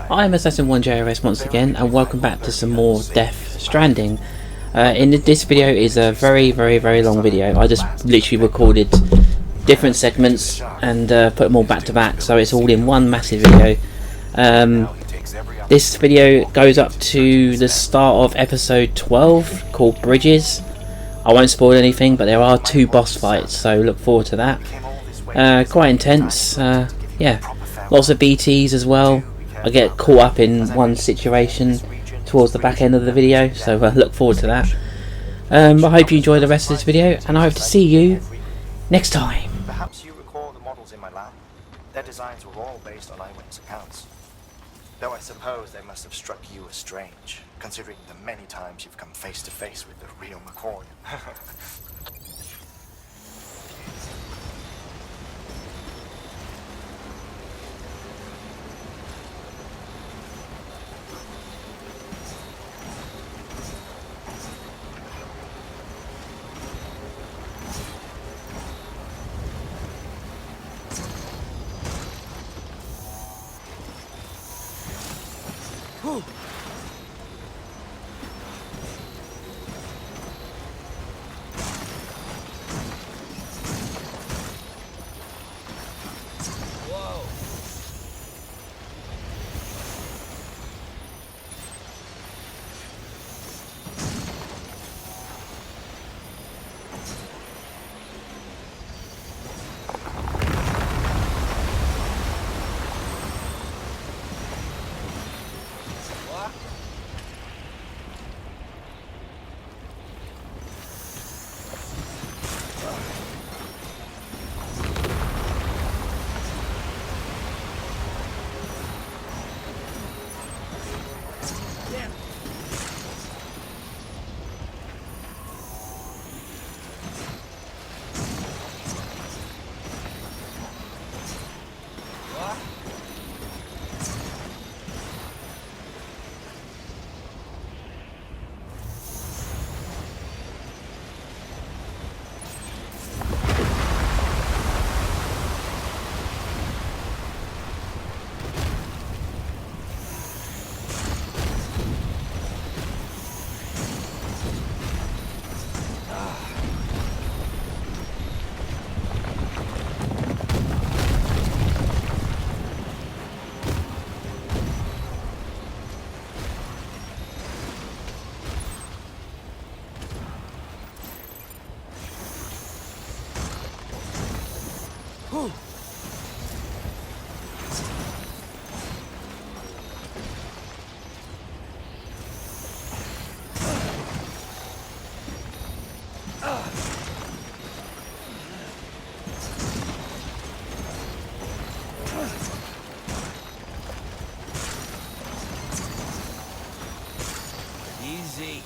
I'm Assassin1JRS once again, and welcome back to some more Stranding. In this video is a very long video. I just literally recorded different segments and put them all back to back, so it's all in one massive video. This video goes up to the start of episode 12 called Bridges. I won't spoil anything, but there are 2 boss fights, so look forward to that. Quite intense, yeah, lots of BTs as well. I get caught up in one situation towards the back end of the video, so look forward to that. I hope you enjoy the rest of this video, and I hope to see you next time. Perhaps you recall the models in my lab. Their designs were all based on eyewitness accounts. Though I suppose they must have struck you as strange, considering the many times you've come face to face with the real McCoy. Easy.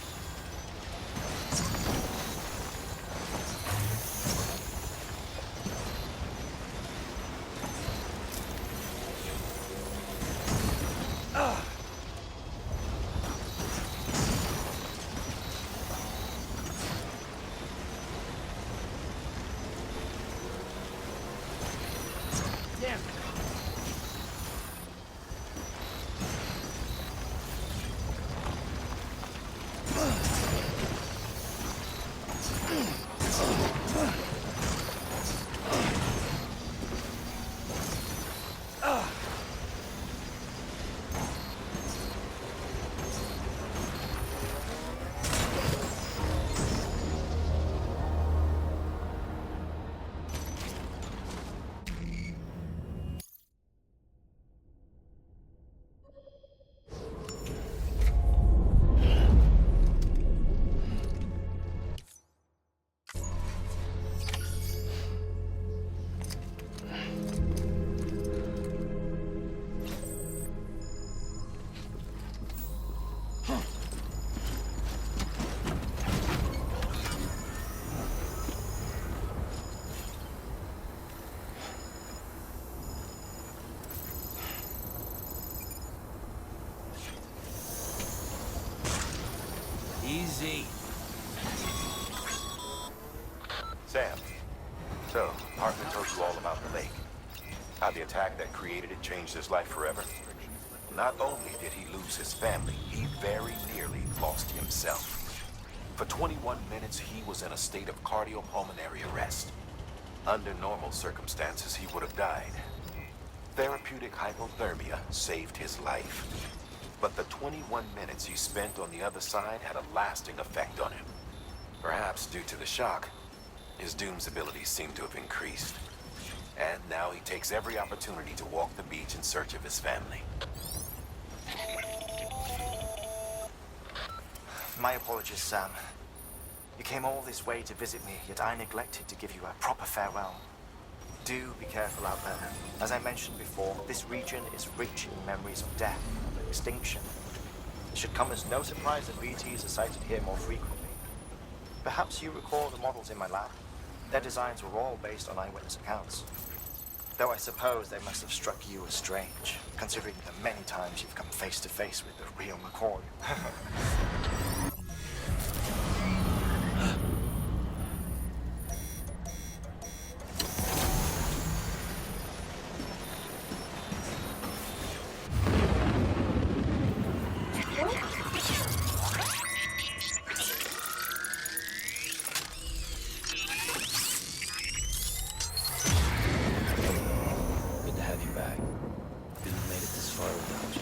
Easy. Sam, so Hartman told you all about the lake. How the attack that created it changed his life forever. Not only did he lose his family, he very nearly lost himself. For 21 minutes, he was in a state of cardiopulmonary arrest. Under normal circumstances, he would have died. Therapeutic hypothermia saved his life. But the 21 minutes he spent on the other side had a lasting effect on him. Perhaps due to the shock, his Doom's abilities seem to have increased. And now he takes every opportunity to walk the beach in search of his family. My apologies, Sam. You came all this way to visit me, yet I neglected to give you a proper farewell. Do be careful out there. As I mentioned before, this region is rich in memories of death and extinction. It should come as no surprise that BTs are sighted here more frequently. Perhaps you recall the models in my lab. Their designs were all based on eyewitness accounts. Though I suppose they must have struck you as strange, considering the many times you've come face to face with the real McCoy. Good to have you back. Couldn't have made it this far without you.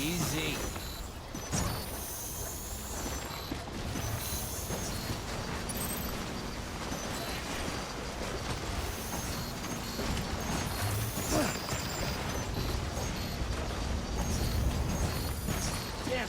Easy. Damn.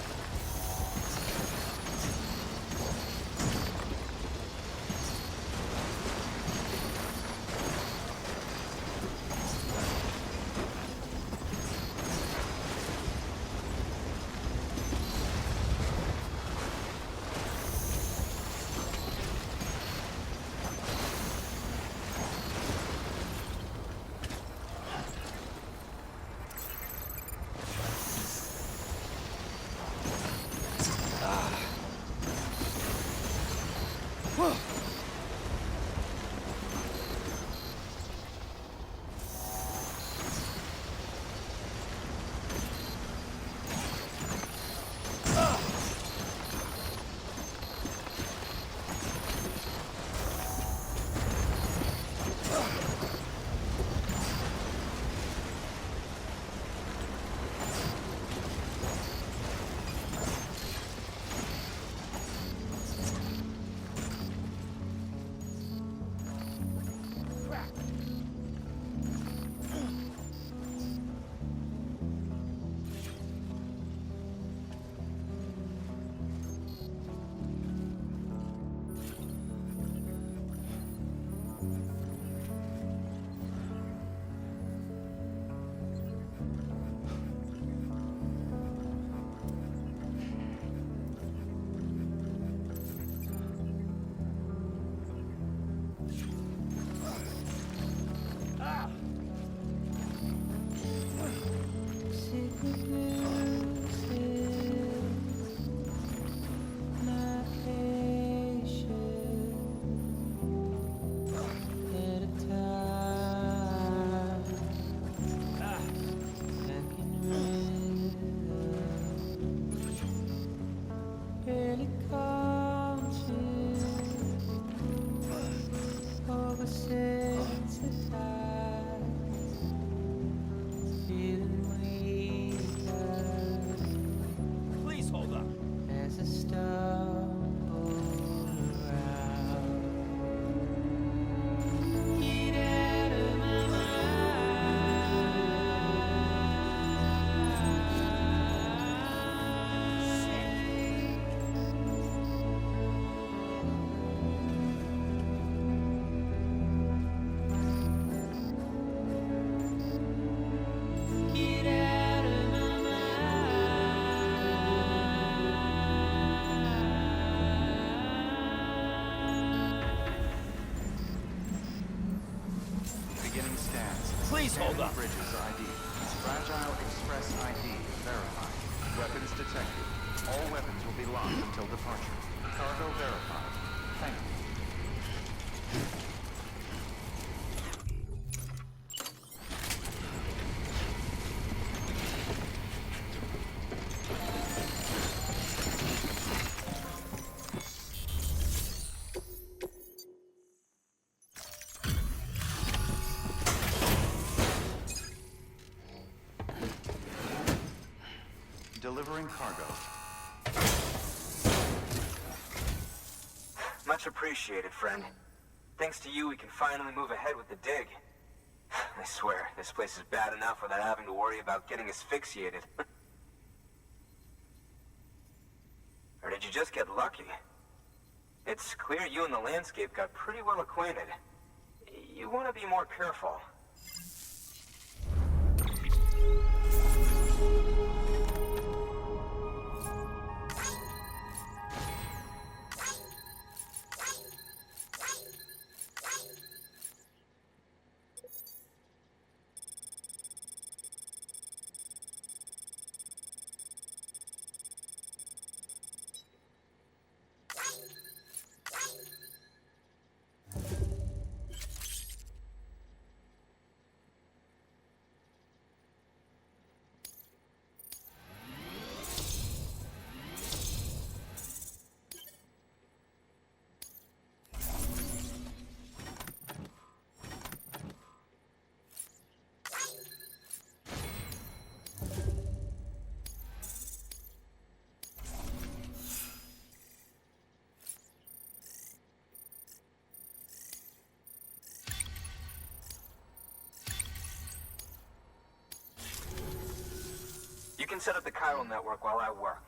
Please hold up. As I stumble around, get out of my mind. Get out of my Beginning scans. Please hold up. Bridges ID. Fragile Express ID verified. Weapons detected. All weapons will be locked until departure. Cargo verified. Thank you. Delivering cargo. Much appreciated, friend. Thanks to you, we can finally move ahead with the dig. I swear, this place is bad enough without having to worry about getting asphyxiated. Or did you just get lucky? It's clear you and the landscape got pretty well acquainted. You want to be more careful. can set up the chiral network while I work.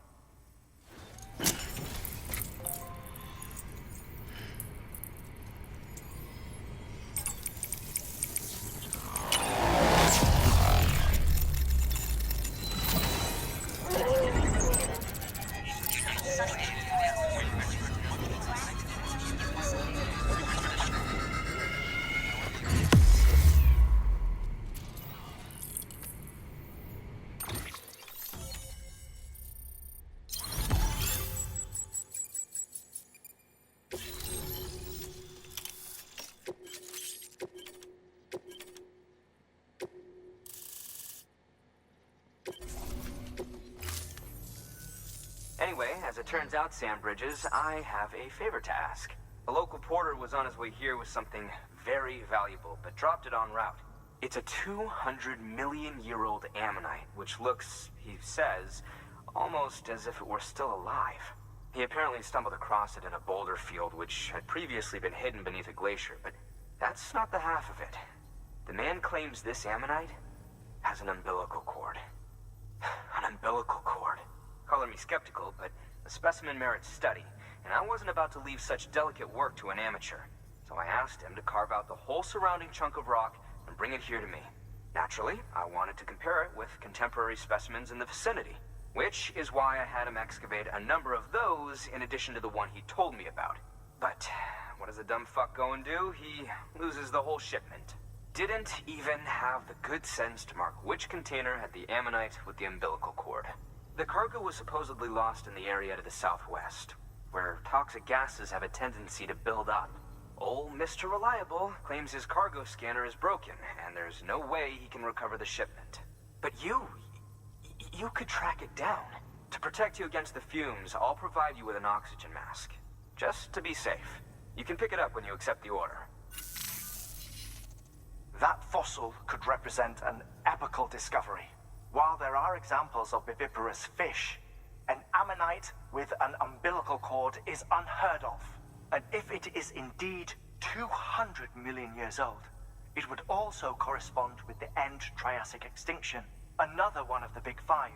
Anyway, as it turns out, Sam Bridges, I have a favor to ask. A local porter was on his way here with something very valuable, but dropped it en route. It's a 200-million-year-old ammonite, which looks, he says, almost as if it were still alive. He apparently stumbled across it in a boulder field which had previously been hidden beneath a glacier, but that's not the half of it. The man claims this ammonite has an umbilical cord. An umbilical cord. Color me skeptical, but the specimen merits study, and I wasn't about to leave such delicate work to an amateur. So I asked him to carve out the whole surrounding chunk of rock and bring it here to me. Naturally, I wanted to compare it with contemporary specimens in the vicinity, which is why I had him excavate a number of those in addition to the one he told me about. But what does a dumb fuck go and do? He loses the whole shipment. Didn't even have the good sense to mark which container had the ammonite with the umbilical cord. The cargo was supposedly lost in the area to the southwest, where toxic gases have a tendency to build up. Old Mr. Reliable claims his cargo scanner is broken, and there's no way he can recover the shipment. But you could track it down. To protect you against the fumes, I'll provide you with an oxygen mask. Just to be safe. You can pick it up when you accept the order. That fossil could represent an epochal discovery. While there are examples of viviparous fish, an ammonite with an umbilical cord is unheard of. And if it is indeed 200 million years old, it would also correspond with the end Triassic extinction, another one of the big five.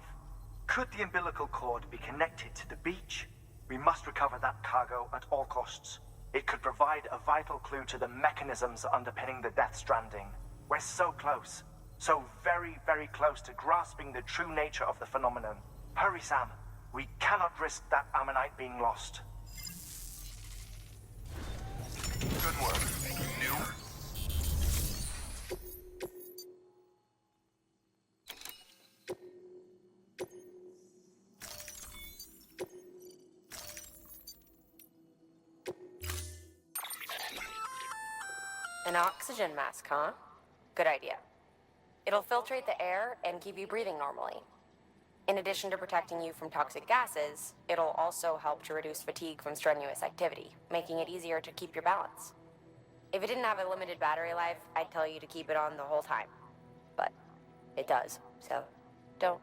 Could the umbilical cord be connected to the beach? We must recover that cargo at all costs. It could provide a vital clue to the mechanisms underpinning the Death Stranding. We're so close. So very, very close to grasping the true nature of the phenomenon. Hurry, Sam. We cannot risk that ammonite being lost. Good work. New? An oxygen mask, huh? Good idea. It'll filtrate the air and keep you breathing normally. In addition to protecting you from toxic gases, it'll also help to reduce fatigue from strenuous activity, making it easier to keep your balance. If it didn't have a limited battery life, I'd tell you to keep it on the whole time. But it does, so don't.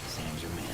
Sam's your man.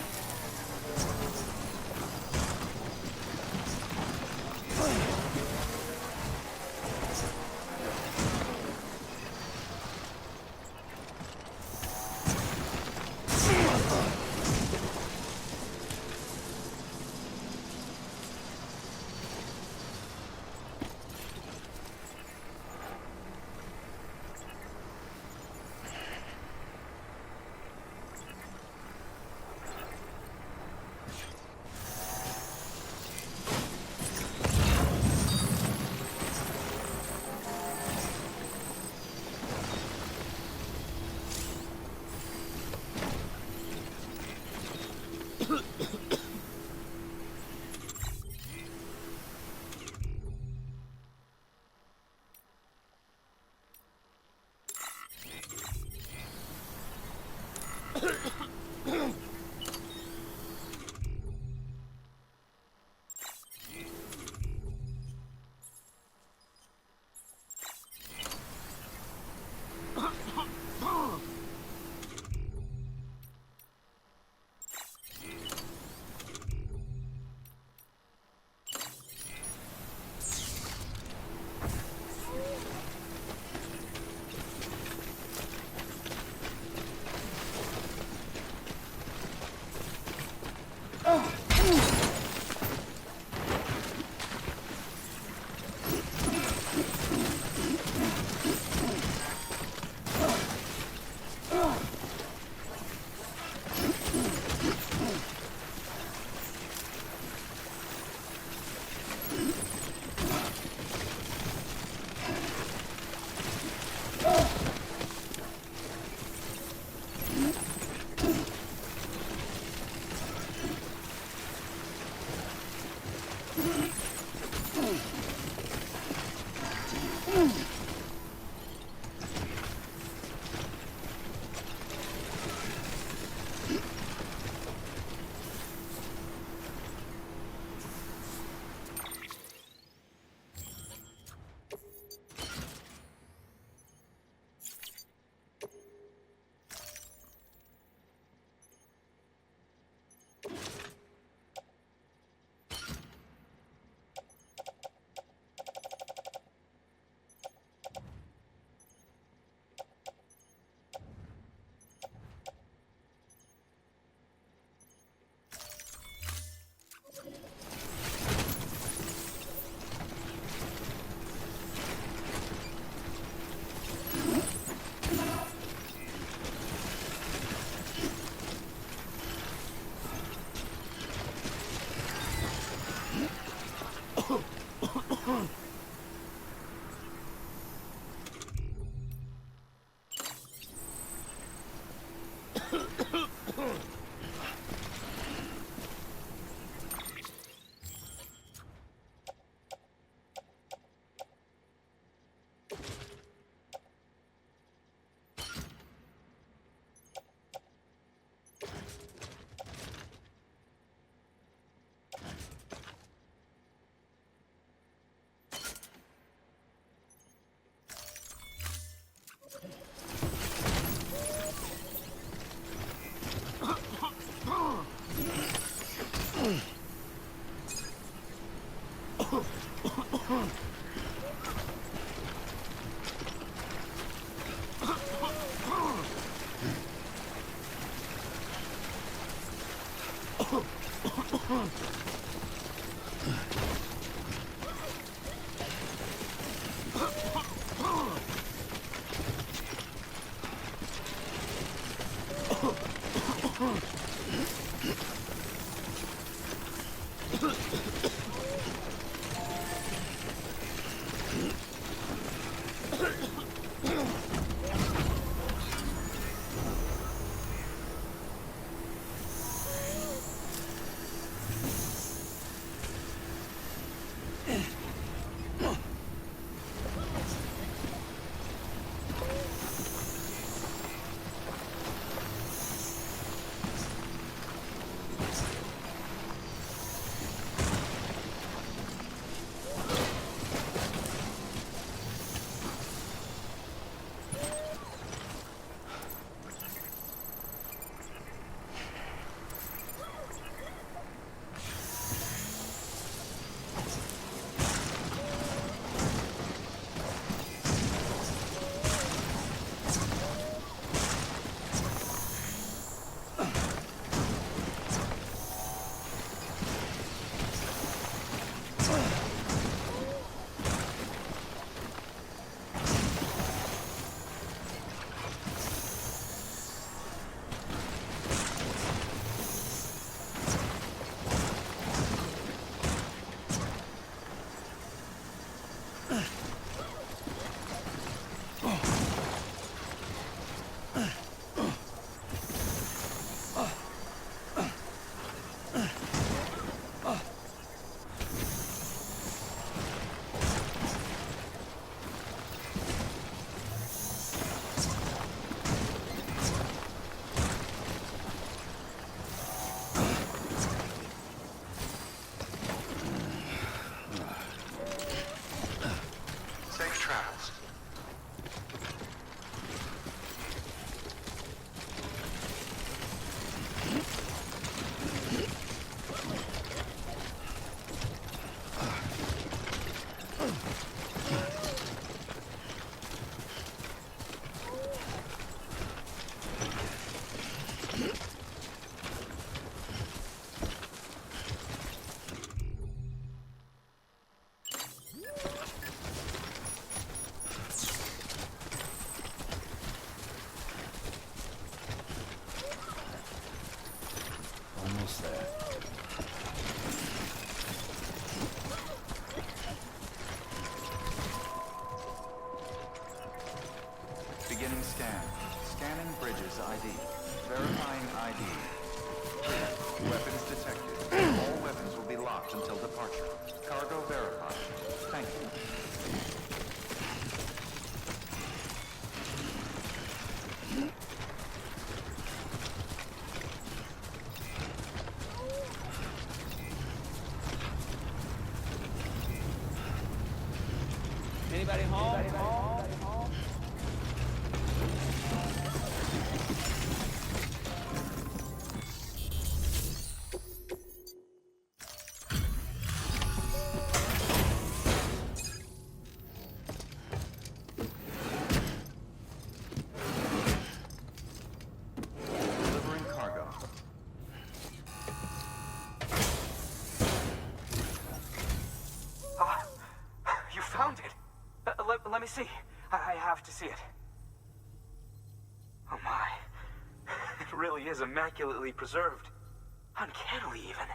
Safe travels. Almost there. Beginning scan. Scanning bridges ID. Verifying ID. Clear. Weapons detected. All weapons will be locked until departure. Cargo verified. Thank you. Anybody home? Delivering cargo. You found it. Let me see. I have to see it. Oh my. It really is immaculately preserved. Uncannily even.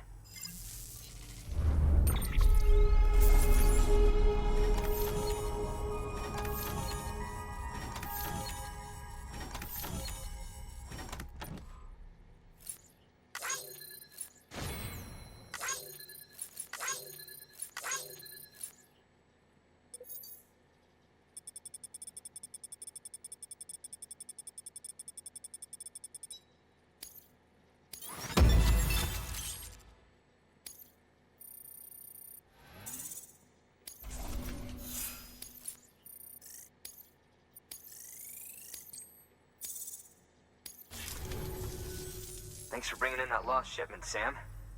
Thanks for bringing in that lost shipment, Sam.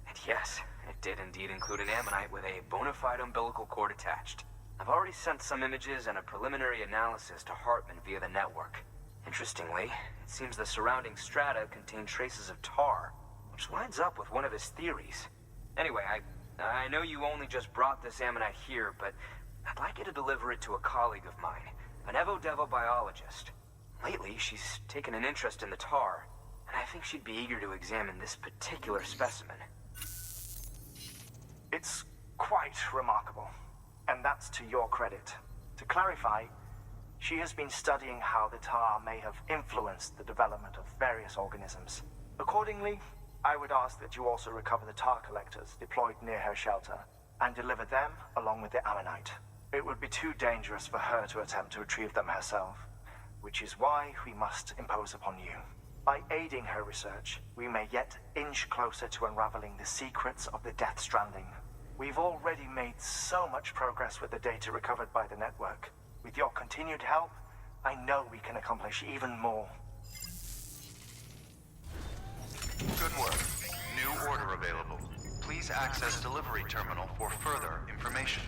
And yes, it did indeed include an ammonite with a bona fide umbilical cord attached. I've already sent some images and a preliminary analysis to Hartman via the network. Interestingly, it seems the surrounding strata contain traces of tar. which lines up with one of his theories. Anyway, I know you only just brought this ammonite here, but I'd like you to deliver it to a colleague of mine, an Evo-Devo biologist. Lately, she's taken an interest in the tar, and I think she'd be eager to examine this particular specimen. It's quite remarkable, and that's to your credit. To clarify, she has been studying how the tar may have influenced the development of various organisms. Accordingly, I would ask that you also recover the tar collectors deployed near her shelter and deliver them along with the ammonite. It would be too dangerous for her to attempt to retrieve them herself, which is why we must impose upon you. By aiding her research, we may yet inch closer to unraveling the secrets of the Death Stranding. We've already made so much progress with the data recovered by the network. With your continued help, I know we can accomplish even more. Good work. New order available. Please access delivery terminal for further information.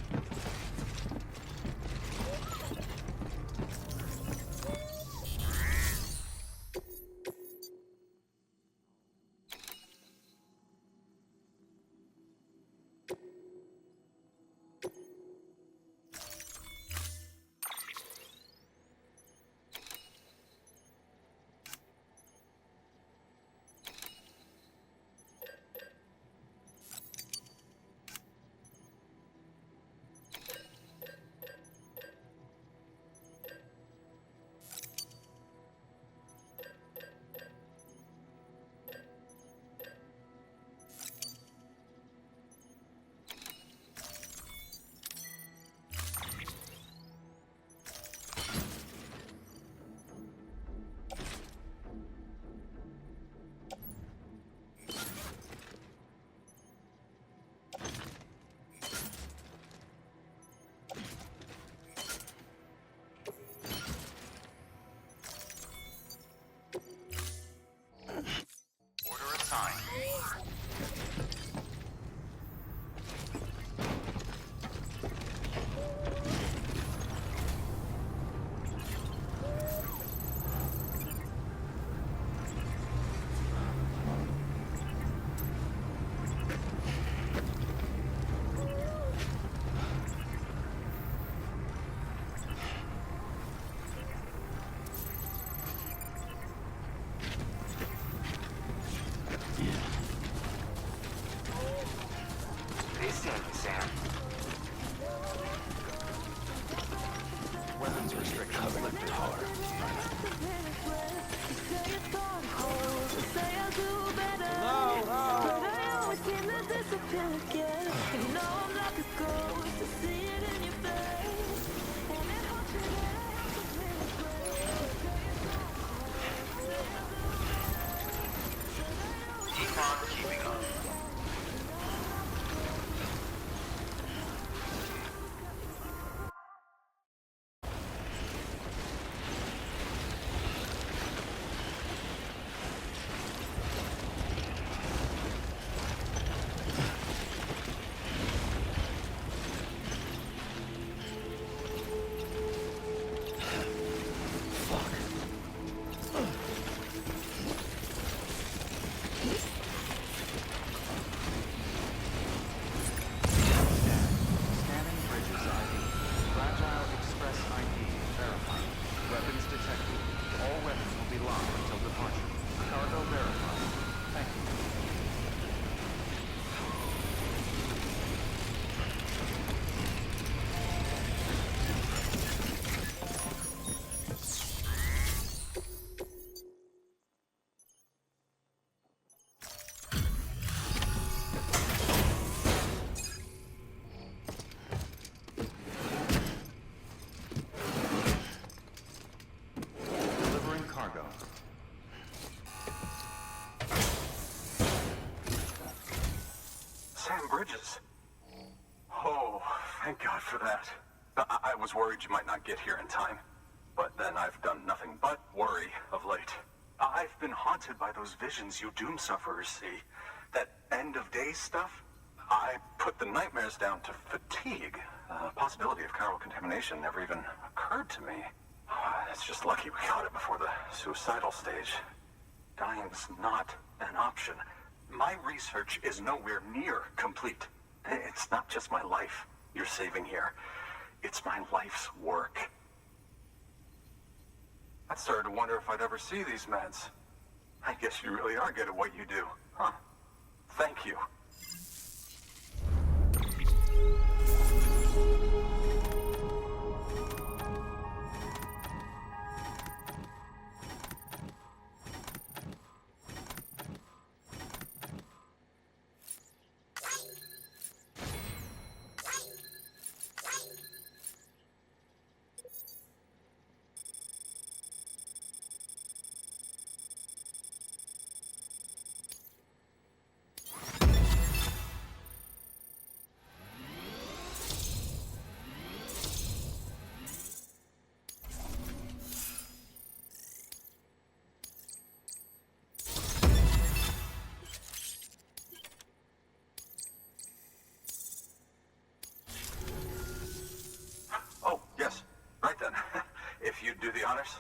Order assigned. Sam. Weapons restrictions lifted. Keep on keeping up. Scanning bridges ID. Fragile Express ID verified. Weapons detected. All weapons will be locked until departure. Cargo verified. Thank you. Delivering cargo. Sam Bridges. Oh, thank God for that. I was worried you might not get here in time. But then I've done nothing but worry of late. I've been haunted by those visions you doom sufferers see. That end of days stuff. I put the nightmares down to fatigue. The possibility of chiral contamination never even occurred to me. It's just lucky we caught it before the suicidal stage. Dying's not an option. My research is nowhere near complete. It's not just my life you're saving here. It's my life's work. I started to wonder if I'd ever see these meds. I guess you really are good at what you do, huh? Thank you. Oh, yes. Right then. If you'd do the honors.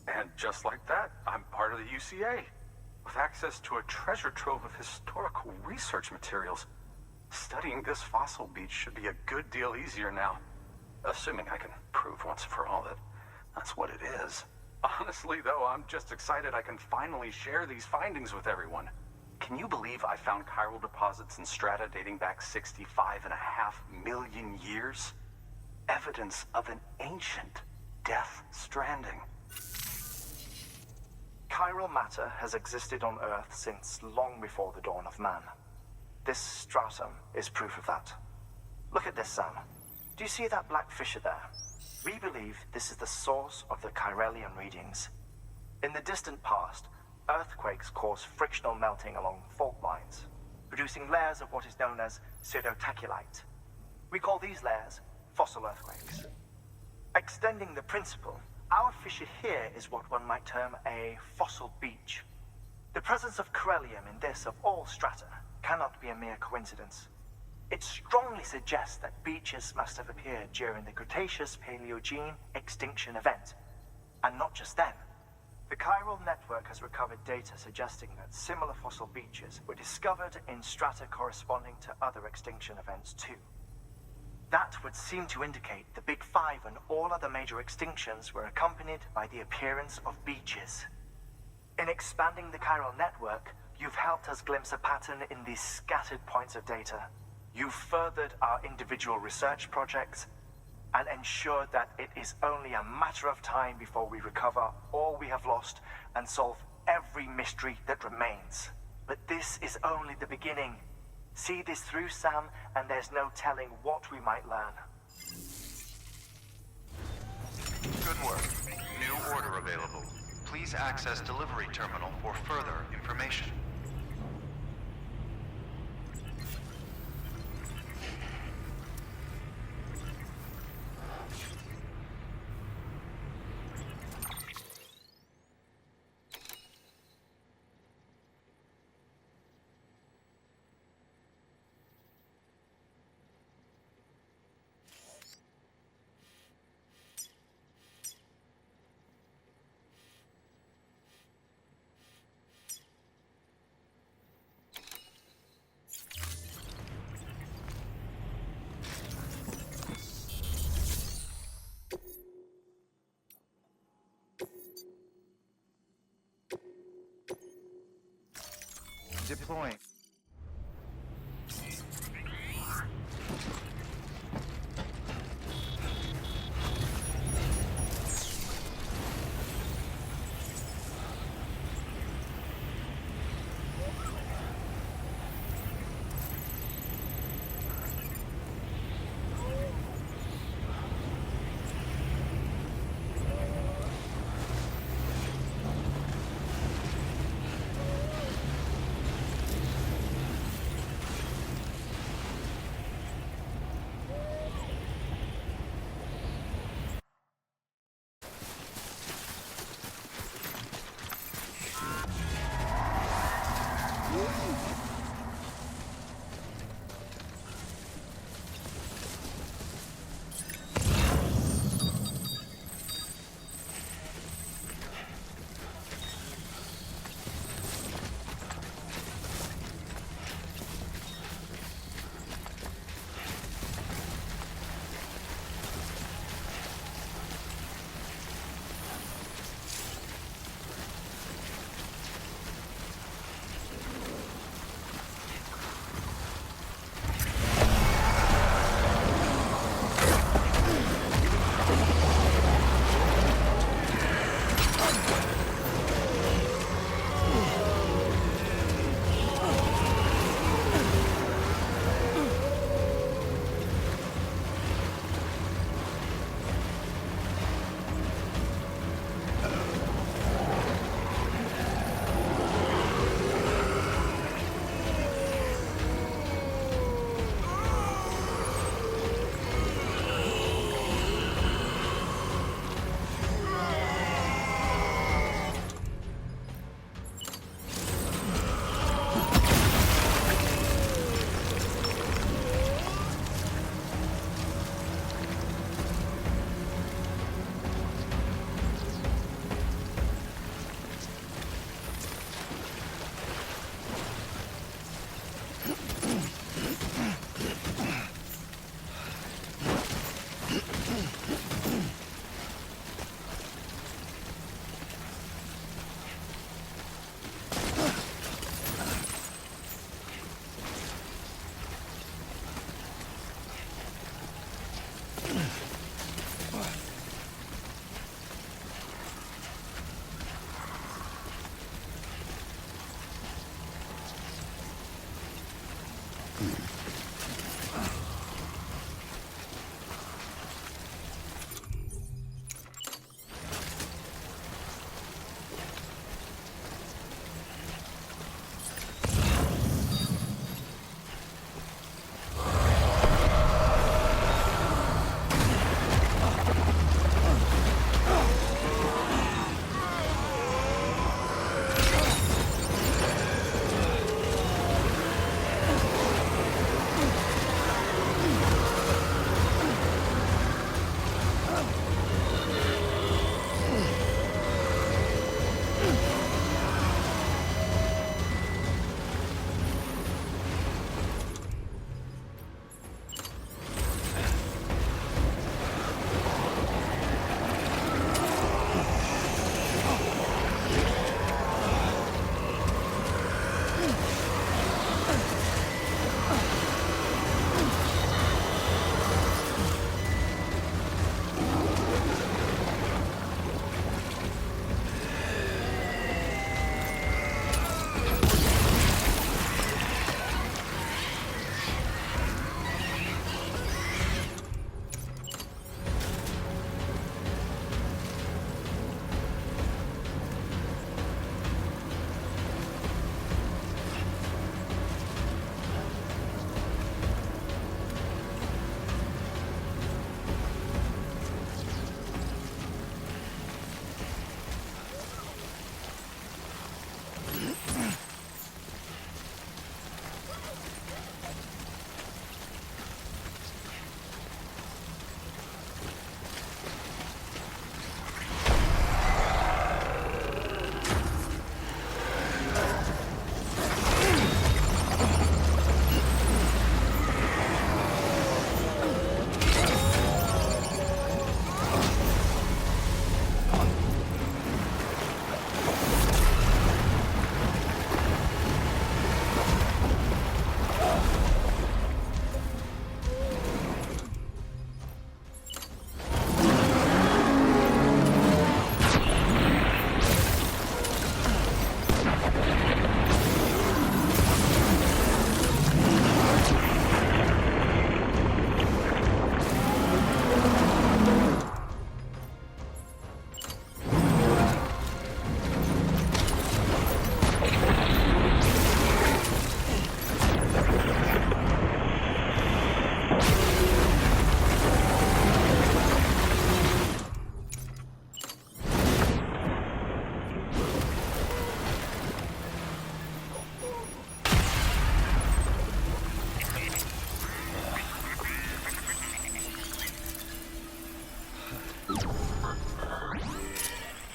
And just like that, I'm part of the UCA, with access to a treasure trove of historical research materials. Studying this fossil beach should be a good deal easier now, assuming I can prove once and for all that that's what it is. Honestly, though, I'm just excited I can finally share these findings with everyone. Can you believe I found chiral deposits in strata dating back 65.5 million years? Evidence of an ancient death stranding. Chiral matter has existed on Earth since long before the dawn of man. This stratum is proof of that. Look at this, Sam. Do you see that black fissure there? We believe this is the source of the Chiralian readings. In the distant past, earthquakes caused frictional melting along fault lines, producing layers of what is known as pseudotachylite. We call these layers fossil earthquakes. Extending the principle, our fissure here is what one might term a fossil beach. The presence of corellium in this of all strata cannot be a mere coincidence. It strongly suggests that beaches must have appeared during the Cretaceous-Paleogene extinction event. And not just then. The chiral network has recovered data suggesting that similar fossil beaches were discovered in strata corresponding to other extinction events too. That would seem to indicate the Big Five and all other major extinctions were accompanied by the appearance of beaches. In expanding the chiral network, you've helped us glimpse a pattern in these scattered points of data. You've furthered our individual research projects and ensured that it is only a matter of time before we recover all we have lost and solve every mystery that remains. But this is only the beginning. See this through, Sam, and there's no telling what we might learn. Good work. New order available. Please access delivery terminal for further information. Deploying.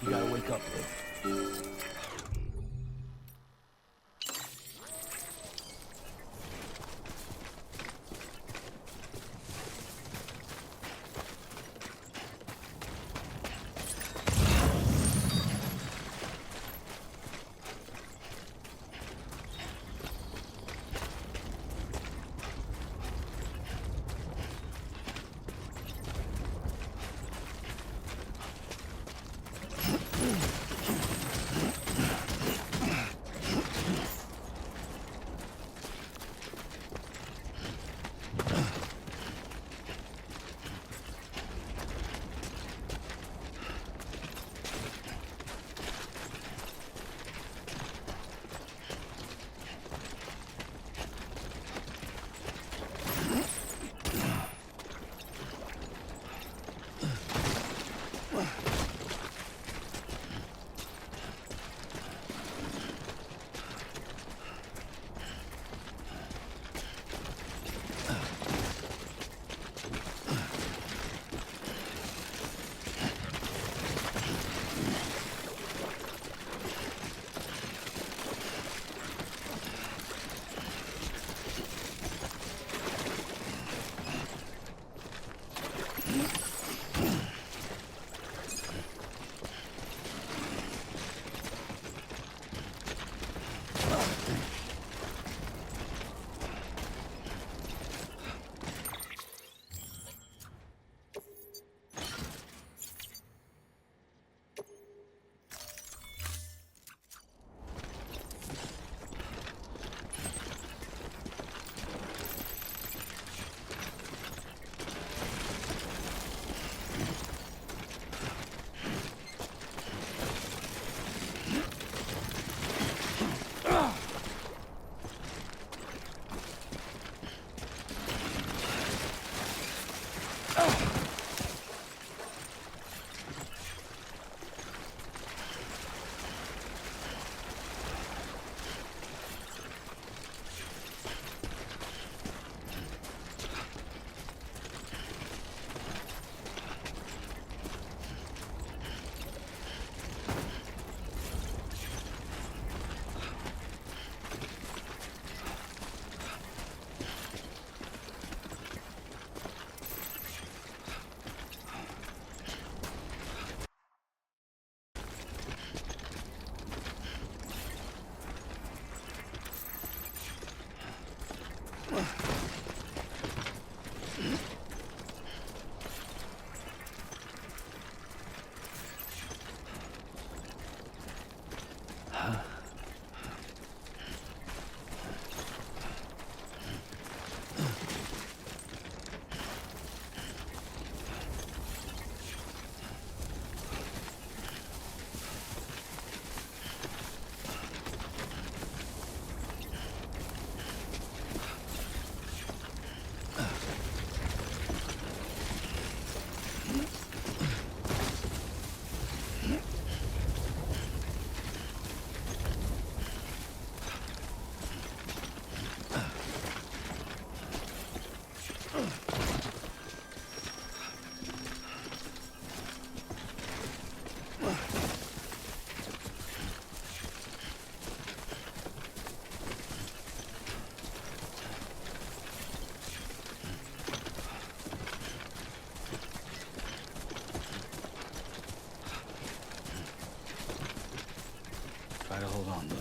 You gotta wake up, bro. Try to hold on, though.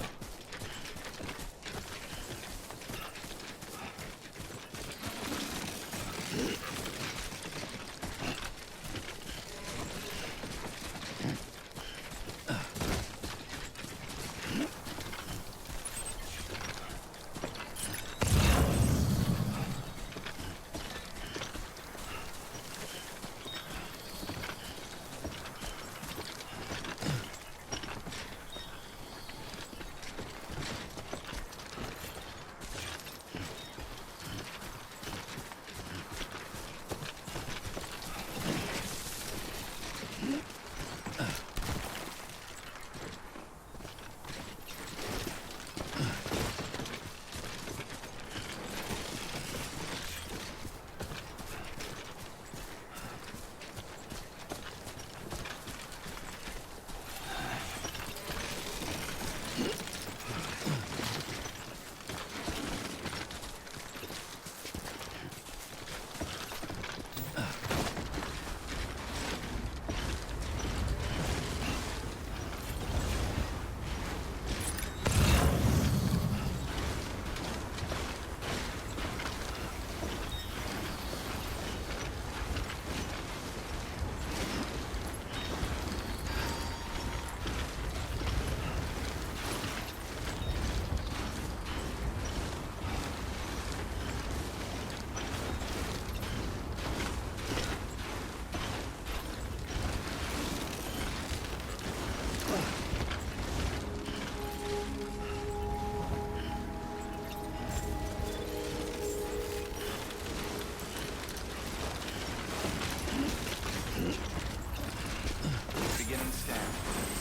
Beginning scan.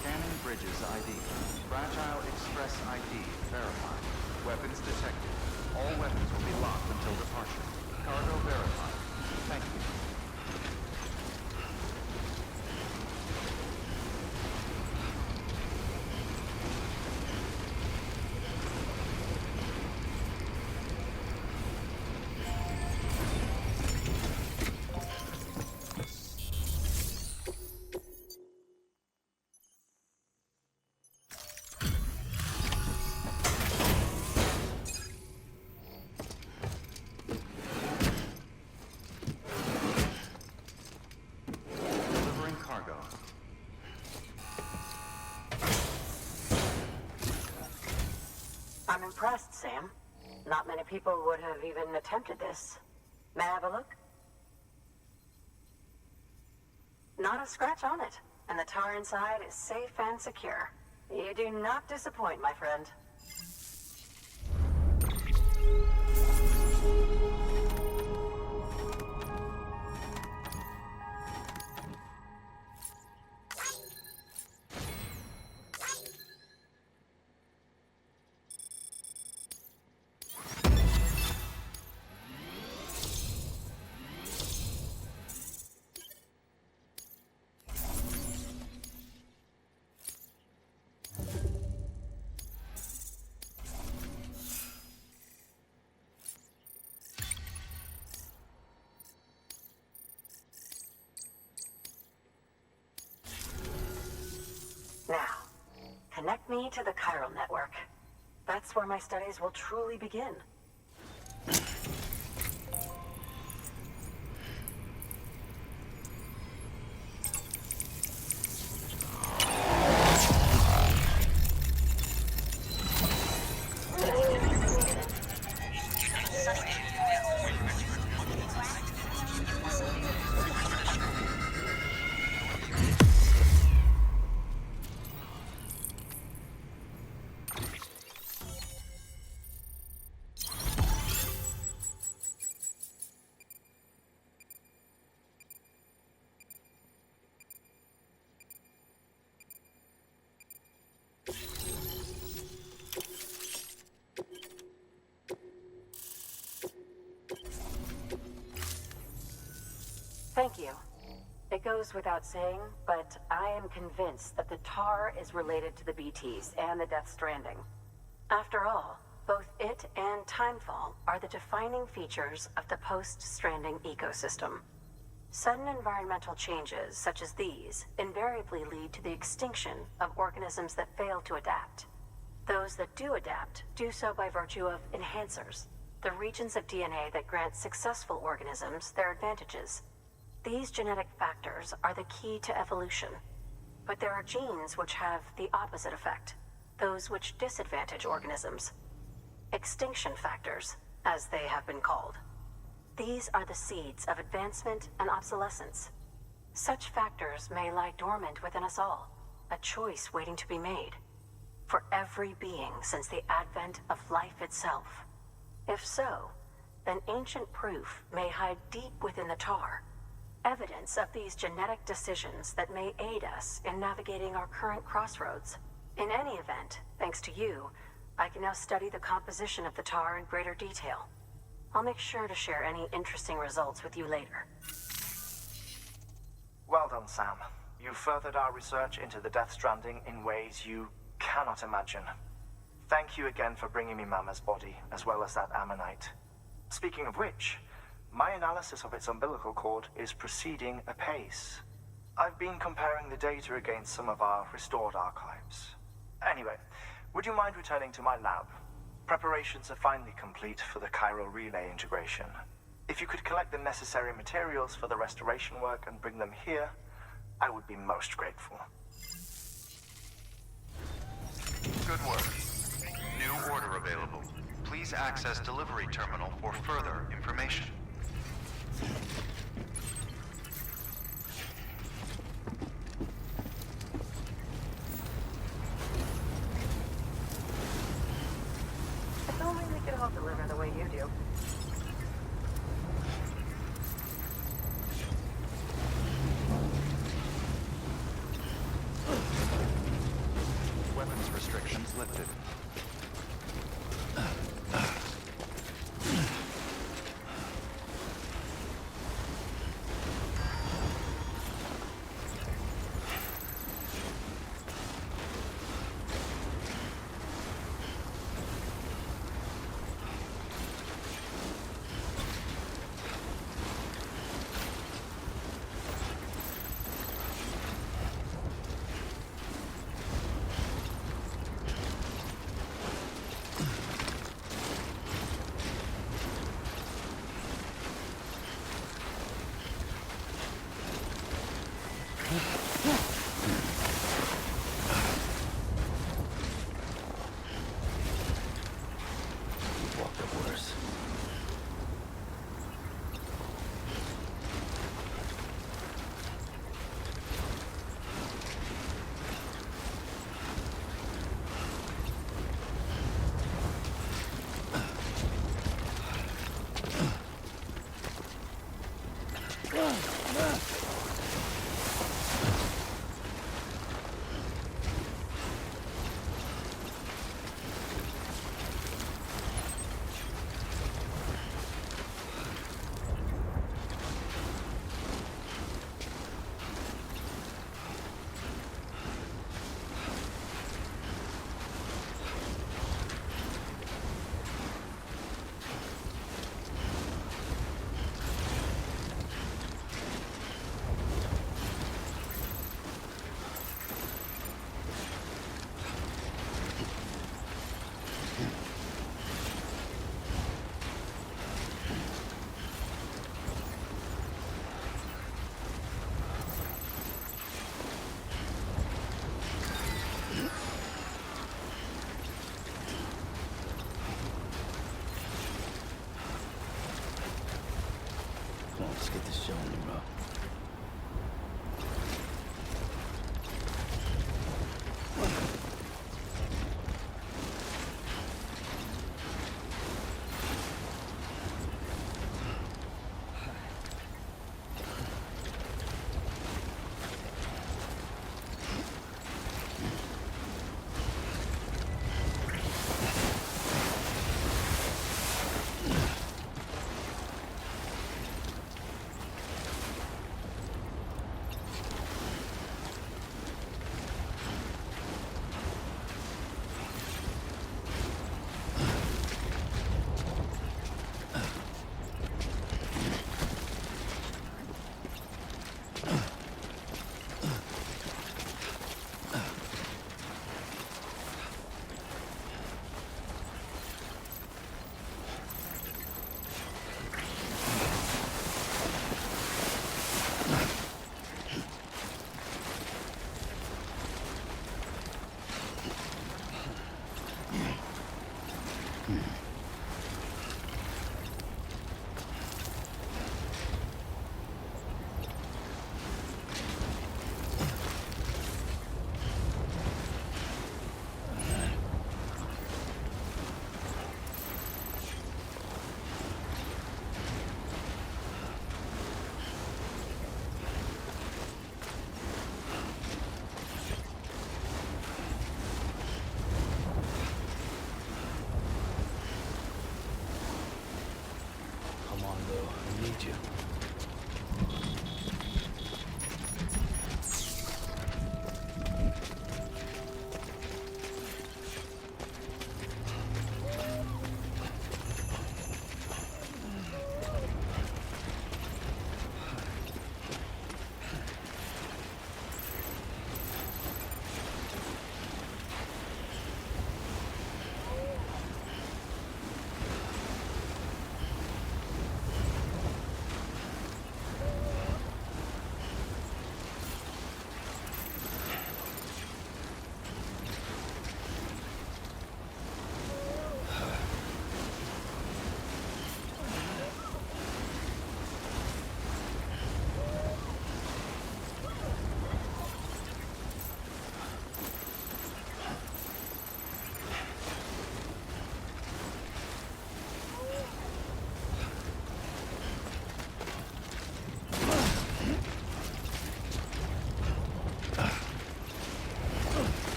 Scanning bridges ID. Fragile Express ID verified. Weapons detected. All weapons will be locked until departure. Cargo verified. Thank you. Delivering cargo. I'm impressed, Sam. Not many people would have even attempted this. May I have a look? Not a scratch on it, and the tar inside is safe and secure. You do not disappoint, my friend. Now, connect me to the chiral network. That's where my studies will truly begin. Thank you. It goes without saying, but I am convinced that the tar is related to the BTs and the Death Stranding. After all, both it and Timefall are the defining features of the post-Stranding ecosystem. Sudden environmental changes such as these invariably lead to the extinction of organisms that fail to adapt. Those that do adapt do so by virtue of enhancers, the regions of DNA that grant successful organisms their advantages. These genetic factors are the key to evolution. But there are genes which have the opposite effect, those which disadvantage organisms. Extinction factors, as they have been called. These are the seeds of advancement and obsolescence. Such factors may lie dormant within us all, a choice waiting to be made. For every being since the advent of life itself. If so, then ancient proof may hide deep within the tar, evidence of these genetic decisions that may aid us in navigating our current crossroads. In any event, thanks to you, I can now study the composition of the tar in greater detail. I'll make sure to share any interesting results with you later. Well done, Sam. You furthered our research into the Death Stranding in ways you cannot imagine. Thank you again for bringing me Mama's body, as well as that ammonite. Speaking of which, my analysis of its umbilical cord is proceeding apace. I've been comparing the data against some of our restored archives. Anyway, would you mind returning to my lab? Preparations are finally complete for the chiral relay integration. If you could collect the necessary materials for the restoration work and bring them here, I would be most grateful. Good work. New order available. Please access delivery terminal for further information. If only we could all deliver the way you do. Weapons restrictions lifted. need you.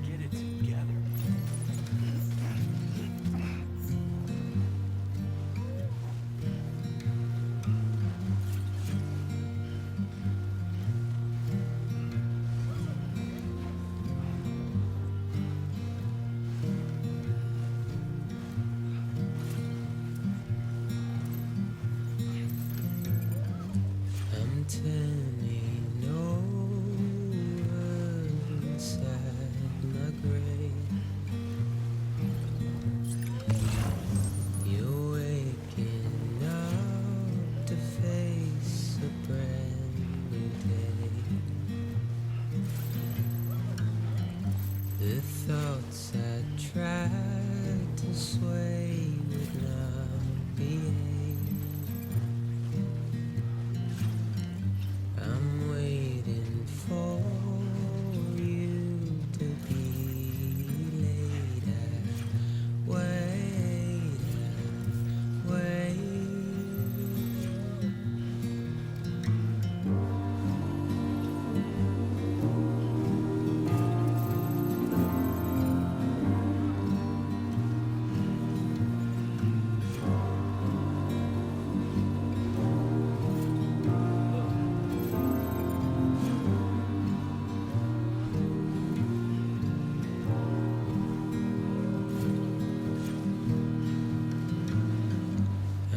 Get it together. I'm turning over inside my grave. You're waking up to face a brand new day. The thoughts I tried to sway would not behave. I'm waiting for you to be later. Wait, wait.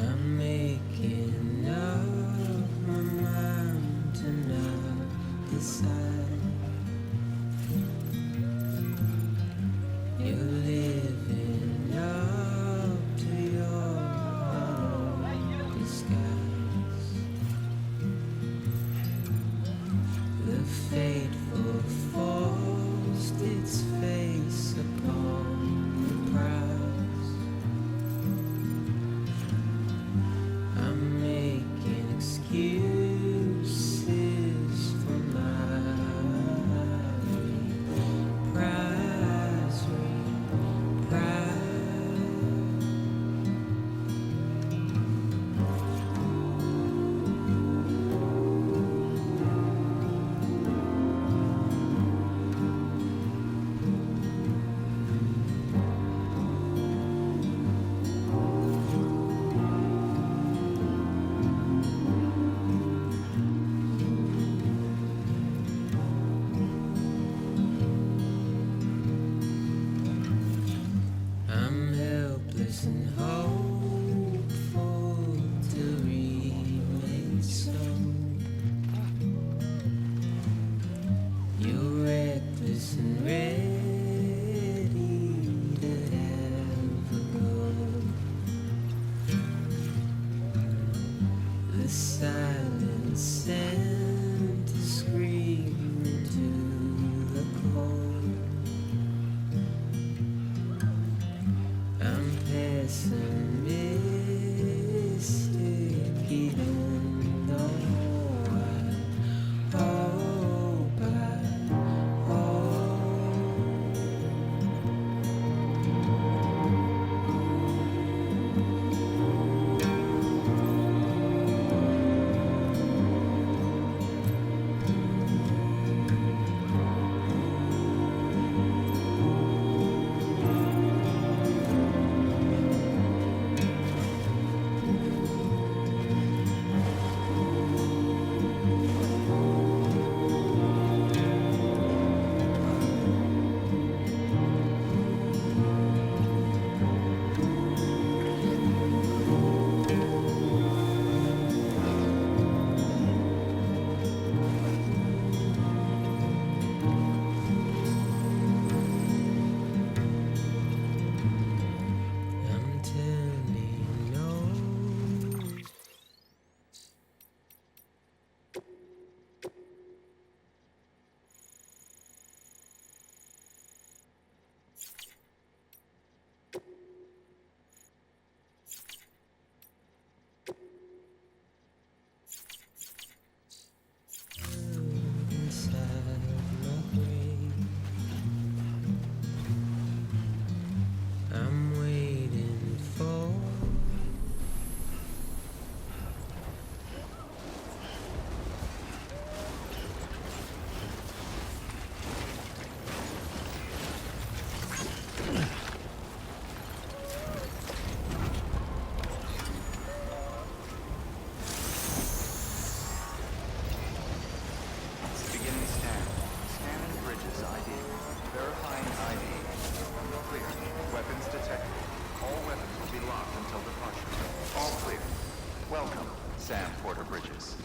I'm making up my mind to not decide. You're living up to your hollow disguise. The fateful forced its face upon the prize. I'm making excuses for my reprise, reprise. I'm helpless and hopeful to remain so. You're reckless and ready to have a go. The silence sent to scream into the cold. I'm pessimistic, even though I hope I hope. Sam Porter Bridges.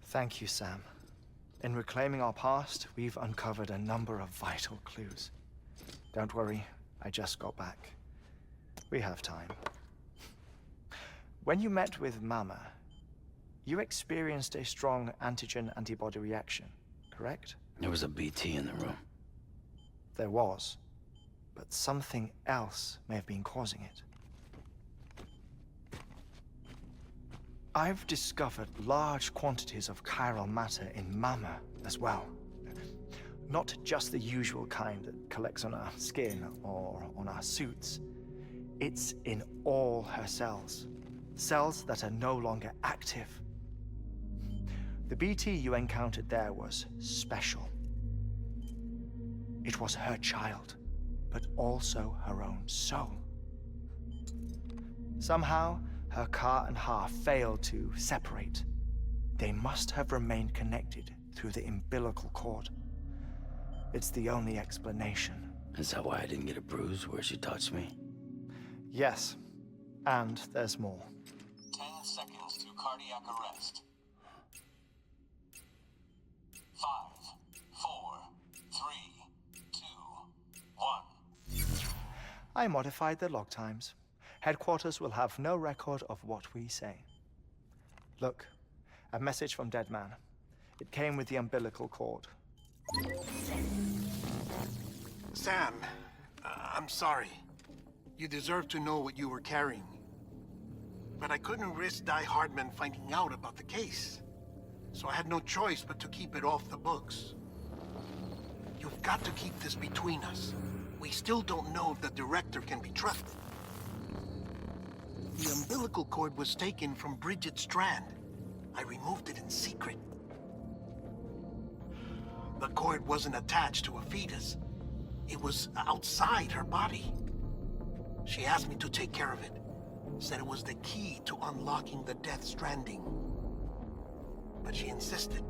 Thank you, Sam. In reclaiming our past, we've uncovered a number of vital clues. Don't worry, I just got back. We have time. When you met with Mama, you experienced a strong antigen-antibody reaction, correct? There was a BT in the room. There was, but something else may have been causing it. I've discovered large quantities of chiral matter in Mama as well. Not just the usual kind that collects on our skin or on our suits. It's in all her cells. Cells that are no longer active. The BT you encountered there was special. It was her child, but also her own soul. Somehow, her car and half failed to separate. They must have remained connected through the umbilical cord. It's the only explanation. Is that why I didn't get a bruise where she touched me? Yes, and there's more. 10 seconds to cardiac arrest. 5, 4, 3, 2, 1. I modified the log times. Headquarters will have no record of what we say. Look, a message from Dead Man. It came with the umbilical cord. Sam, I'm sorry. You deserve to know what you were carrying. But I couldn't risk Die Hardman finding out about the case. So I had no choice but to keep it off the books. You've got to keep this between us. We still don't know if the director can be trusted. The umbilical cord was taken from Bridget Strand. I removed it in secret. The cord wasn't attached to a fetus. It was outside her body. She asked me to take care of it. Said it was the key to unlocking the Death Stranding. But she insisted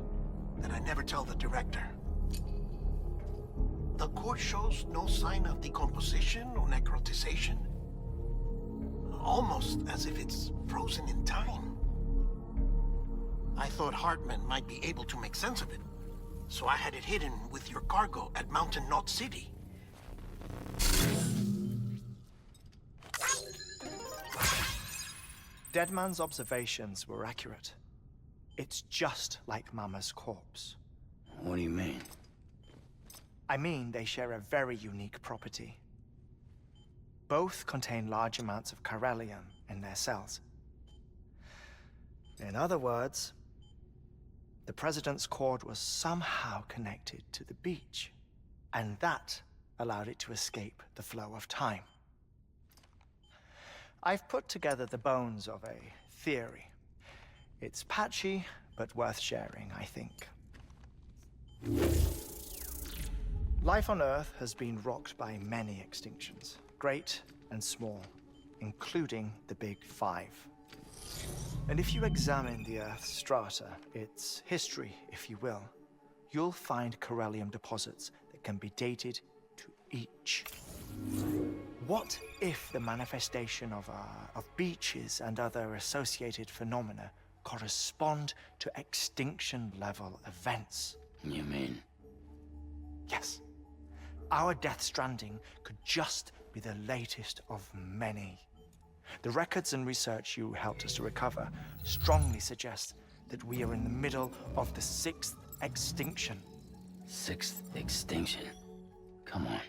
that I never tell the director. The cord shows no sign of decomposition or necrotization. Almost as if it's frozen in time. I thought Hartman might be able to make sense of it, so I had it hidden with your cargo at Mountain Knot City. Deadman's observations were accurate. It's just like Mama's corpse. What do you mean? I mean, they share a very unique property. Both contain large amounts of chiralium in their cells. In other words, the President's cord was somehow connected to the beach, and that allowed it to escape the flow of time. I've put together the bones of a theory. It's patchy, but worth sharing, I think. Life on Earth has been rocked by many extinctions, great and small, including the Big Five. And if you examine the Earth's strata, its history, if you will, you'll find chiralium deposits that can be dated to each. What if the manifestation of beaches and other associated phenomena correspond to extinction-level events? You mean? Yes. Our Death Stranding could just be the latest of many. The records and research you helped us to recover strongly suggest that we are in the middle of the 6th extinction. 6th extinction? Come on.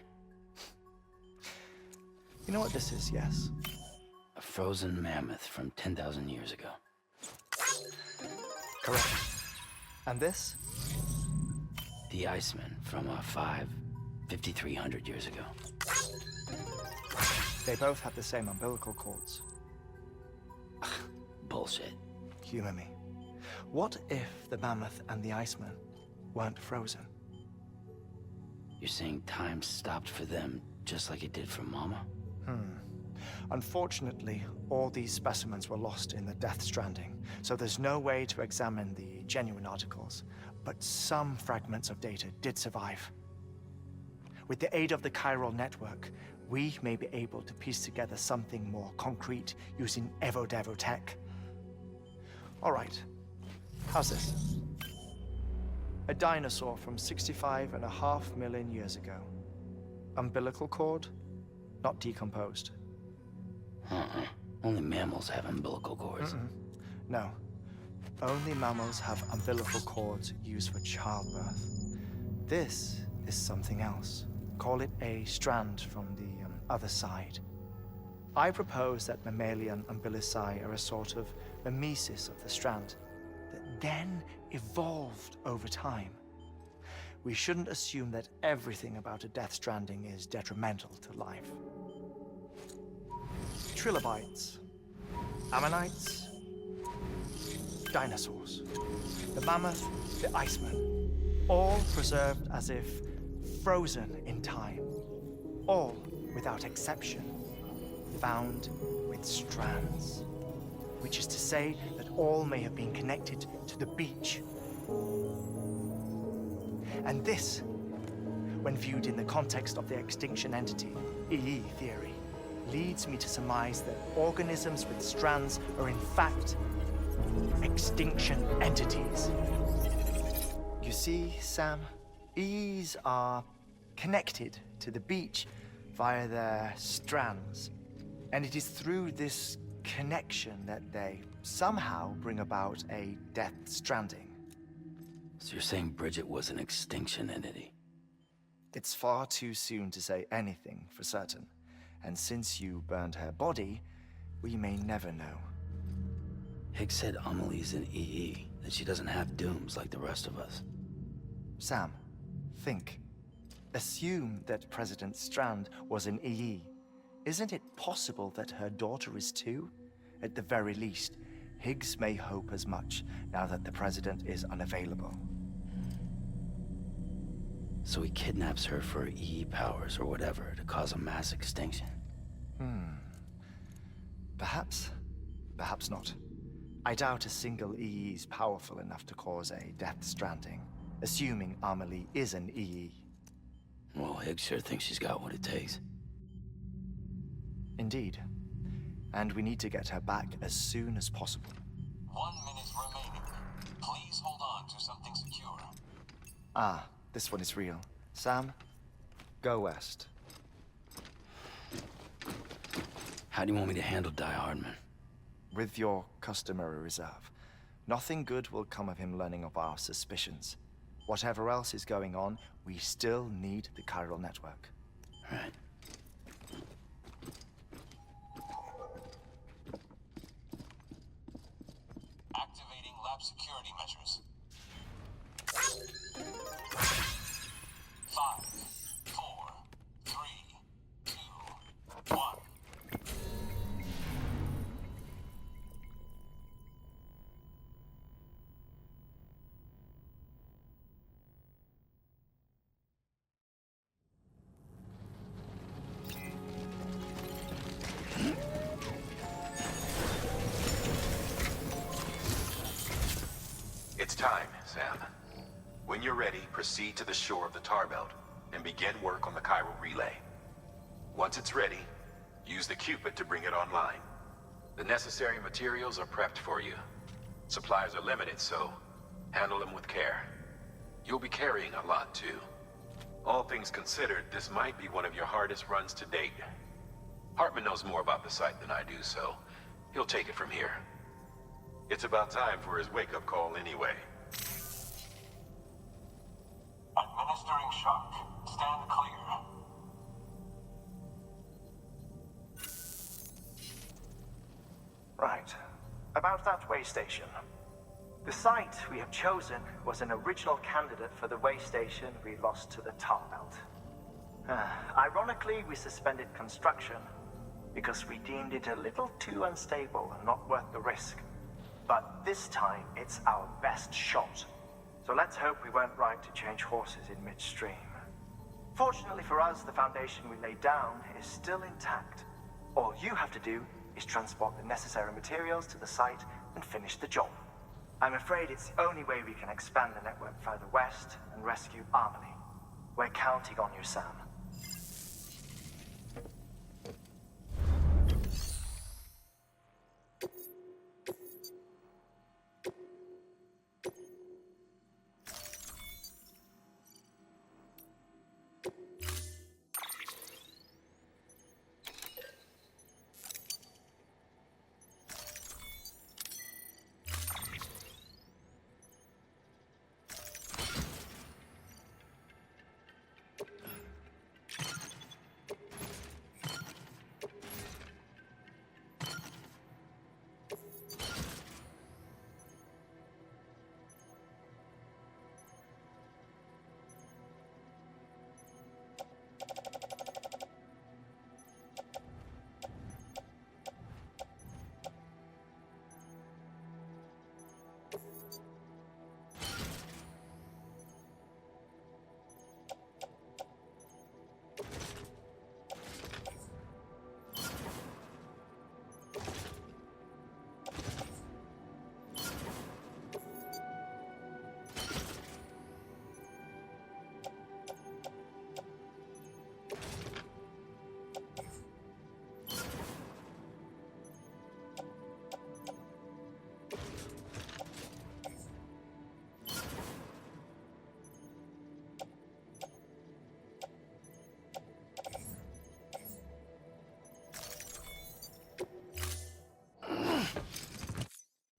You know what this is, yes? A frozen mammoth from 10,000 years ago. Correct. And this? The Iceman from 5,300 years ago. They both have the same umbilical cords. Bullshit. Humor me. What if the mammoth and the Iceman weren't frozen? You're saying time stopped for them just like it did for Mama? Unfortunately, all these specimens were lost in the Death Stranding, so there's no way to examine the genuine articles. But some fragments of data did survive. With the aid of the chiral network, we may be able to piece together something more concrete using Evo-Devo tech. All right, how's this? A dinosaur from 65.5 million years ago. Umbilical cord, not decomposed. Only mammals have umbilical cords. No. Only mammals have umbilical cords used for childbirth. This is something else. Call it a strand from the other side. I propose that mammalian umbilici are a sort of mimesis of the strand that then evolved over time. We shouldn't assume that everything about a Death Stranding is detrimental to life. Trilobites, ammonites, dinosaurs, the mammoth, the Iceman, all preserved as if frozen in time, all without exception, found with strands, which is to say that all may have been connected to the beach. And this, when viewed in the context of the extinction entity, EE theory, leads me to surmise that organisms with strands are in fact extinction entities. You see, Sam, EEs are connected to the beach via their strands. And it is through this connection that they somehow bring about a Death Stranding. So you're saying Bridget was an extinction entity? It's far too soon to say anything for certain. And since you burned her body, we may never know. Higgs said Amelie's an EE, that she doesn't have dooms like the rest of us. Sam, think. Assume that President Strand was an EE. Isn't it possible that her daughter is too? At the very least, Higgs may hope as much now that the President is unavailable. So he kidnaps her for EE powers or whatever to cause a mass extinction. Perhaps. Perhaps not. I doubt a single EE is powerful enough to cause a Death Stranding, assuming Amelie is an EE. Well, Higgs sure thinks she's got what it takes. Indeed. And we need to get her back as soon as possible. 1 minute remaining. Please hold on to something secure. Ah, this one is real. Sam, go west. How do you want me to handle Die Hardman? With your customary reserve. Nothing good will come of him learning of our suspicions. Whatever else is going on, we still need the chiral network. Right. Activating lab security measures. 5, 4, 3, 2, 1. It's time, Sam. When you're ready, proceed to the shore of the tar belt and begin work on the chiral relay. Once it's ready, use the Cupid to bring it online. The necessary materials are prepped for you. Supplies are limited, so handle them with care. You'll be carrying a lot, too. All things considered, this might be one of your hardest runs to date. Hartman knows more about the site than I do, so he'll take it from here. It's about time for his wake-up call anyway. Administering shock. Stand clear. About that way station. The site we have chosen was an original candidate for the way station we lost to the tar belt. Ironically, we suspended construction because we deemed it a little too unstable and not worth the risk. But this time, it's our best shot. So let's hope we weren't right to change horses in midstream. Fortunately for us, the foundation we laid down is still intact. All you have to do is transport the necessary materials to the site and finish the job. I'm afraid it's the only way we can expand the network further west and rescue Amelie. We're counting on you, Sam.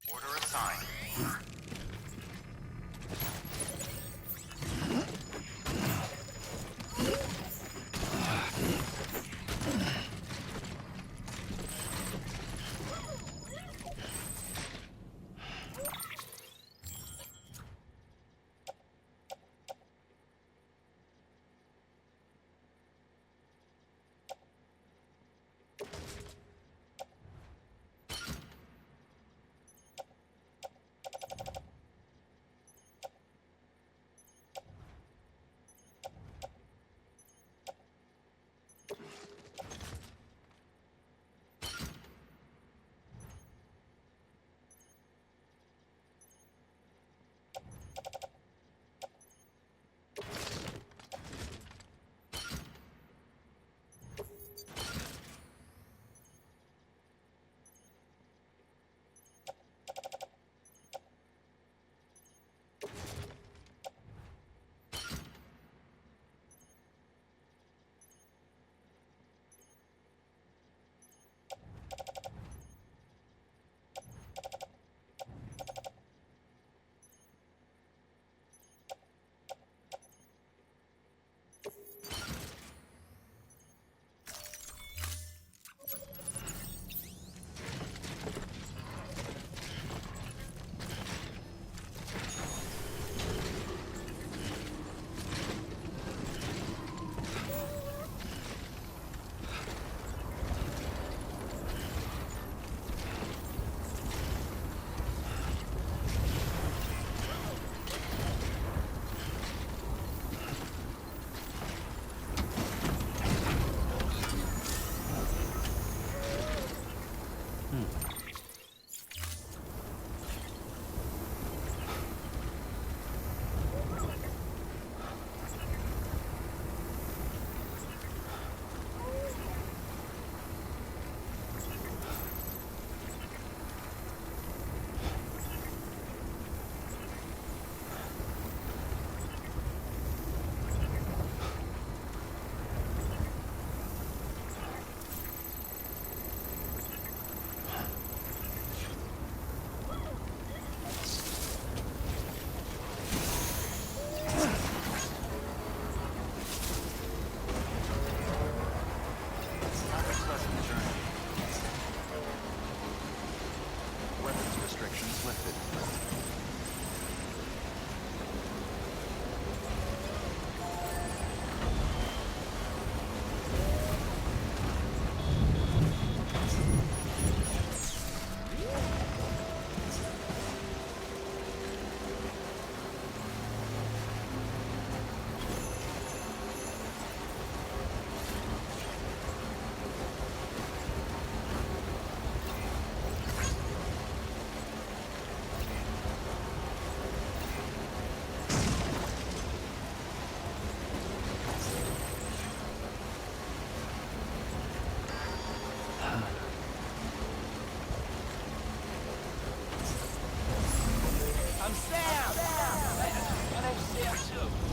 Order assigned. restrictions lifted. I'm Sam! My name's Sam too.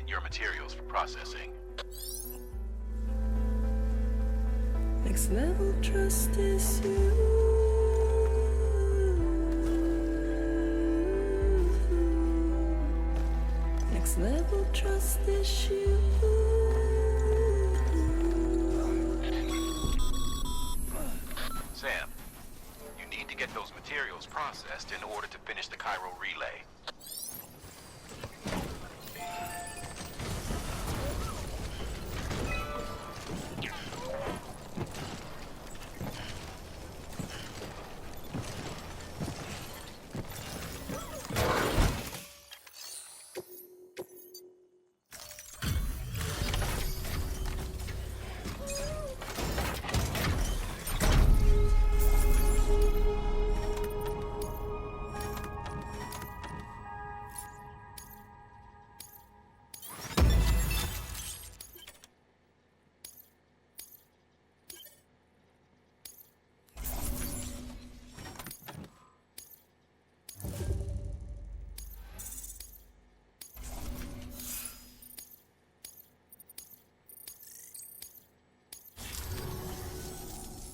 your materials for processing. Next level trust is you. Next level trust is you. Sam, you need to get those materials processed in order to finish the Cairo relay.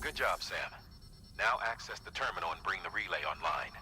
Good job, Sam. Now access the terminal and bring the relay online.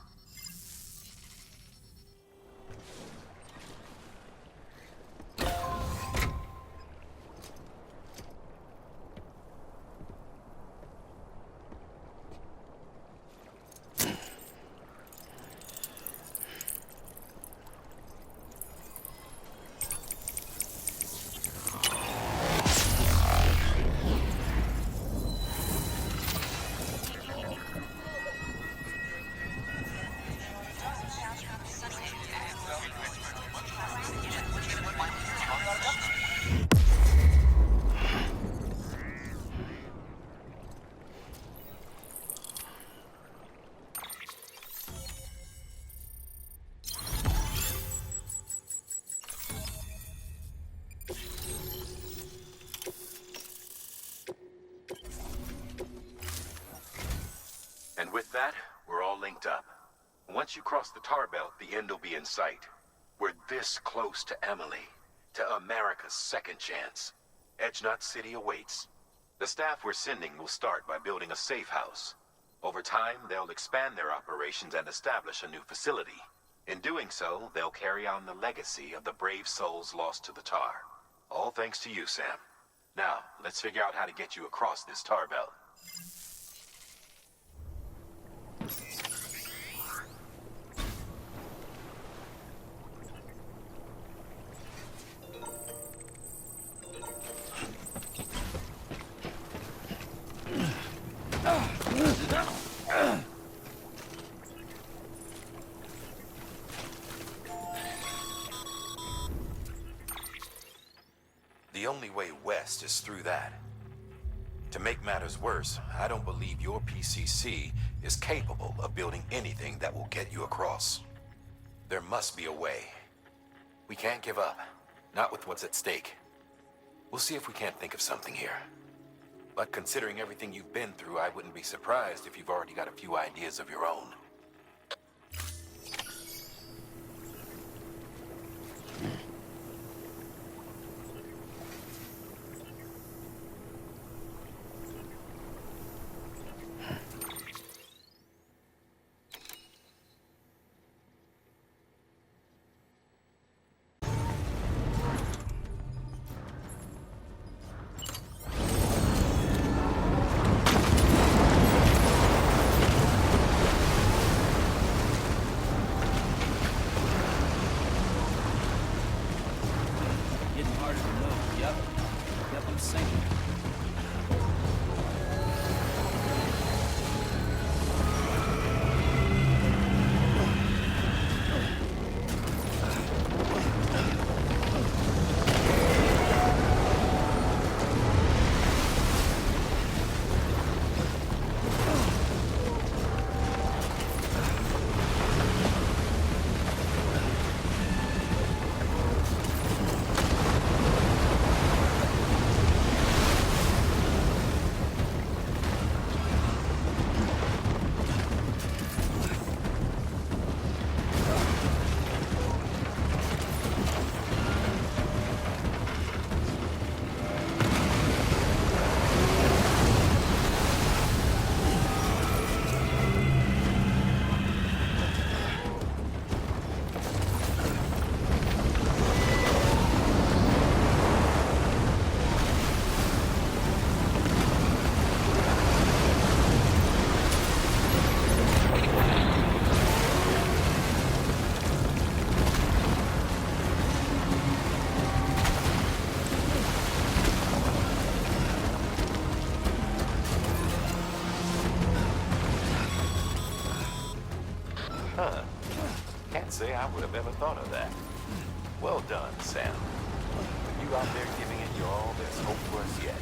And with that, we're all linked up. Once you cross the tar belt, the end will be in sight. We're this close to Emily, to America's second chance. Edgenut City awaits. The staff we're sending will start by building a safe house. Over time, they'll expand their operations and establish a new facility. In doing so, they'll carry on the legacy of the brave souls lost to the tar. All thanks to you, Sam. Now, let's figure out how to get you across this tar belt. The only way west is through that. To make matters worse, I don't believe your PCC is capable of building anything that will get you across. There must be a way. We can't give up, not with what's at stake. We'll see if we can't think of something here. But considering everything you've been through, I wouldn't be surprised if you've already got a few ideas of your own. say I would have ever thought of that. Well done, Sam. With you out there giving it your all, there's hope for us yet.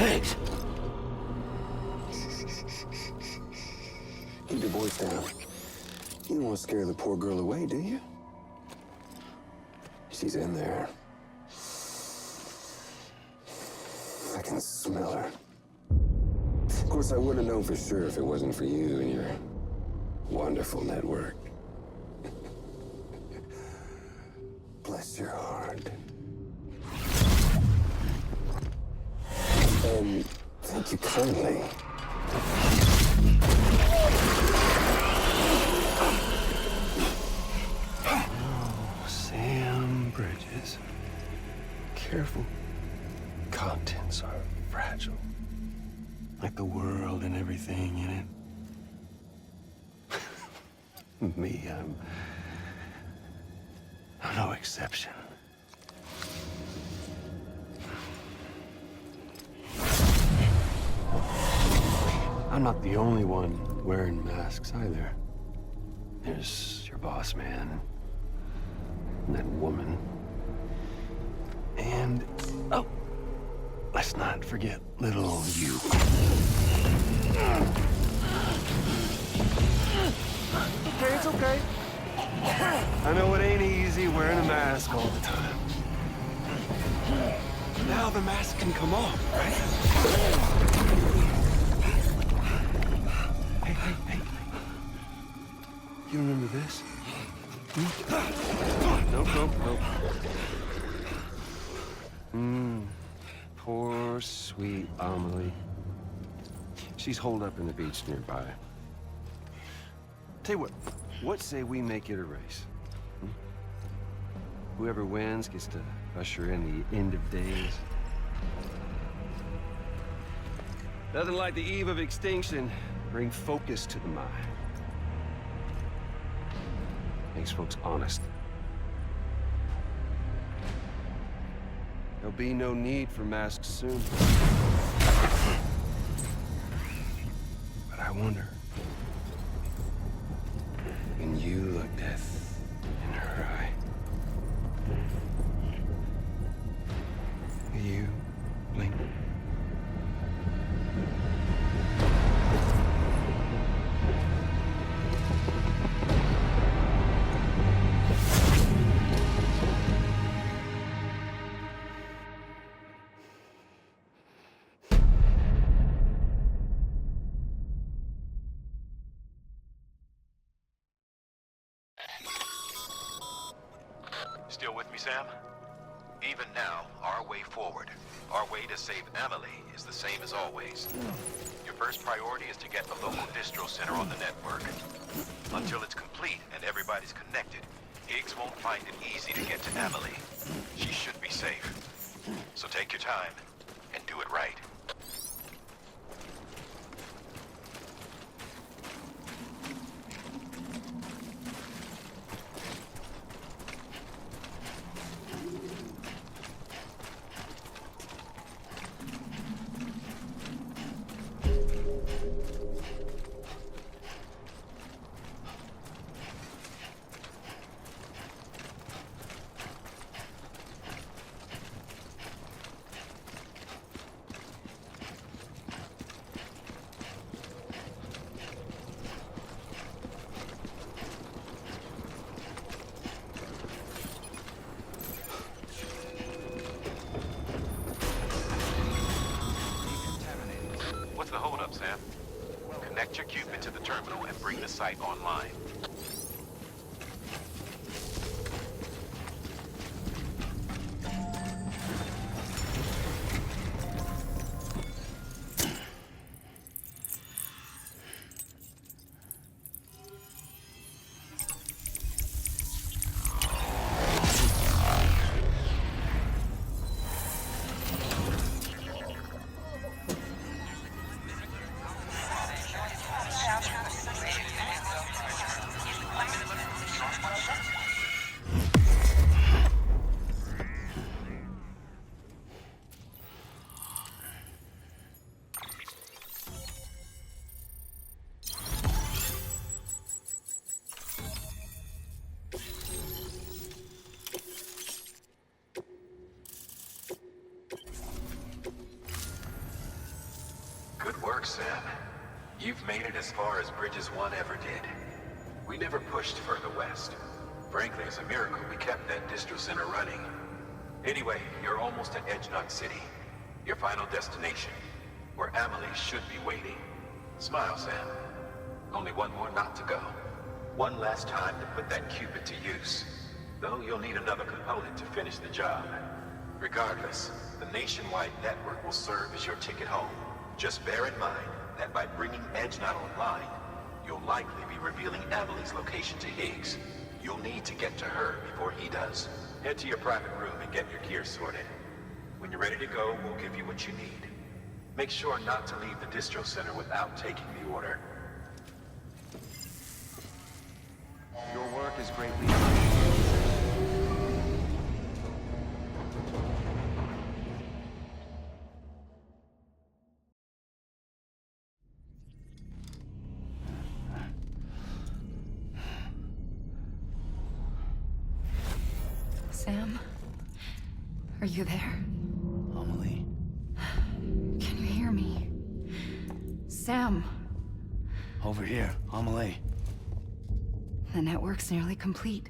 Higgs! Keep your voice down. You don't want to scare the poor girl away, do you? She's in there. I can smell her. Of course, I wouldn't have known for sure if it wasn't for you and your wonderful network. Bless your heart. And thank you kindly. Oh, Sam Bridges. Careful. Contents are fragile. Like the world and everything in it. Me, I'm no exception. I'm not the only one wearing masks either. There's your boss man, and that woman, and, oh, let's not forget little you. Okay, it's okay. I know it ain't easy wearing a mask all the time. Now the mask can come off, right? Hey. You remember this? Nope. Poor, sweet Amelie. She's holed up in the beach nearby. Tell you what say we make it a race? Whoever wins gets to usher in the end of days. Nothing like the eve of extinction. Bring focus to the mind. Makes folks honest. There'll be no need for masks soon. But I wonder, when you look death in her eye, will you blink? Still with me, Sam? Even now, our way forward, our way to save Amelie is the same as always. Your first priority is to get the local distro center on the network. Until it's complete and everybody's connected, Higgs won't find it easy to get to Amelie. She should be safe. So take your time and do it right. What's the holdup, Sam? Connect your Cupid to the terminal and bring the site online. Good work, Sam. You've made it as far as Bridges 1 ever did. We never pushed further west. Frankly, it's a miracle we kept that distro center running. Anyway, you're almost at Edgenot City, your final destination, where Amelie should be waiting. Smile, Sam. Only one more knot to go. One last time to put that Cupid to use. Though you'll need another component to finish the job. Regardless, the nationwide network will serve as your ticket home. Just bear in mind that by bringing Edgenot online, you'll likely be revealing Amelie's location to Higgs. You'll need to get to her before he does. Head to your private room and get your gear sorted. When you're ready to go, we'll give you what you need. Make sure not to leave the distro center without taking the order. Your work is greatly appreciated. Sam? Are you there? Amelie? Can you hear me? Sam! Over here, Amelie. The network's nearly complete.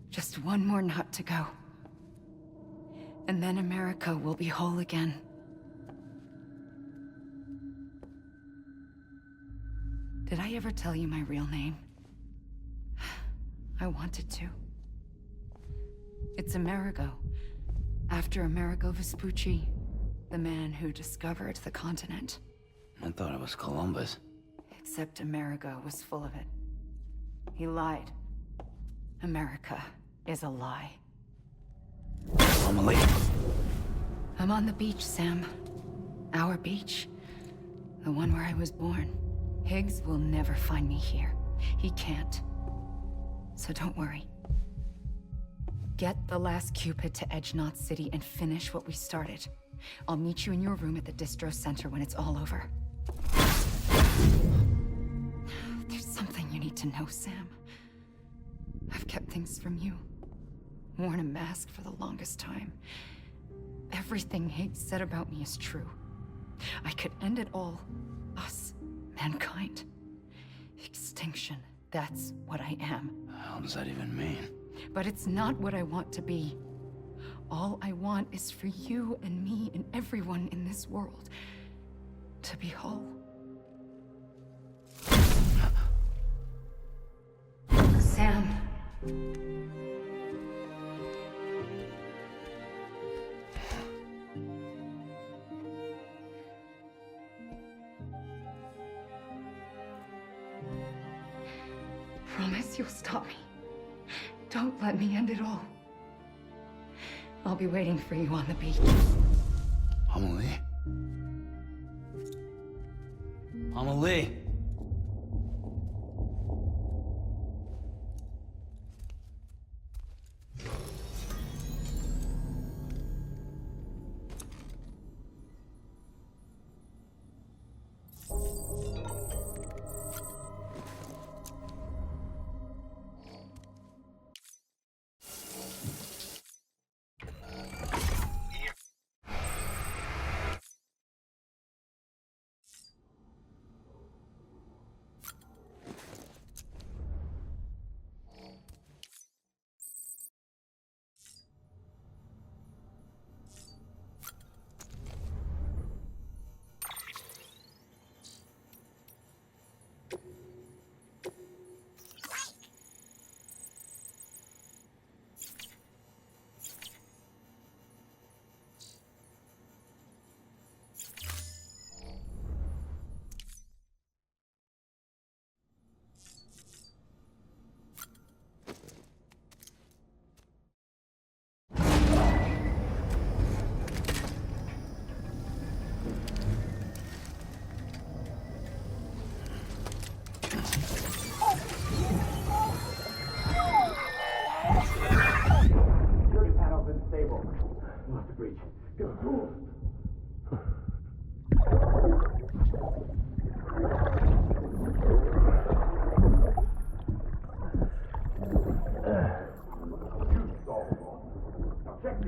Just one more knot to go. And then America will be whole again. Did I ever tell you my real name? I wanted to. It's Amerigo. After Amerigo Vespucci, the man who discovered the continent. I thought it was Columbus. Except Amerigo was full of it. He lied. America is a lie. Amelie. I'm on the beach, Sam. Our beach. The one where I was born. Higgs will never find me here. He can't. So don't worry. Get the last Cupid to Edgenot City and finish what we started. I'll meet you in your room at the distro center when it's all over. There's something you need to know, Sam. I've kept things from you. Worn a mask for the longest time. Everything Higgs said about me is true. I could end it all. Us. Mankind. Extinction. That's what I am. How does that even mean? But it's not what I want to be. All I want is for you and me and everyone in this world to be whole. Sam. Promise you'll stop me. Don't let me end it all. I'll be waiting for you on the beach. Amelie? Amelie?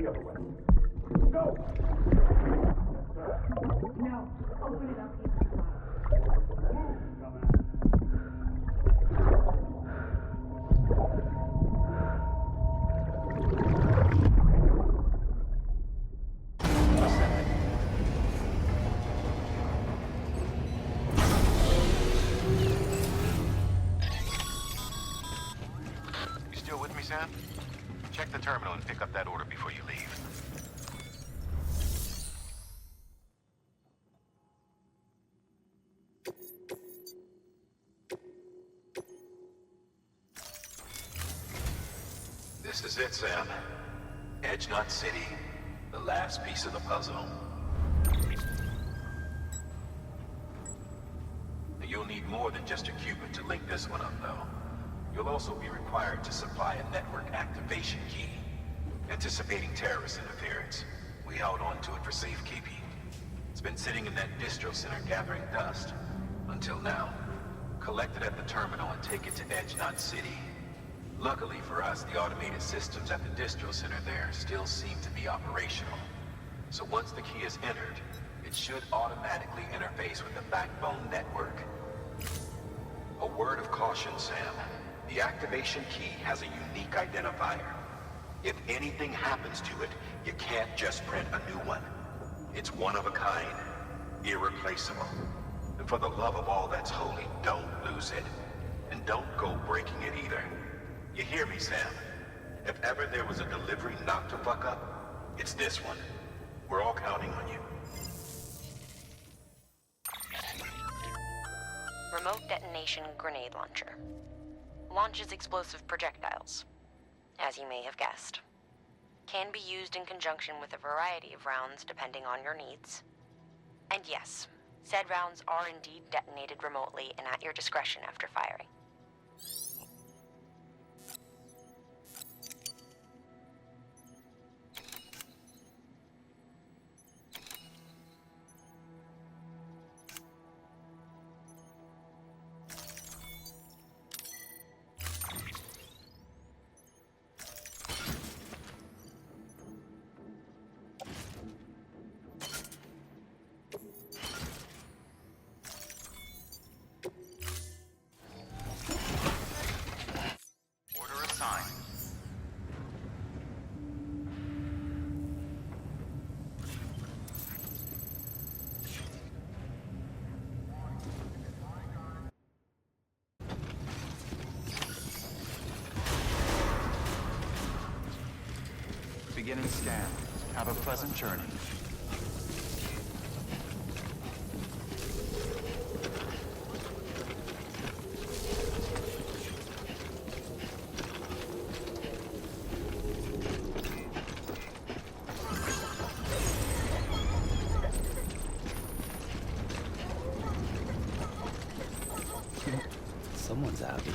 the other way. Go! Now, open it up here. the terminal and pick up that order before you leave. This is it, Sam. Edge Knot City, the last piece of the puzzle. You'll need more than just a qubit to link this one up, though. You'll also be required to supply a network activation key. Anticipating terrorist interference, we held on to it for safekeeping. It's been sitting in that distro center gathering dust. Until now. Collect it at the terminal and take it to Edge Knot City. Luckily for us, the automated systems at the distro center there still seem to be operational. So once the key is entered, it should automatically interface with the backbone network. A word of caution, Sam. The activation key has a unique identifier. If anything happens to it, you can't just print a new one. It's one of a kind, irreplaceable. And for the love of all that's holy, don't lose it. And don't go breaking it either. You hear me, Sam? If ever there was a delivery not to fuck up, it's this one. We're all counting on you. Remote detonation grenade launcher. Launches explosive projectiles. As you may have guessed. Can be used in conjunction with a variety of rounds depending on your needs. And yes, said rounds are indeed detonated remotely and at your discretion after firing. Order assigned. Beginning scan. Have a pleasant journey. Someone's happy.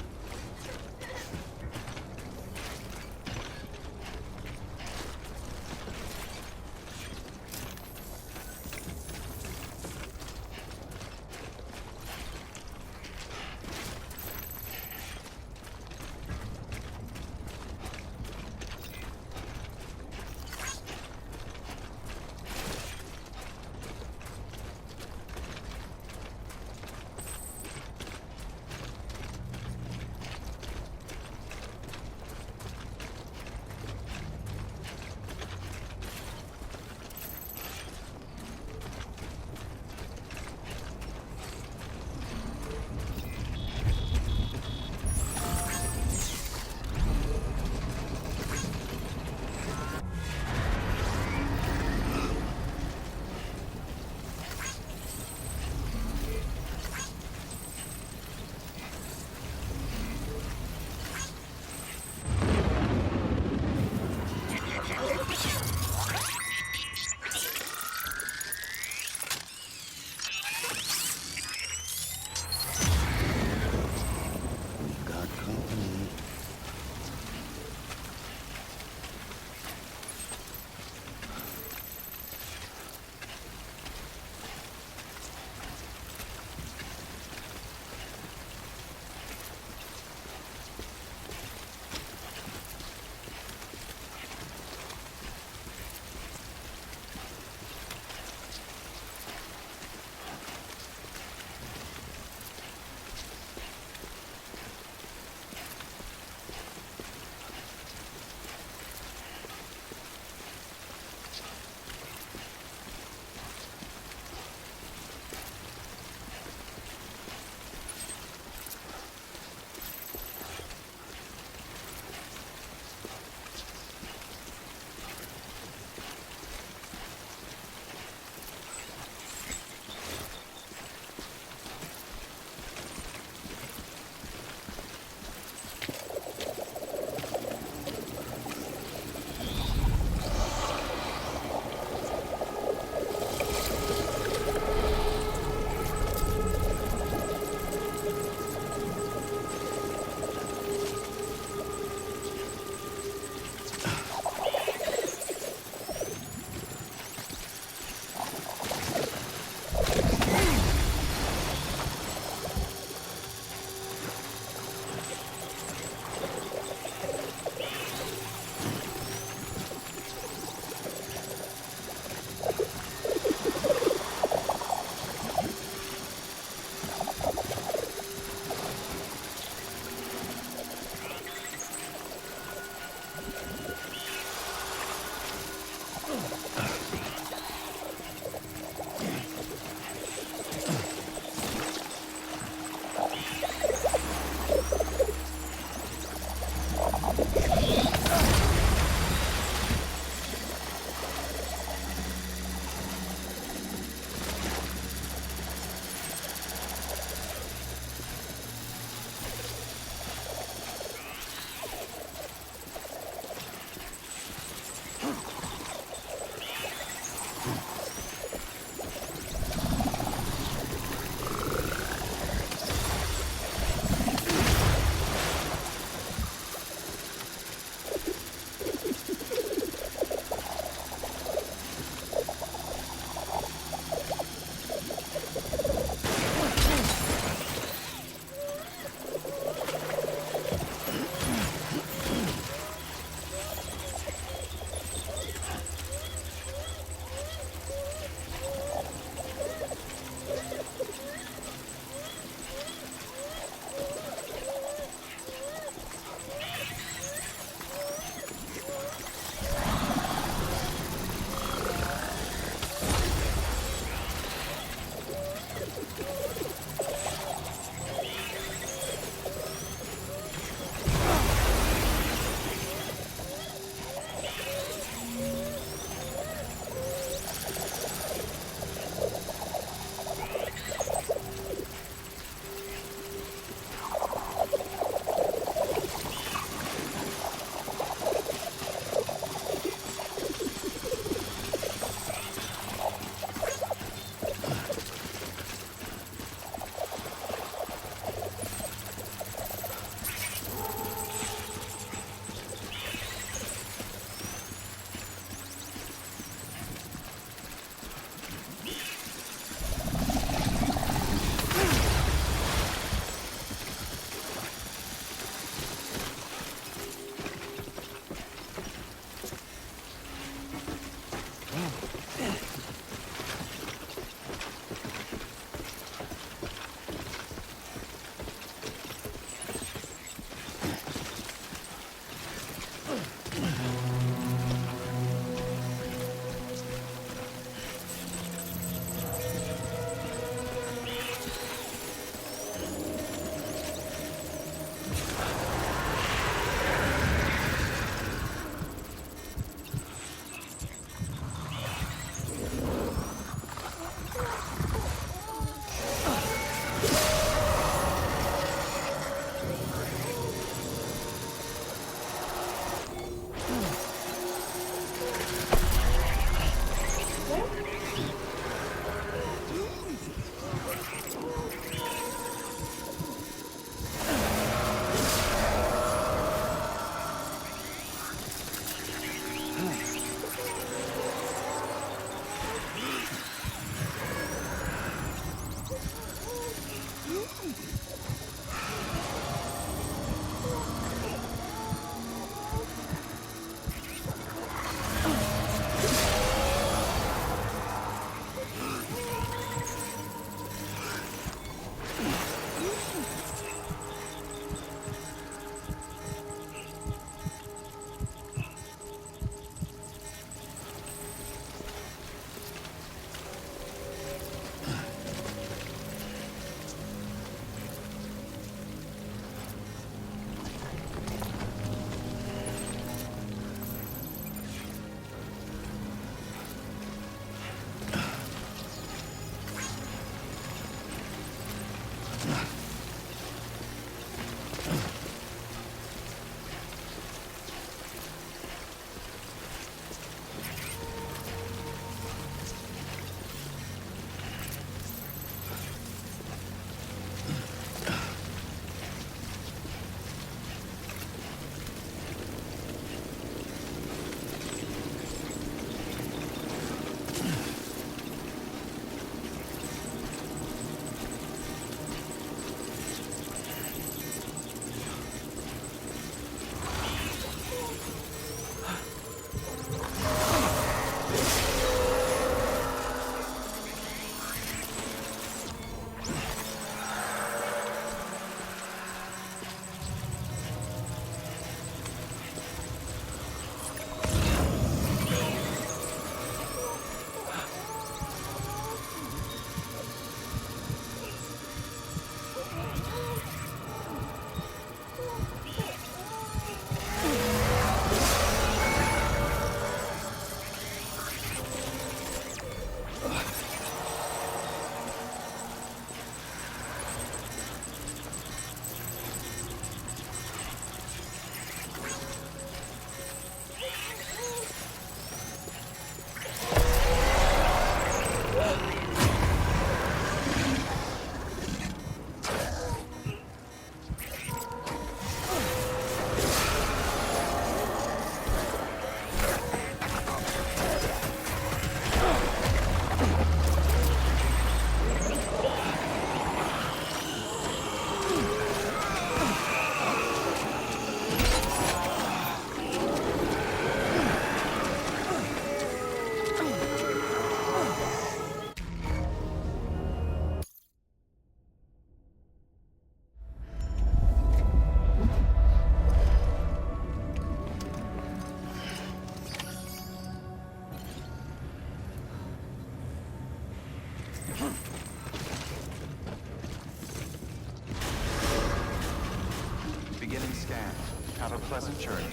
Beginning scan. Have a pleasant journey.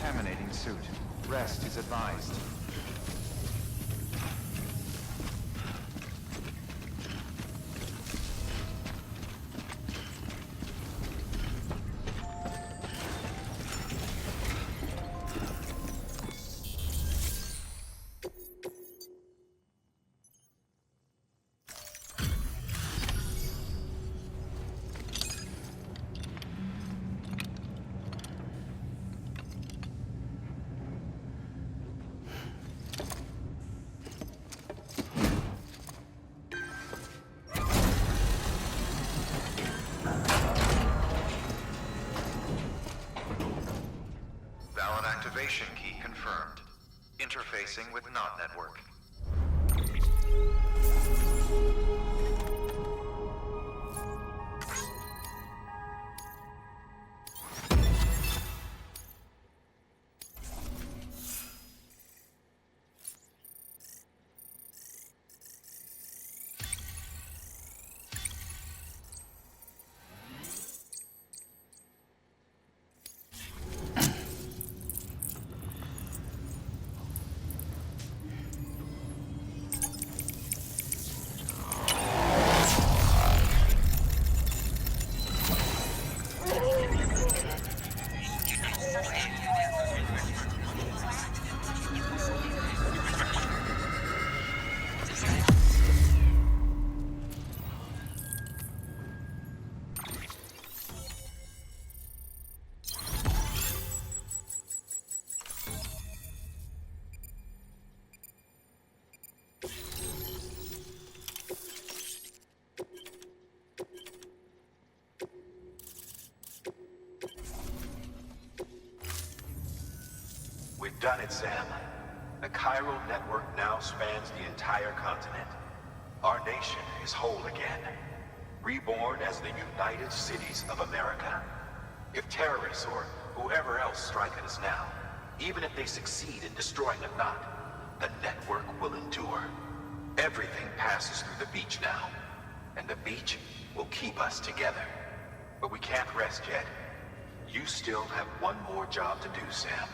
contaminating suit. Rest is advised. Valid activation key confirmed. Interfacing with NOT network. We've done it, Sam. The chiral network now spans the entire continent. Our nation is whole again, reborn as the United Cities of America. If terrorists or whoever else strike at us now, even if they succeed in destroying the knot, the network will endure. Everything passes through the beach now, and the beach will keep us together. But we can't rest yet. You still have one more job to do, Sam.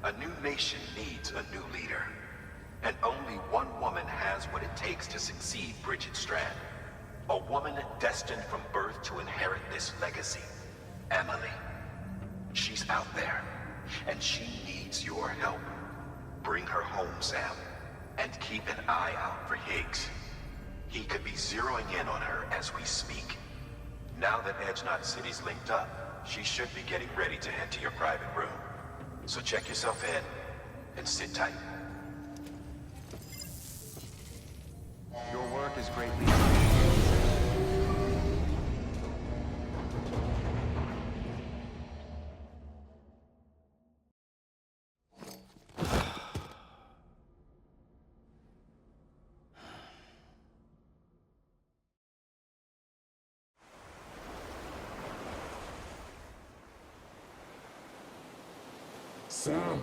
A new nation needs a new leader. And only one woman has what it takes to succeed Bridget Strand. A woman destined from birth to inherit this legacy. Emily. She's out there, and she needs your help. Bring her home, Sam, and keep an eye out for Higgs. He could be zeroing in on her as we speak. Now that Edge Knot City's linked up, she should be getting ready to head to your private room. So check yourself in, and sit tight. Your work is greatly appreciated. Sam!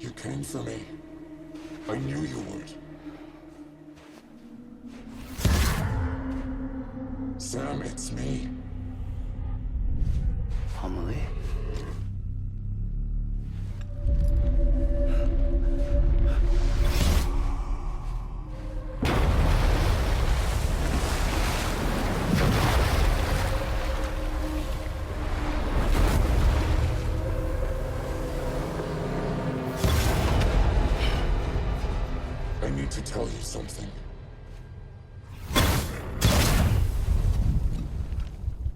You came for me. I knew you would. Sam, it's me. Amelie? I need to tell you something.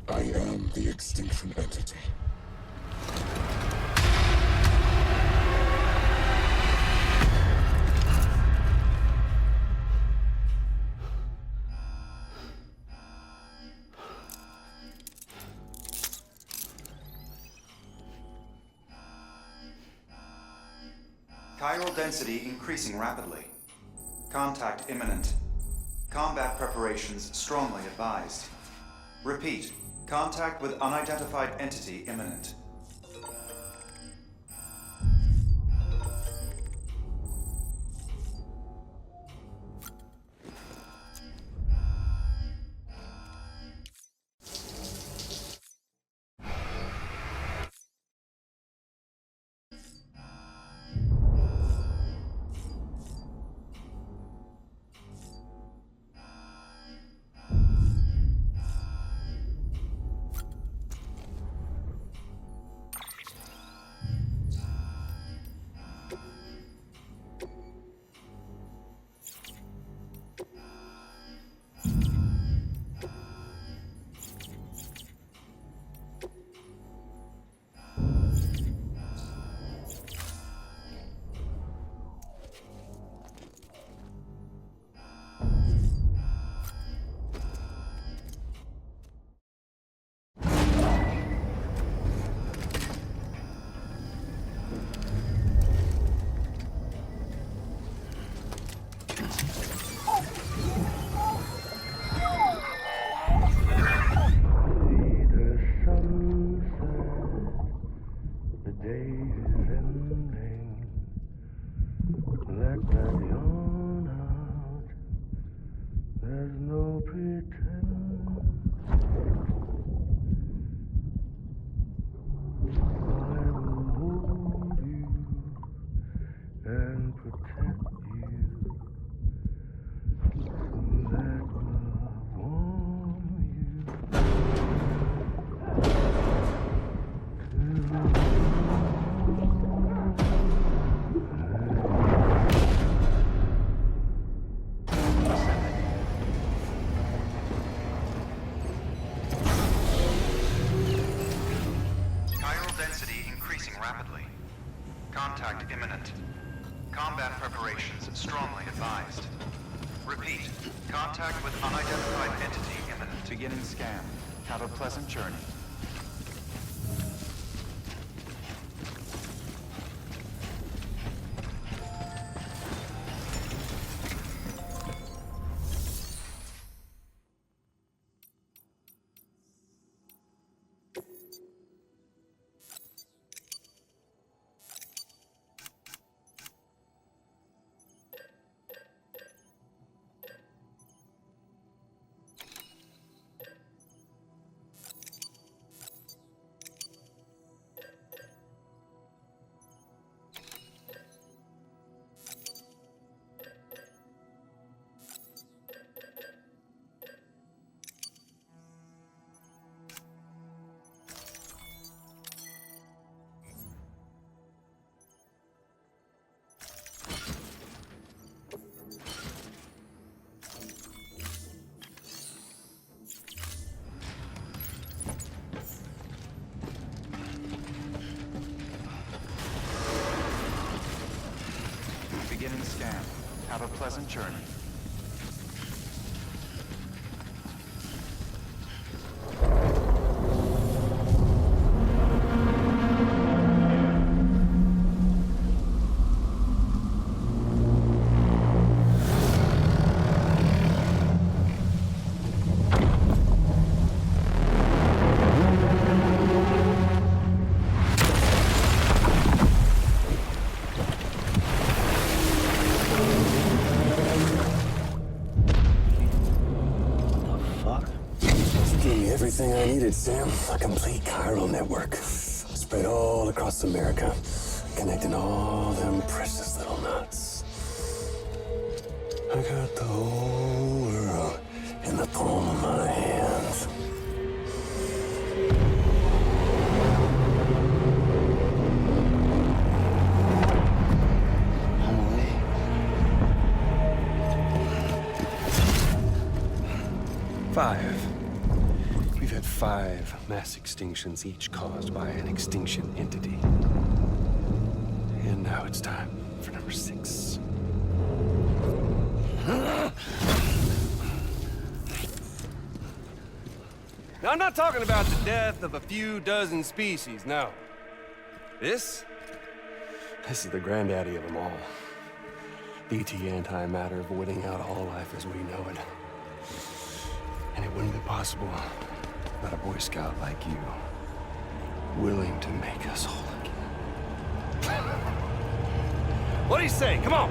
I am the Extinction Entity. Chiral density increasing rapidly. Contact imminent. Combat preparations strongly advised. Repeat, contact with unidentified entity imminent. day is ending. Let that yawn out. There's no pretend. I will hold you and protect you. So let love warm you. Chiral density increasing rapidly. Contact imminent. Combat preparations strongly advised. Repeat. Contact with unidentified entity imminent. Beginning scan. Have a pleasant journey. Beginning scan. Have a pleasant journey. Everything I needed, Sam. A complete chiral network. Spread all across America. Connecting all them precious little nuts. I got the whole world in the palm of my hands. We've had 5 mass extinctions, each caused by an extinction entity. And now it's time for number 6. Now, I'm not talking about the death of a few dozen species, no. This is the granddaddy of them all. BT antimatter voiding out all life as we know it. And it wouldn't be possible without a Boy Scout like you, willing to make us whole again. What do you say? Come on!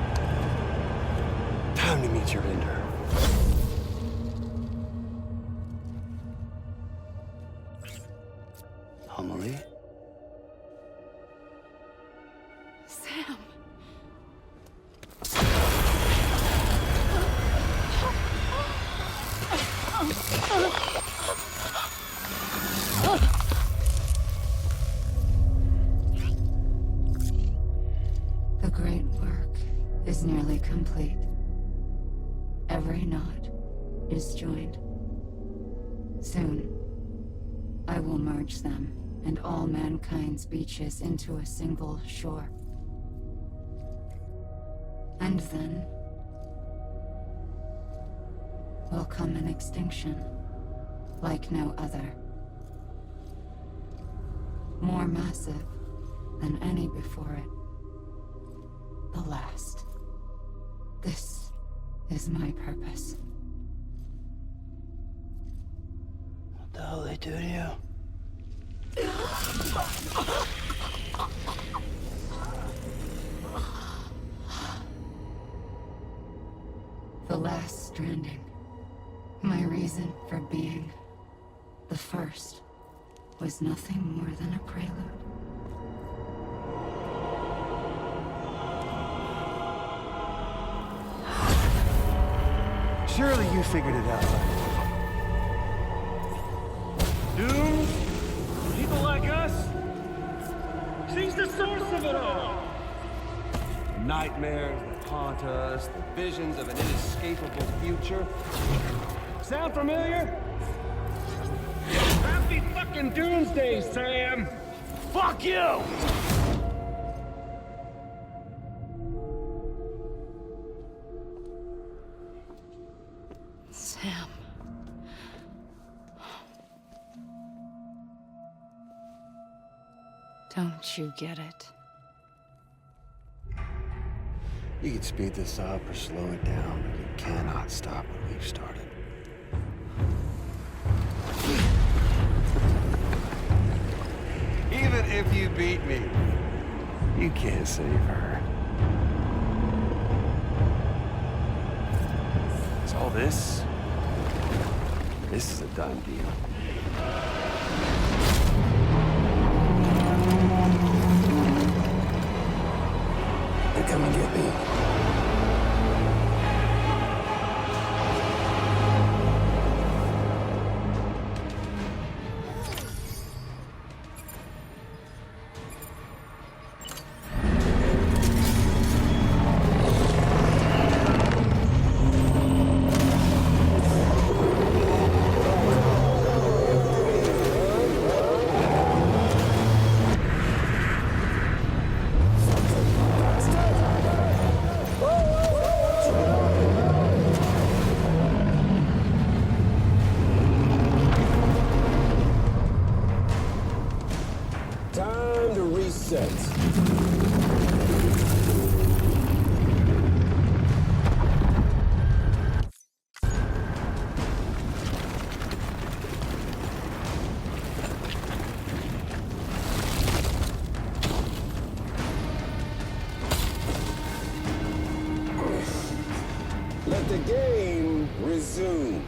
Time to meet your ender. Amelie? Sam. The great work is nearly complete. Every knot is joined. Soon, I will merge them and all mankind's beaches into a single shore. And then will come an extinction like no other. More massive than any before it. The last. This is my purpose. What the hell they do to you? Stranding. My reason for being the first was nothing more than a prelude. Surely you figured it out. Dooms? People like us? She's the source of it all! Nightmares that haunt us, the visions of an inescapable future. Sound familiar? Happy fucking doomsday, Sam! Fuck you! Sam. Don't you get it? You can speed this up or slow it down, but you cannot stop what we've started. Even if you beat me, you can't save her. So all this is a done deal. They're coming to get me. Time to reset. Let the game resume.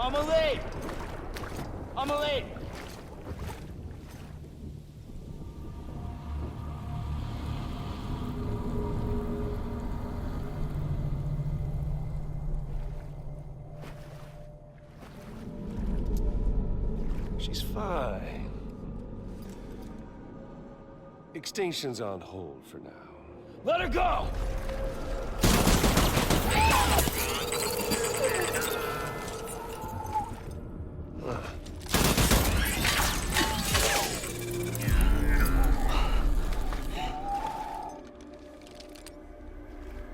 Amelie! Amelie! She's fine. Extinction's on hold for now. Let her go!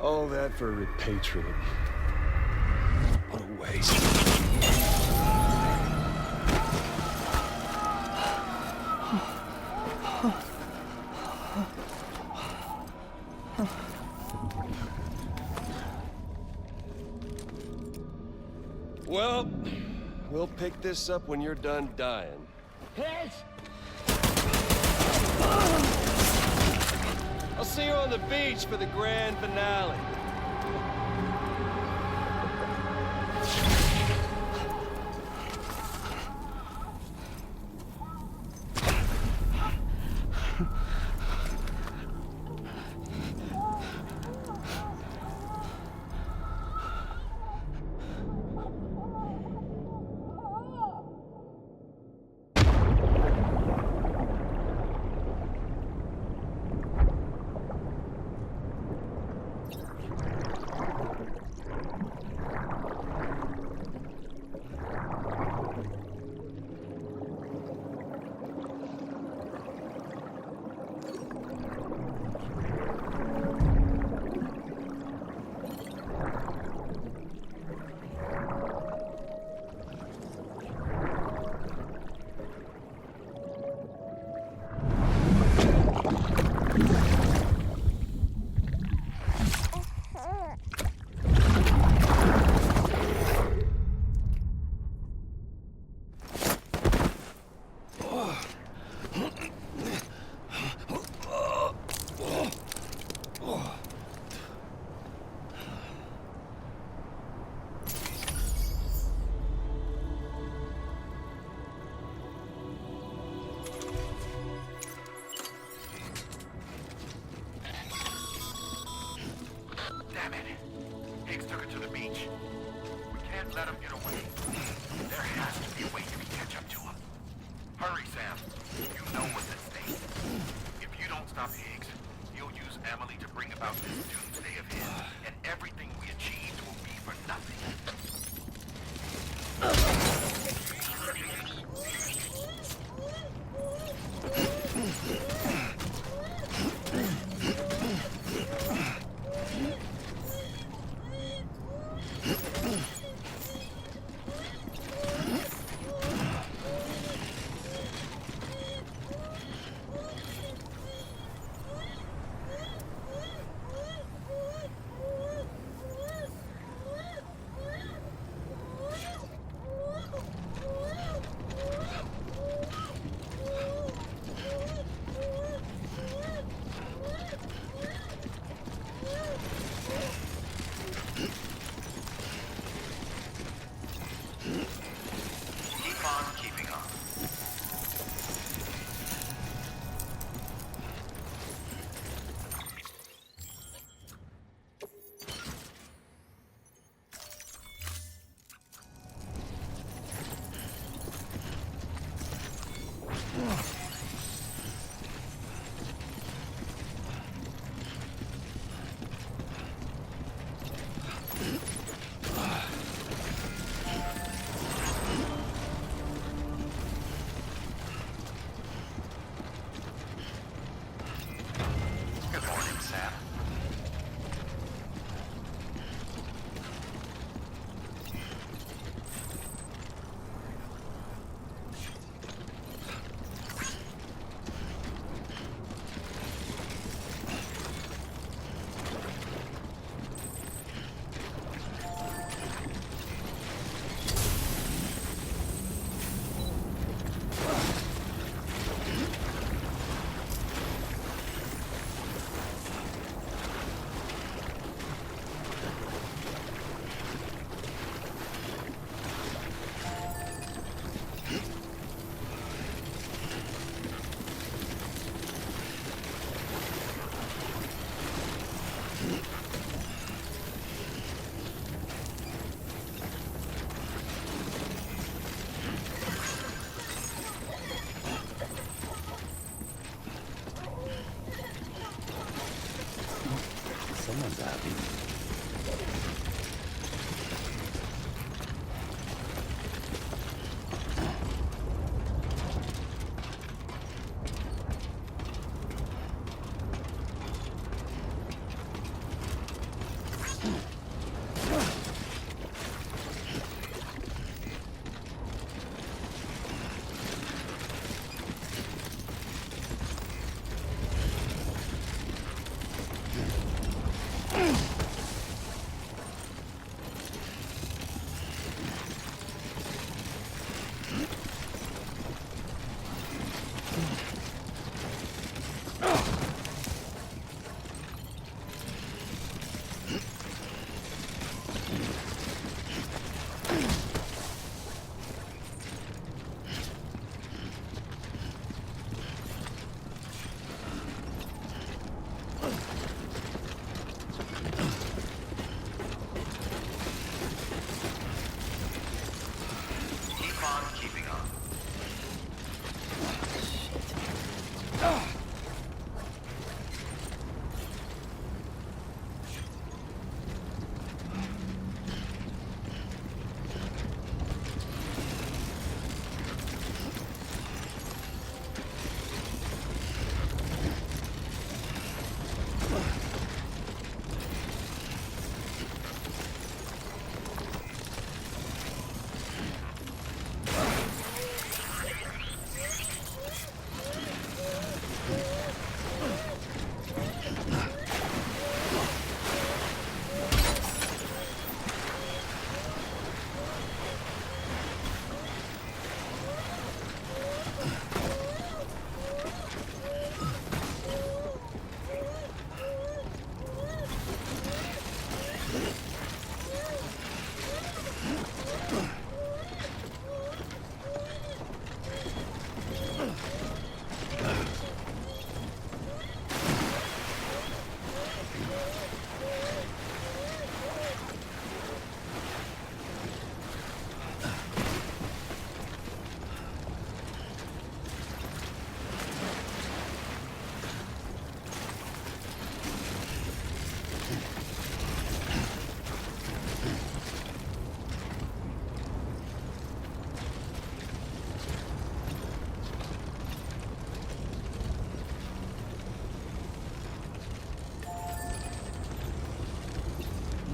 All that for repatriate. What a waste. Well, we'll pick this up when you're done dying. Hit! I'll see you on the beach for the grand finale. Damn it. Higgs took her to the beach. We can't let him get away. There has to be a way you can catch up to him. Hurry, Sam. You know what's at stake. If you don't stop Higgs, he'll use Emily to bring about this doomsday of his, and everything we achieved will be for nothing.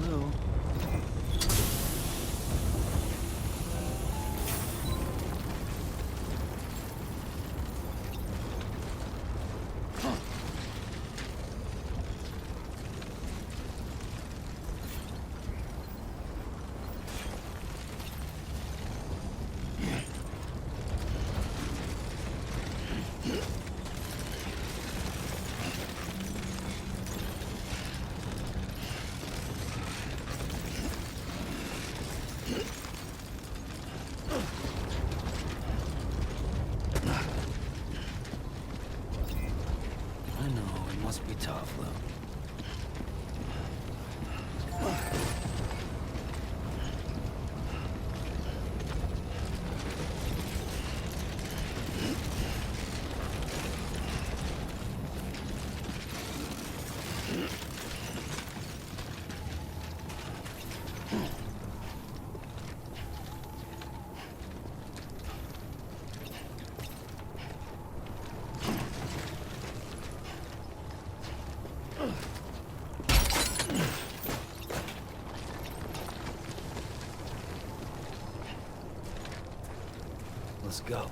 Hello. I know, it must be tough, though. Let's go.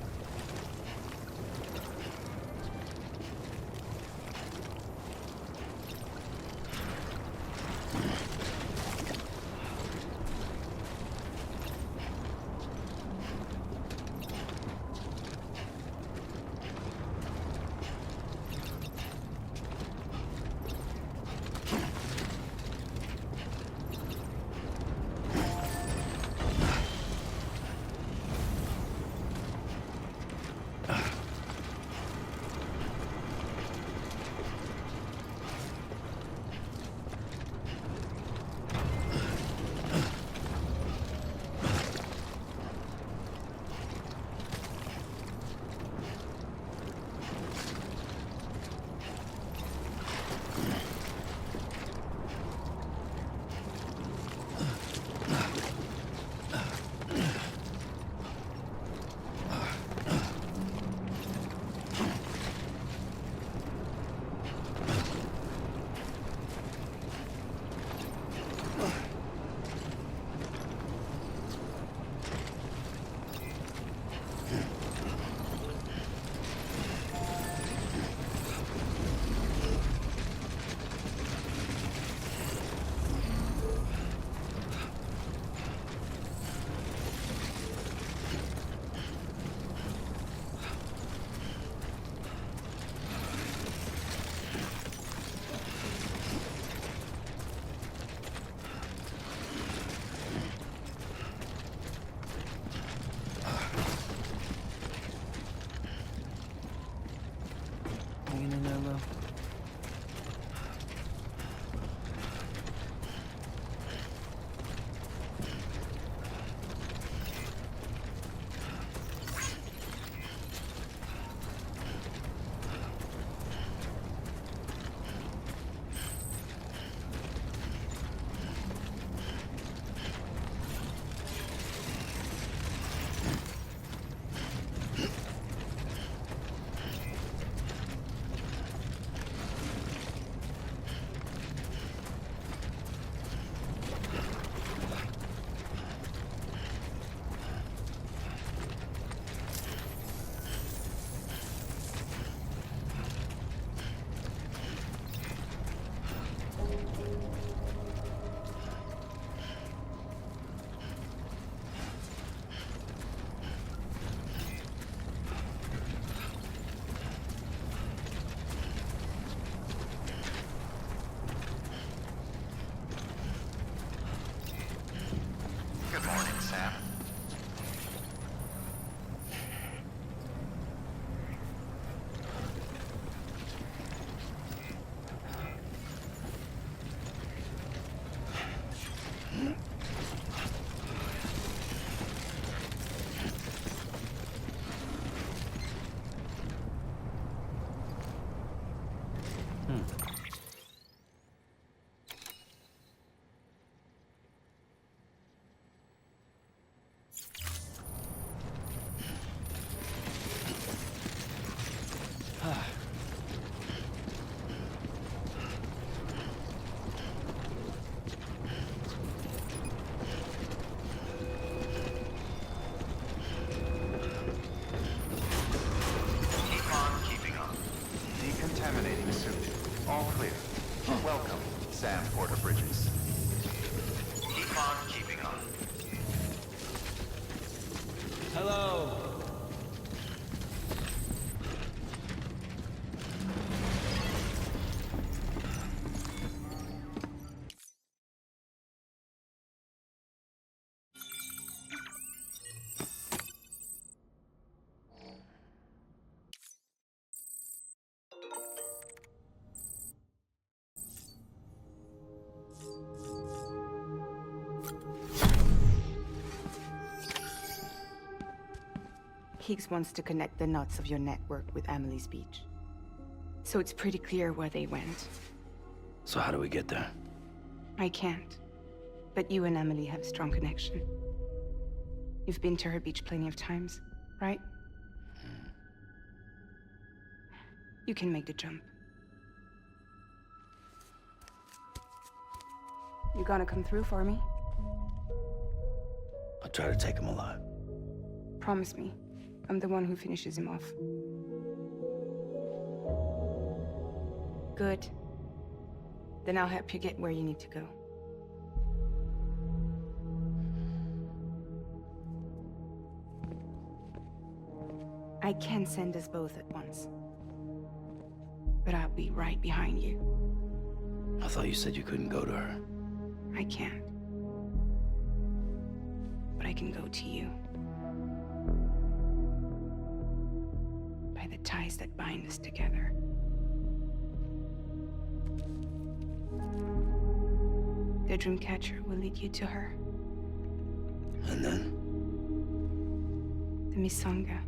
Hello. Higgs wants to connect the knots of your network with Amelie's beach. So it's pretty clear where they went. So how do we get there? I can't. But you and Amelie have a strong connection. You've been to her beach plenty of times, right? You can make the jump. You gonna come through for me? I'll try to take him alive. Promise me. I'm the one who finishes him off. Good. Then I'll help you get where you need to go. I can send us both at once. But I'll be right behind you. I thought you said you couldn't go to her. I can't. But I can go to you. By the ties that bind us together. The Dreamcatcher will lead you to her. And then? The Misanga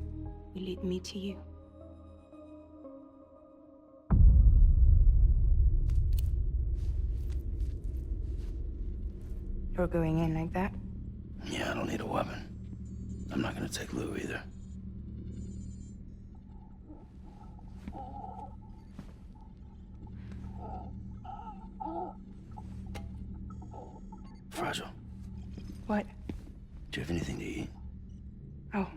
will lead me to you. You're going in like that? Yeah, I don't need a weapon. I'm not gonna take Lou either. Fragile. What? Do you have anything to eat? Oh.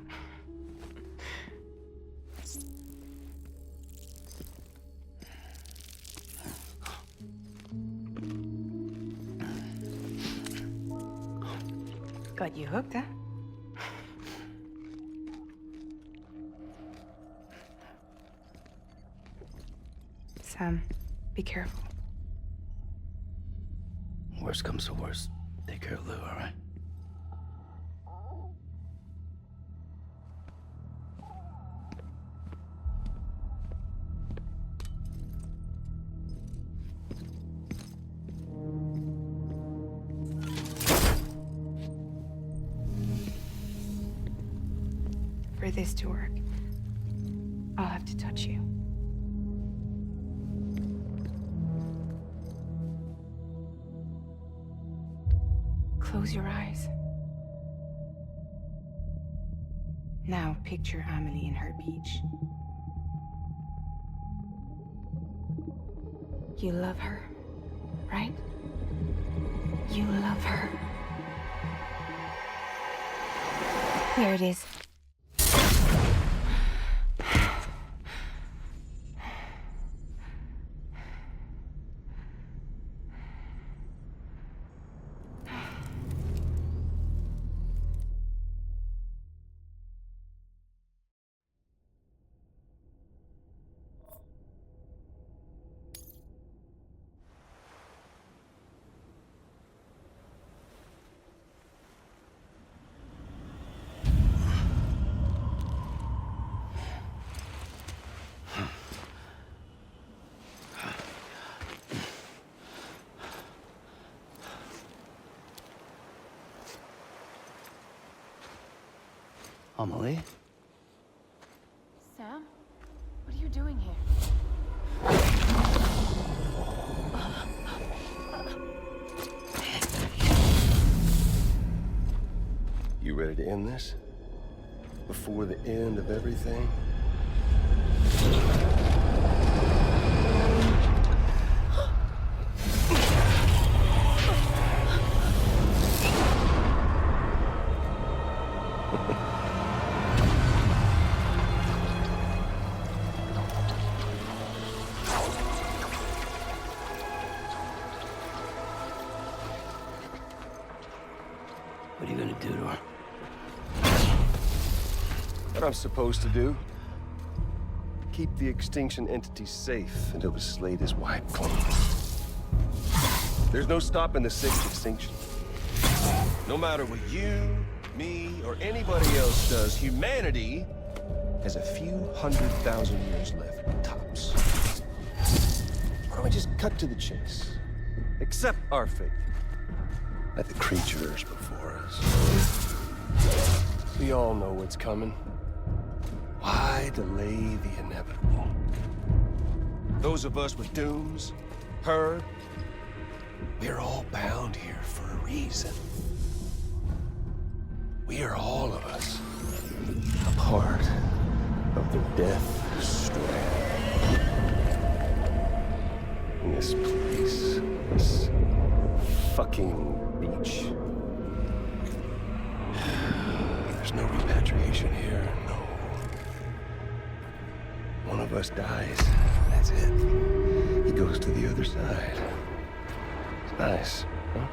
Got you hooked, huh? Sam, be careful. Worst comes to worst. Take care of Lou, all right? For this to work, I'll have to touch you. Close your eyes. Now picture Amelie in her beach. You love her, right? You love her. Here it is. Amelie? Sam? What are you doing here? You ready to end this? Before the end of everything? What are you gonna do to her? What I'm supposed to do? Keep the extinction entity safe until the slate is wiped clean. There's no stopping the sixth extinction. No matter what you, me, or anybody else does, humanity has a few 100,000 years left, tops. Why don't we just cut to the chase? Accept our fate, like the creatures before us. We all know what's coming. Why delay the inevitable? Those of us with dooms, her, we're all bound here for a reason. We are all of us a part of the Death Strand. In this place, this fucking beach. There's no repatriation here, no. One of us dies, that's it. He goes to the other side. It's nice, huh?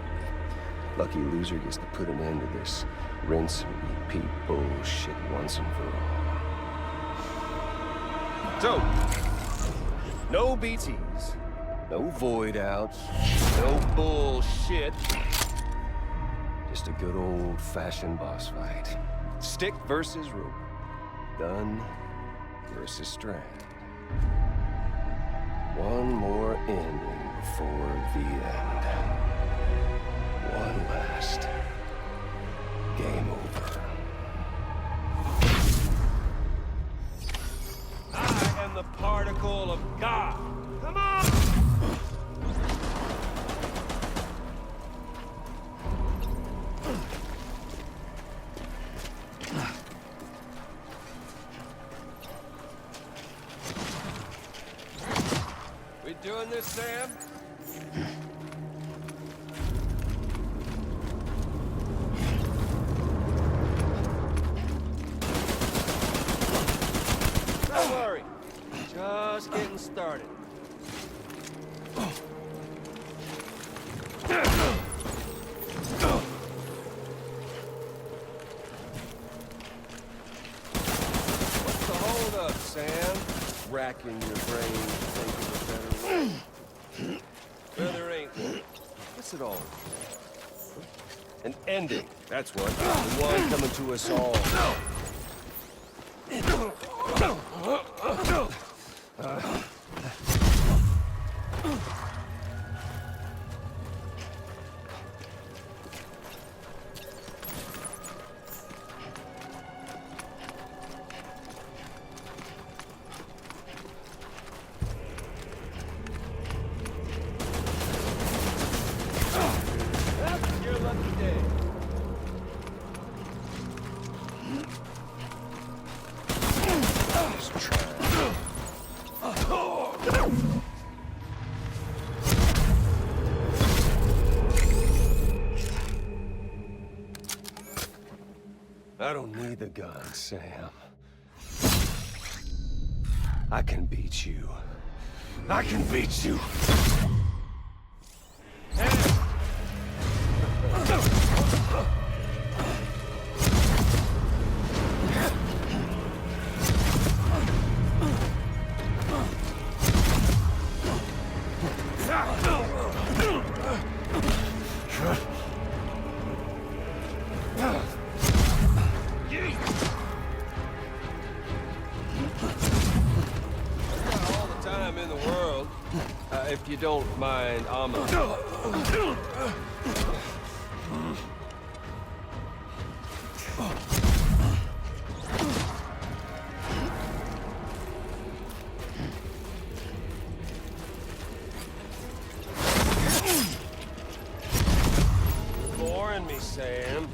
Lucky loser gets to put an end to this rinse and repeat bullshit once and for all. So, no BTs, no void outs, no bullshit. Just a good old-fashioned boss fight. Stick versus rope. Gun versus strand. One more ending before the end. One last game over. I am the particle of God. Come on! We doing this, Sam? Don't worry. Just getting started. What's the hold up, Sam? Racking your brain, thinking of a better way. Well, there ain't one. What's it all? An ending, that's what. The one coming to us all. That's your lucky day. Just try. I don't need the gun, Sam. I can beat you. I can beat you. All the time in the world, if you don't mind, boring me, Sam.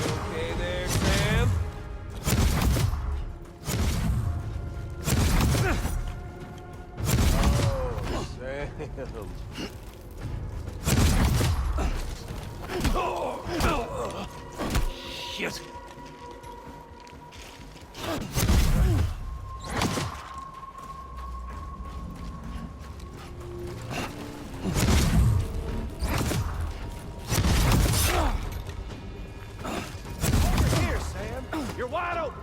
Okay there, Sam? Oh, Sam. Shit. Here, Sam. You're wide open.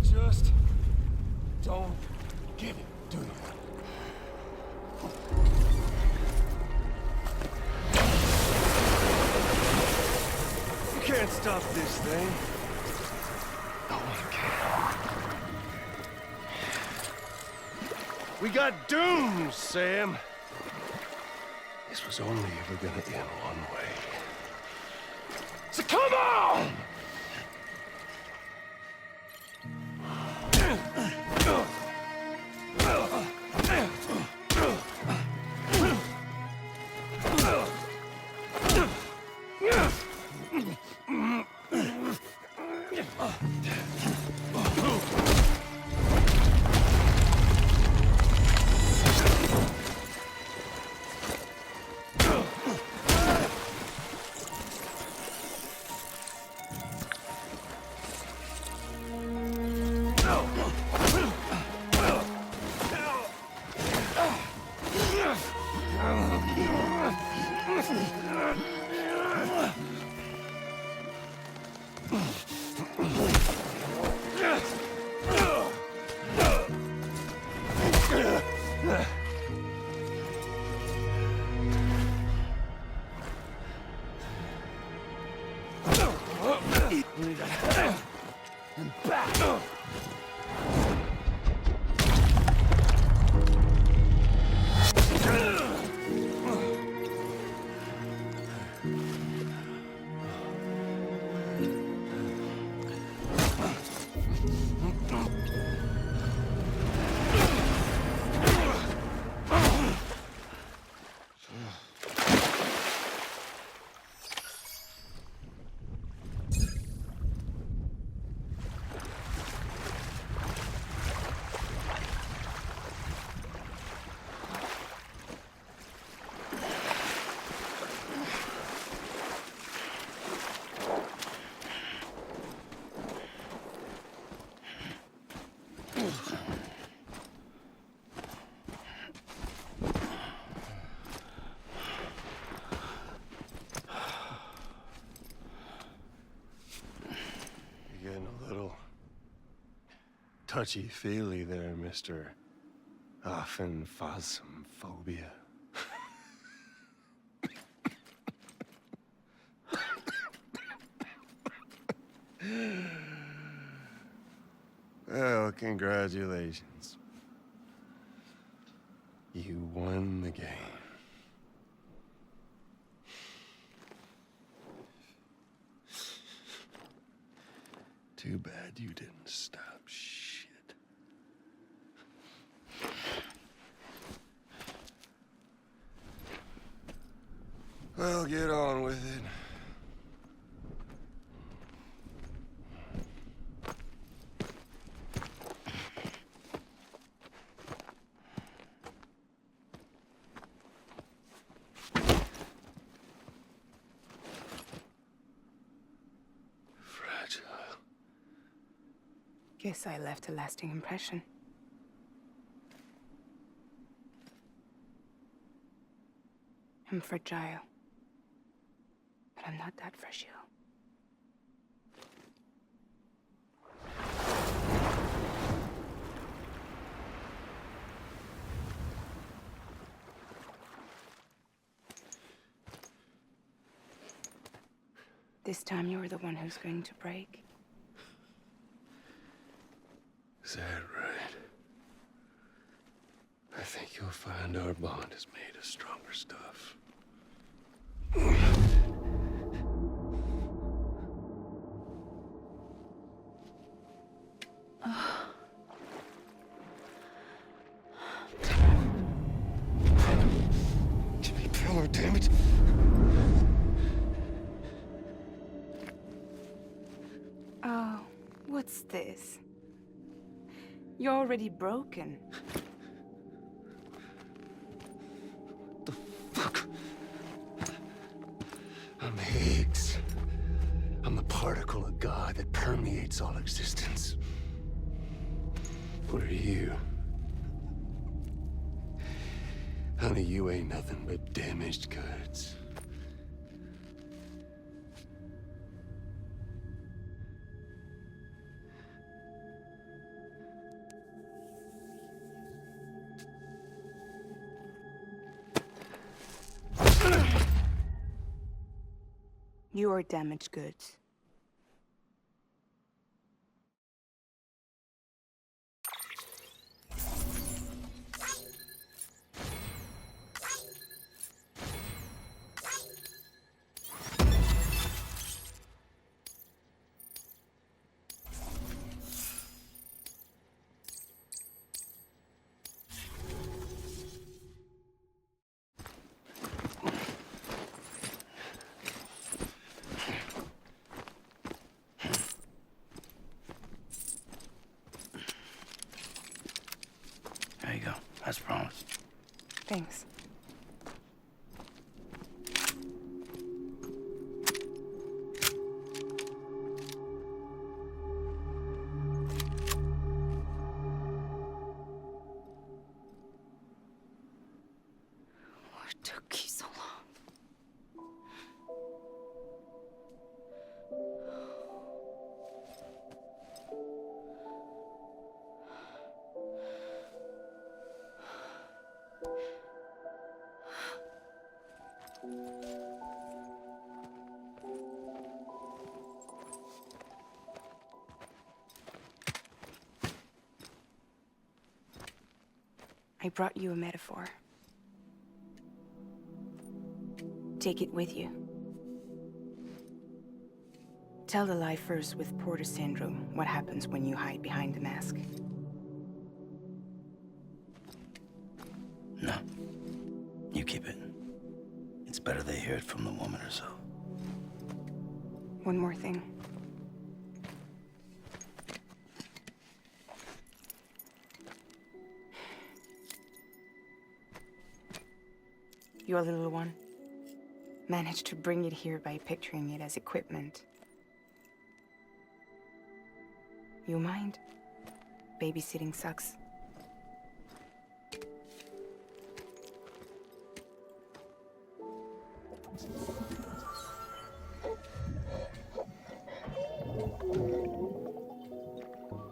Just don't get it, do you? You can't stop this thing. No one can. We got dooms, Sam. This was only ever gonna end one way. So come on! And back. You're getting a little touchy-feely there, Mr. Phasmophobia. Well, congratulations. You won the game. Too bad you didn't stop shit. Well, get on with it. Guess I left a lasting impression. I'm fragile. But I'm not that fragile. This time you're the one who's going to break. Is that right? I think you'll find our bond is made of stronger stuff. Jimmy Pillar, damn it! Oh, what's this? You're already broken. I'm Higgs. I'm the particle of God that permeates all existence. What are you? Honey, you ain't nothing but damaged goods. You are damaged goods. There you go, as promised. Thanks. What took you so long? I brought you a metaphor. Take it with you. Tell the lifers with Porter syndrome what happens when you hide behind the mask. No. You keep it. It's better they hear it from the woman herself. One more thing. Your little one managed to bring it here by picturing it as equipment. You mind? Babysitting sucks.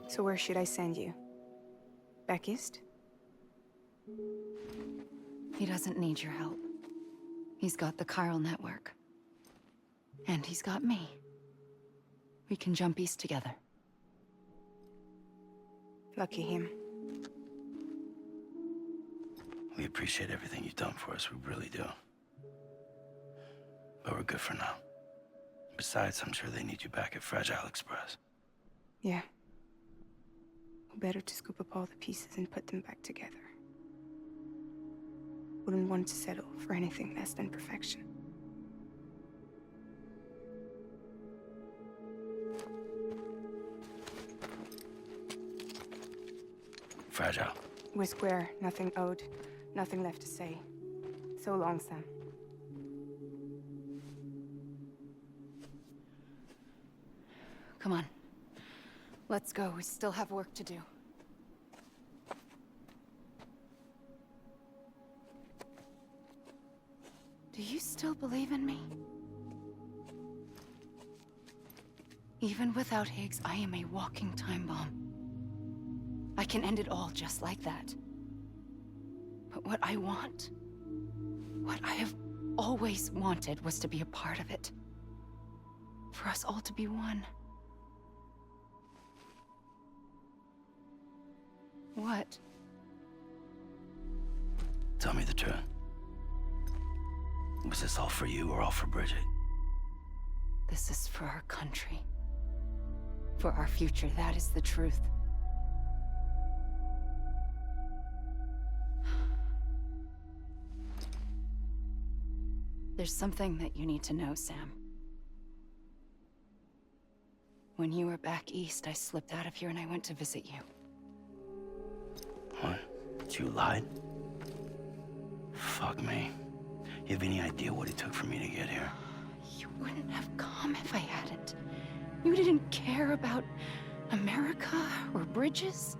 So where should I send you? Back east? He doesn't need your help. He's got the chiral network. And he's got me. We can jump east together. Lucky him. We appreciate everything you've done for us, we really do. But we're good for now. Besides, I'm sure they need you back at Fragile Express. Yeah. Better to scoop up all the pieces and put them back together. Wouldn't want to settle for anything less than perfection. Fragile. We're square, nothing owed, nothing left to say. So long, Sam. Come on. Let's go. We still have work to do. Do you still believe in me? Even without Higgs, I am a walking time bomb. I can end it all just like that. But what I want, what I have always wanted, was to be a part of it. For us all to be one. What? Tell me the truth. Was this all for you or all for Bridget? This is for our country. For our future, that is the truth. There's something that you need to know, Sam. When you were back east, I slipped out of here and I went to visit you. What? You lied? Fuck me. You have any idea what it took for me to get here? You wouldn't have come if I hadn't. You didn't care about America or bridges.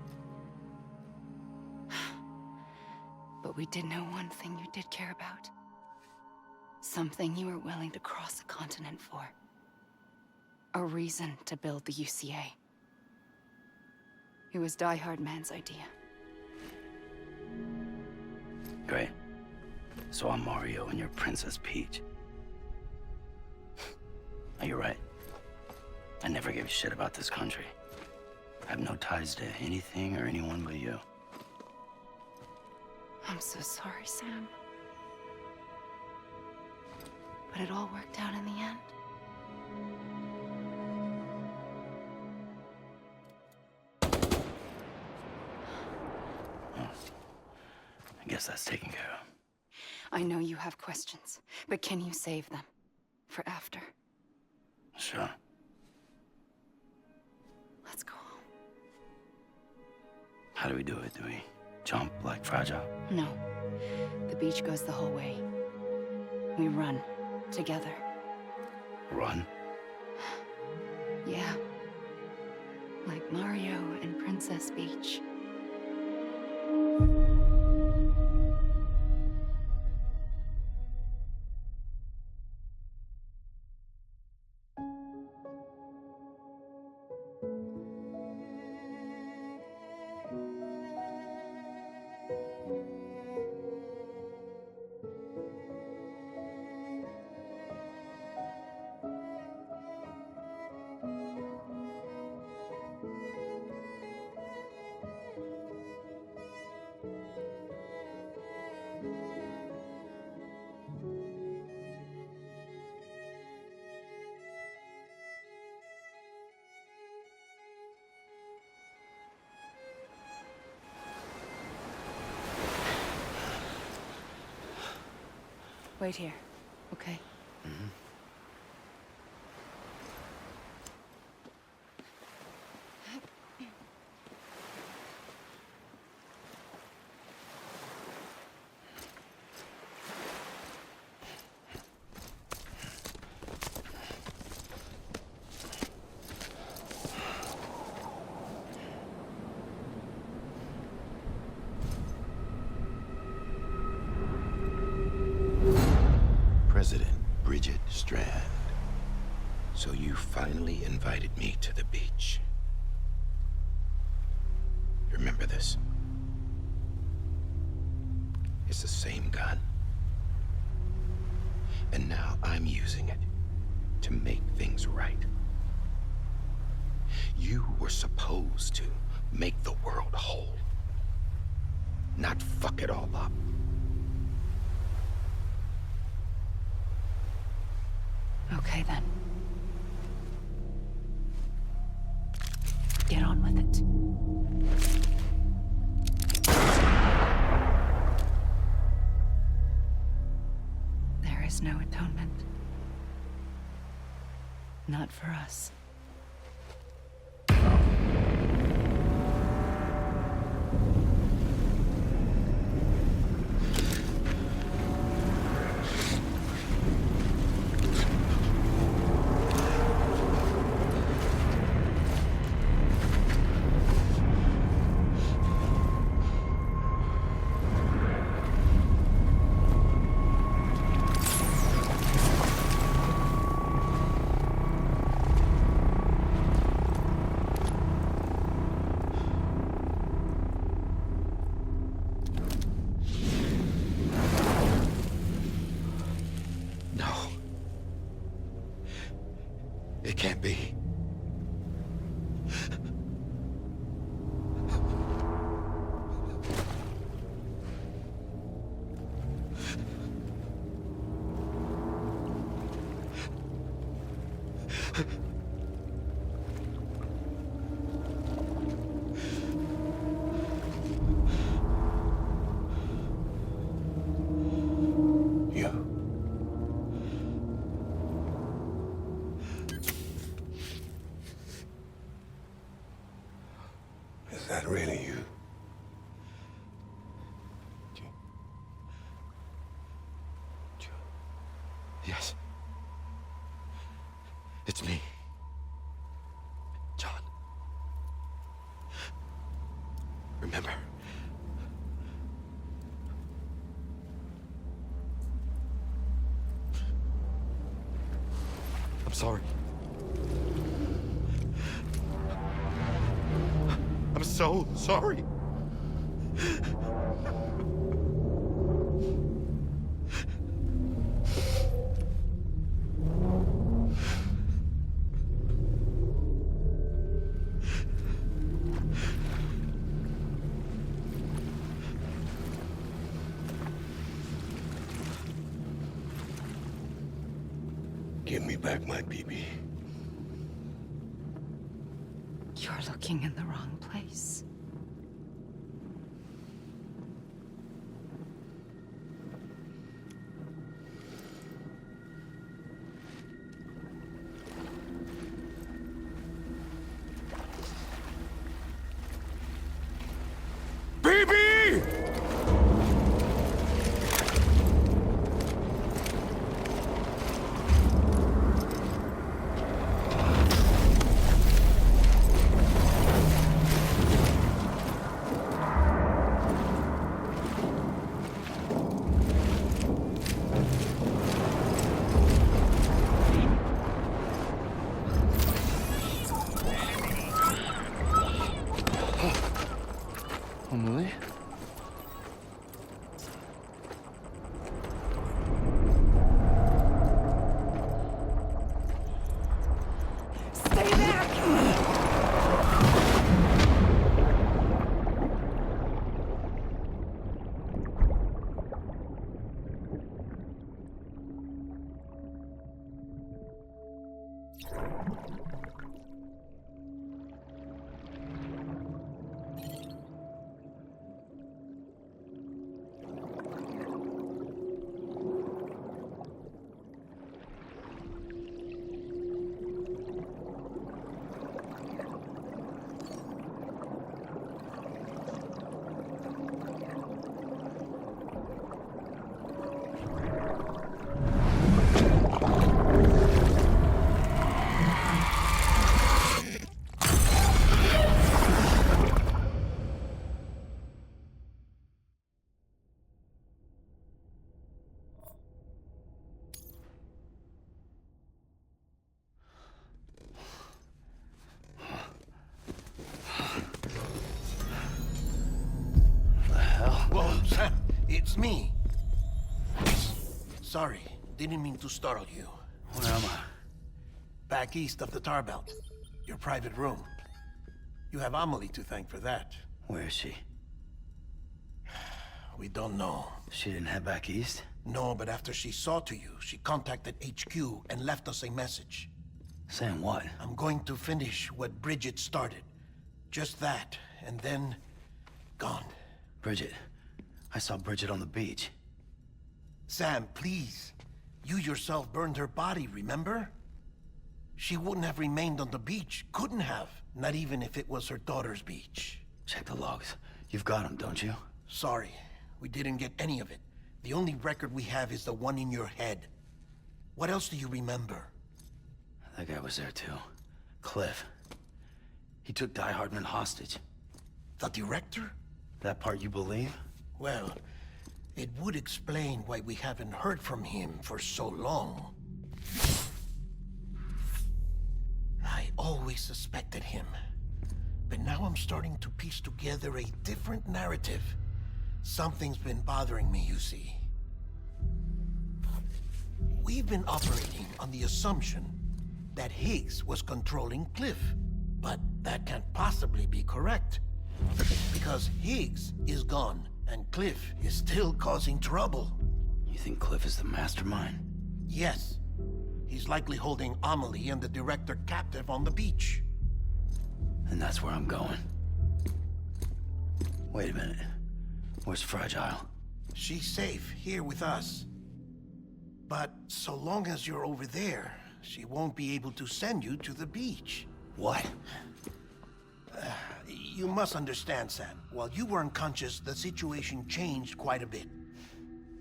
But we did know one thing you did care about. Something you were willing to cross a continent for. A reason to build the UCA. It was Die Hard Man's idea. Great. So I'm Mario and you're Princess Peach. Now, you're right. I never gave a shit about this country. I have no ties to anything or anyone but you. I'm so sorry, Sam. But it all worked out in the end. I guess that's taken care of. I know you have questions, but can you save them? For after? Sure. Let's go home. How do we do it? Do we jump like Fragile? No. The beach goes the whole way. We run. Together. Run? Yeah. Like Mario and Princess Peach. Wait here, okay? Mm-hmm. President Bridget Strand. So you finally invited me to the beach. Remember this? It's the same gun. And now I'm using it to make things right. You were supposed to make the world whole, not fuck it all up. Okay, then. Get on with it. There is no atonement. Not for us. that really you? Yes. It's me. John. Remember? I'm sorry. I'm so sorry. Give me back my BB. You're looking in the wrong place. Emily? Stay back! Whoa, Sam, it's me. Sorry, didn't mean to startle you. Where am I? Back east of the tar belt. Your private room. You have Amelie to thank for that. Where is she? We don't know. She didn't head back east? No, but after she saw to you, she contacted HQ and left us a message. Saying what? I'm going to finish what Bridget started. Just that, and then... gone. Bridget. I saw Bridget on the beach. Sam, please. You yourself burned her body, remember? She wouldn't have remained on the beach. Couldn't have. Not even if it was her daughter's beach. Check the logs. You've got them, don't you? Sorry. We didn't get any of it. The only record we have is the one in your head. What else do you remember? That guy was there too. Cliff. He took Die Hardman hostage. The director? That part you believe? Well, it would explain why we haven't heard from him for so long. I always suspected him. But now I'm starting to piece together a different narrative. Something's been bothering me, you see. We've been operating on the assumption that Higgs was controlling Cliff. But that can't possibly be correct. Because Higgs is gone, and Cliff is still causing trouble. You think Cliff is the mastermind? Yes. He's likely holding Amelie and the director captive on the beach. And that's where I'm going. Wait a minute. Where's Fragile? She's safe here with us. But so long as you're over there, she won't be able to send you to the beach. What? You must understand, Sam. While you were unconscious, the situation changed quite a bit.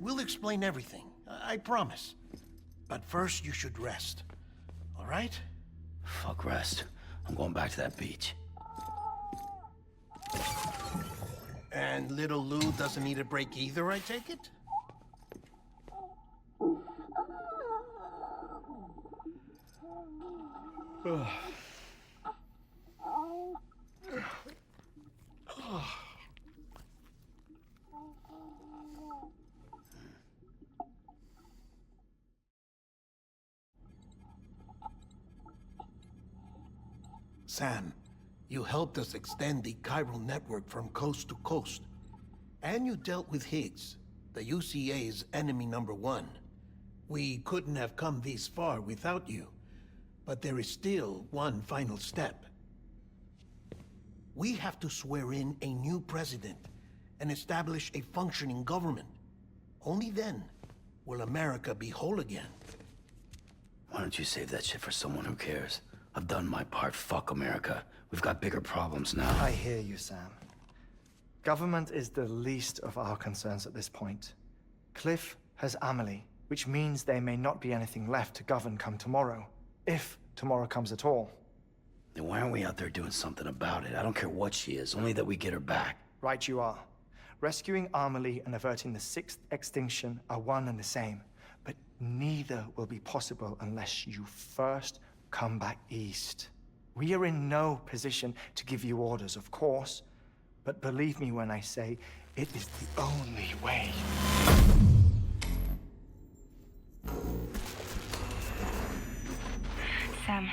We'll explain everything, I promise. But first, you should rest. All right? Fuck rest. I'm going back to that beach. And little Lou doesn't need a break either, I take it? Sam, you helped us extend the chiral network from coast to coast. And you dealt with Higgs, the UCA's enemy #1. We couldn't have come this far without you. But there is still one final step. We have to swear in a new president and establish a functioning government. Only then will America be whole again. Why don't you save that shit for someone who cares? I've done my part. Fuck America. We've got bigger problems now. I hear you, Sam. Government is the least of our concerns at this point. Cliff has Amelie, which means there may not be anything left to govern come tomorrow. If tomorrow comes at all. Then why aren't we out there doing something about it? I don't care what she is, only that we get her back. Right you are. Rescuing Amelie and averting the 6th extinction are one and the same. But neither will be possible unless you first come back east. We are in no position to give you orders, of course. But believe me when I say, it is the only way. Sam,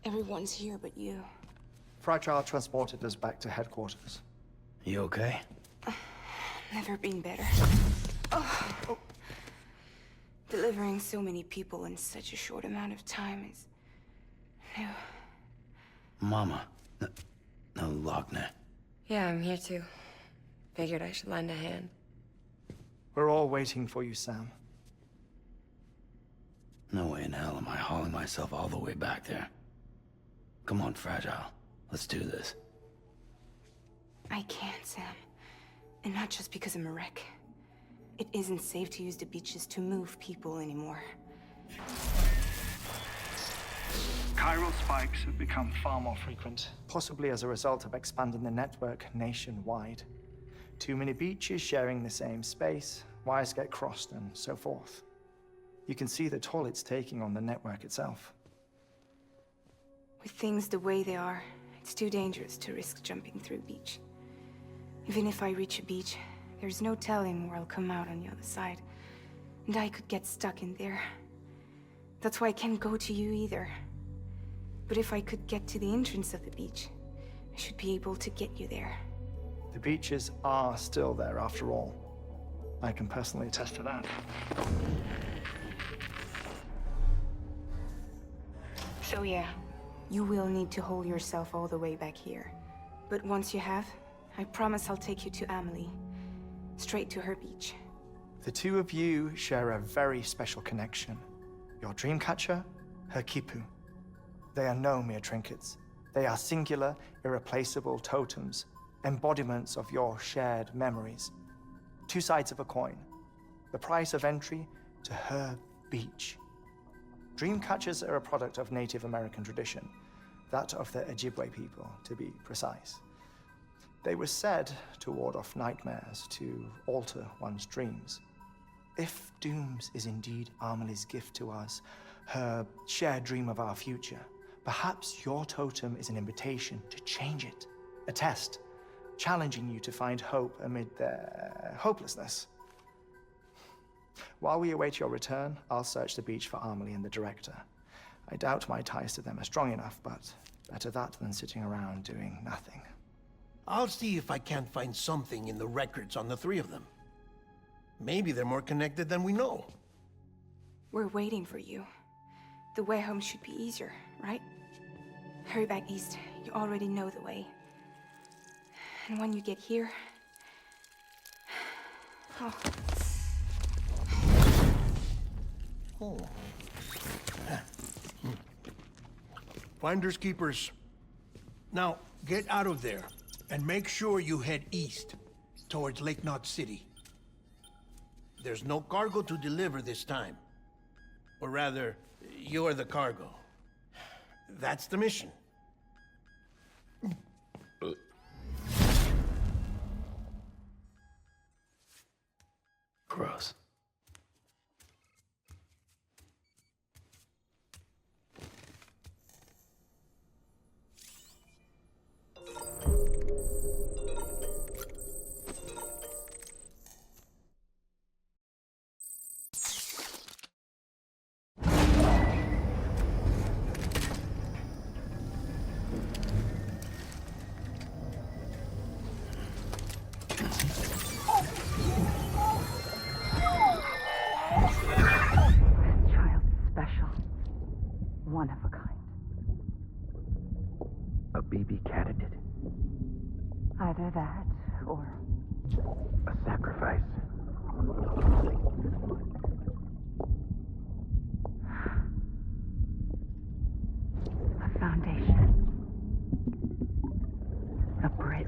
everyone's here but you. Fragile transported us back to headquarters. You okay? Never been better. Oh. Delivering so many people in such a short amount of time is new. Mama. No, Lochner. Yeah, I'm here too. Figured I should lend a hand. We're all waiting for you, Sam. No way in hell am I hauling myself all the way back there. Come on, Fragile. Let's do this. I can't, Sam. And not just because I'm a wreck. It isn't safe to use the beaches to move people anymore. Chiral spikes have become far more frequent, possibly as a result of expanding the network nationwide. Too many beaches sharing the same space, wires get crossed, and so forth. You can see the toll it's taking on the network itself. With things the way they are, it's too dangerous to risk jumping through a beach. Even if I reach a beach, there's no telling where I'll come out on the other side. And I could get stuck in there. That's why I can't go to you either. But if I could get to the entrance of the beach, I should be able to get you there. The beaches are still there after all. I can personally attest to that. So yeah, you will need to hold yourself all the way back here. But once you have, I promise I'll take you to Amelie. Straight to her beach. The two of you share a very special connection. Your dreamcatcher, her Kipu. They are no mere trinkets. They are singular, irreplaceable totems, embodiments of your shared memories. Two sides of a coin. The price of entry to her beach. Dreamcatchers are a product of Native American tradition, that of the Ojibwe people, to be precise. They were said to ward off nightmares, to alter one's dreams. If Dooms is indeed Amelie's gift to us, her shared dream of our future, perhaps your totem is an invitation to change it. A test, challenging you to find hope amid their hopelessness. While we await your return, I'll search the beach for Amelie and the director. I doubt my ties to them are strong enough, but better that than sitting around doing nothing. I'll see if I can't find something in the records on the three of them. Maybe they're more connected than we know. We're waiting for you. The way home should be easier, right? Hurry back east. You already know the way. And when you get here... Oh. Finders keepers. Now, Get out of there, and make sure you head east, towards Lake Knot City. There's no cargo to deliver this time. Or rather, you're the cargo. That's the mission. Gross. Special. One of a kind. A BB candidate? Either that, or... A sacrifice? A foundation. A bridge.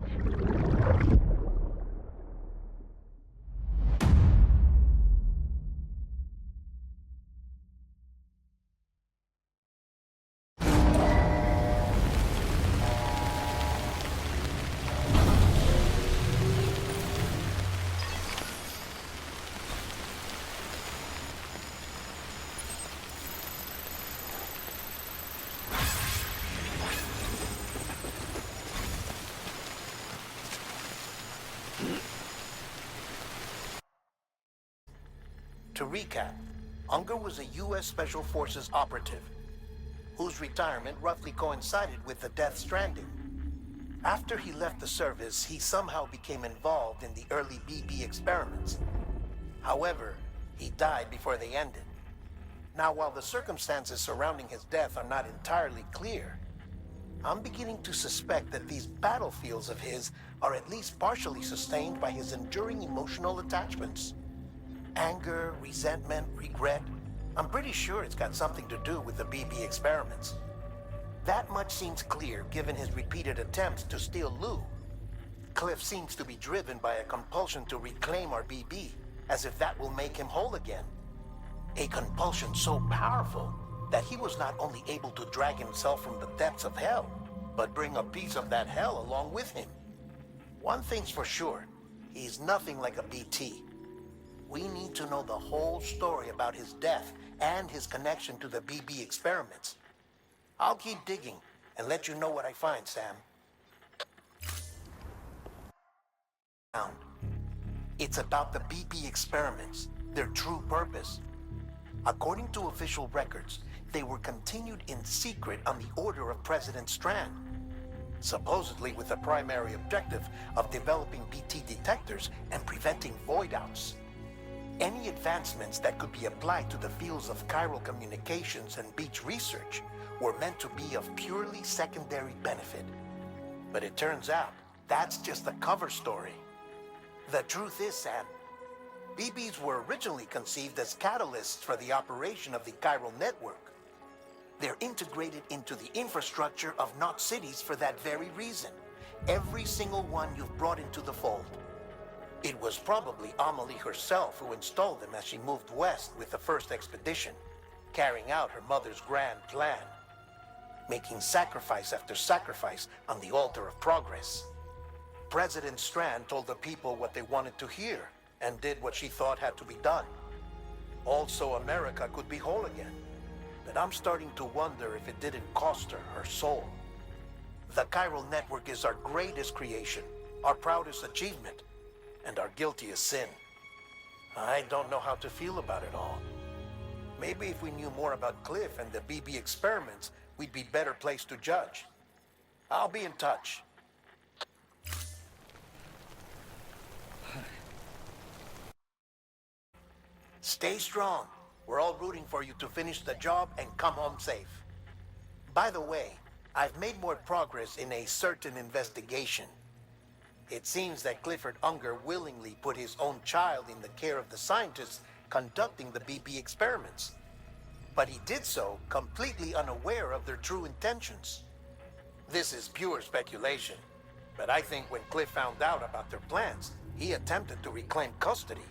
To recap, Unger was a U.S. Special Forces operative, whose retirement roughly coincided with the Death Stranding. After he left the service, he somehow became involved in the early BB experiments. However, he died before they ended. Now, while the circumstances surrounding his death are not entirely clear, I'm beginning to suspect that these battlefields of his are at least partially sustained by his enduring emotional attachments. Anger, resentment, regret. I'm pretty sure it's got something to do with the BB experiments. That much seems clear given his repeated attempts to steal Lou. Cliff seems to be driven by a compulsion to reclaim our BB, as if that will make him whole again. A compulsion so powerful that he was not only able to drag himself from the depths of hell, but bring a piece of that hell along with him. One thing's for sure, he's nothing like a BT. We need to know the whole story about his death and his connection to the BB experiments. I'll keep digging and let you know what I find, Sam. It's about the BB experiments, their true purpose. According to official records, they were continued in secret on the order of President Strand, supposedly with the primary objective of developing BT detectors and preventing void-outs. Any advancements that could be applied to the fields of chiral communications and beach research were meant to be of purely secondary benefit. But it turns out, that's just a cover story. The truth is, Sam, BBs were originally conceived as catalysts for the operation of the chiral network. They're integrated into the infrastructure of Knot cities for that very reason. Every single one you've brought into the fold. It was probably Amelie herself who installed them as she moved west with the first expedition, carrying out her mother's grand plan, making sacrifice after sacrifice on the altar of progress. President Strand told the people what they wanted to hear and did what she thought had to be done. Also, America could be whole again. But I'm starting to wonder if it didn't cost her her soul. The chiral network is our greatest creation, our proudest achievement, and our guiltiest sin. I don't know how to feel about it all. Maybe if we knew more about Cliff and the BB experiments, we'd be better placed to judge. I'll be in touch. Stay strong. We're all rooting for you to finish the job and come home safe. By the way, I've made more progress in a certain investigation. It seems that Clifford Unger willingly put his own child in the care of the scientists conducting the BB experiments. But he did so completely unaware of their true intentions. This is pure speculation, but I think when Cliff found out about their plans, he attempted to reclaim custody.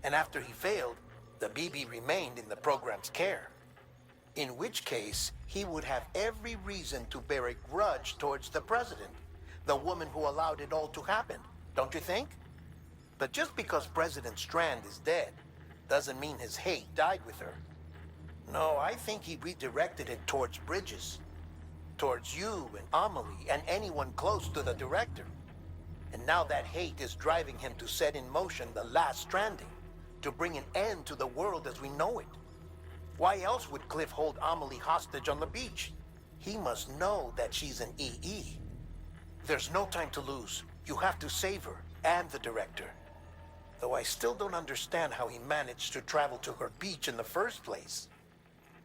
And after he failed, the BB remained in the program's care. In which case, he would have every reason to bear a grudge towards the president, the woman who allowed it all to happen, don't you think? But just because President Strand is dead, doesn't mean his hate died with her. No, I think he redirected it towards Bridges. Towards you and Amelie and anyone close to the director. And now that hate is driving him to set in motion the last Stranding, to bring an end to the world as we know it. Why else would Cliff hold Amelie hostage on the beach? He must know that she's an EE. There's no time to lose. You have to save her and the director. Though I still don't understand how he managed to travel to her beach in the first place.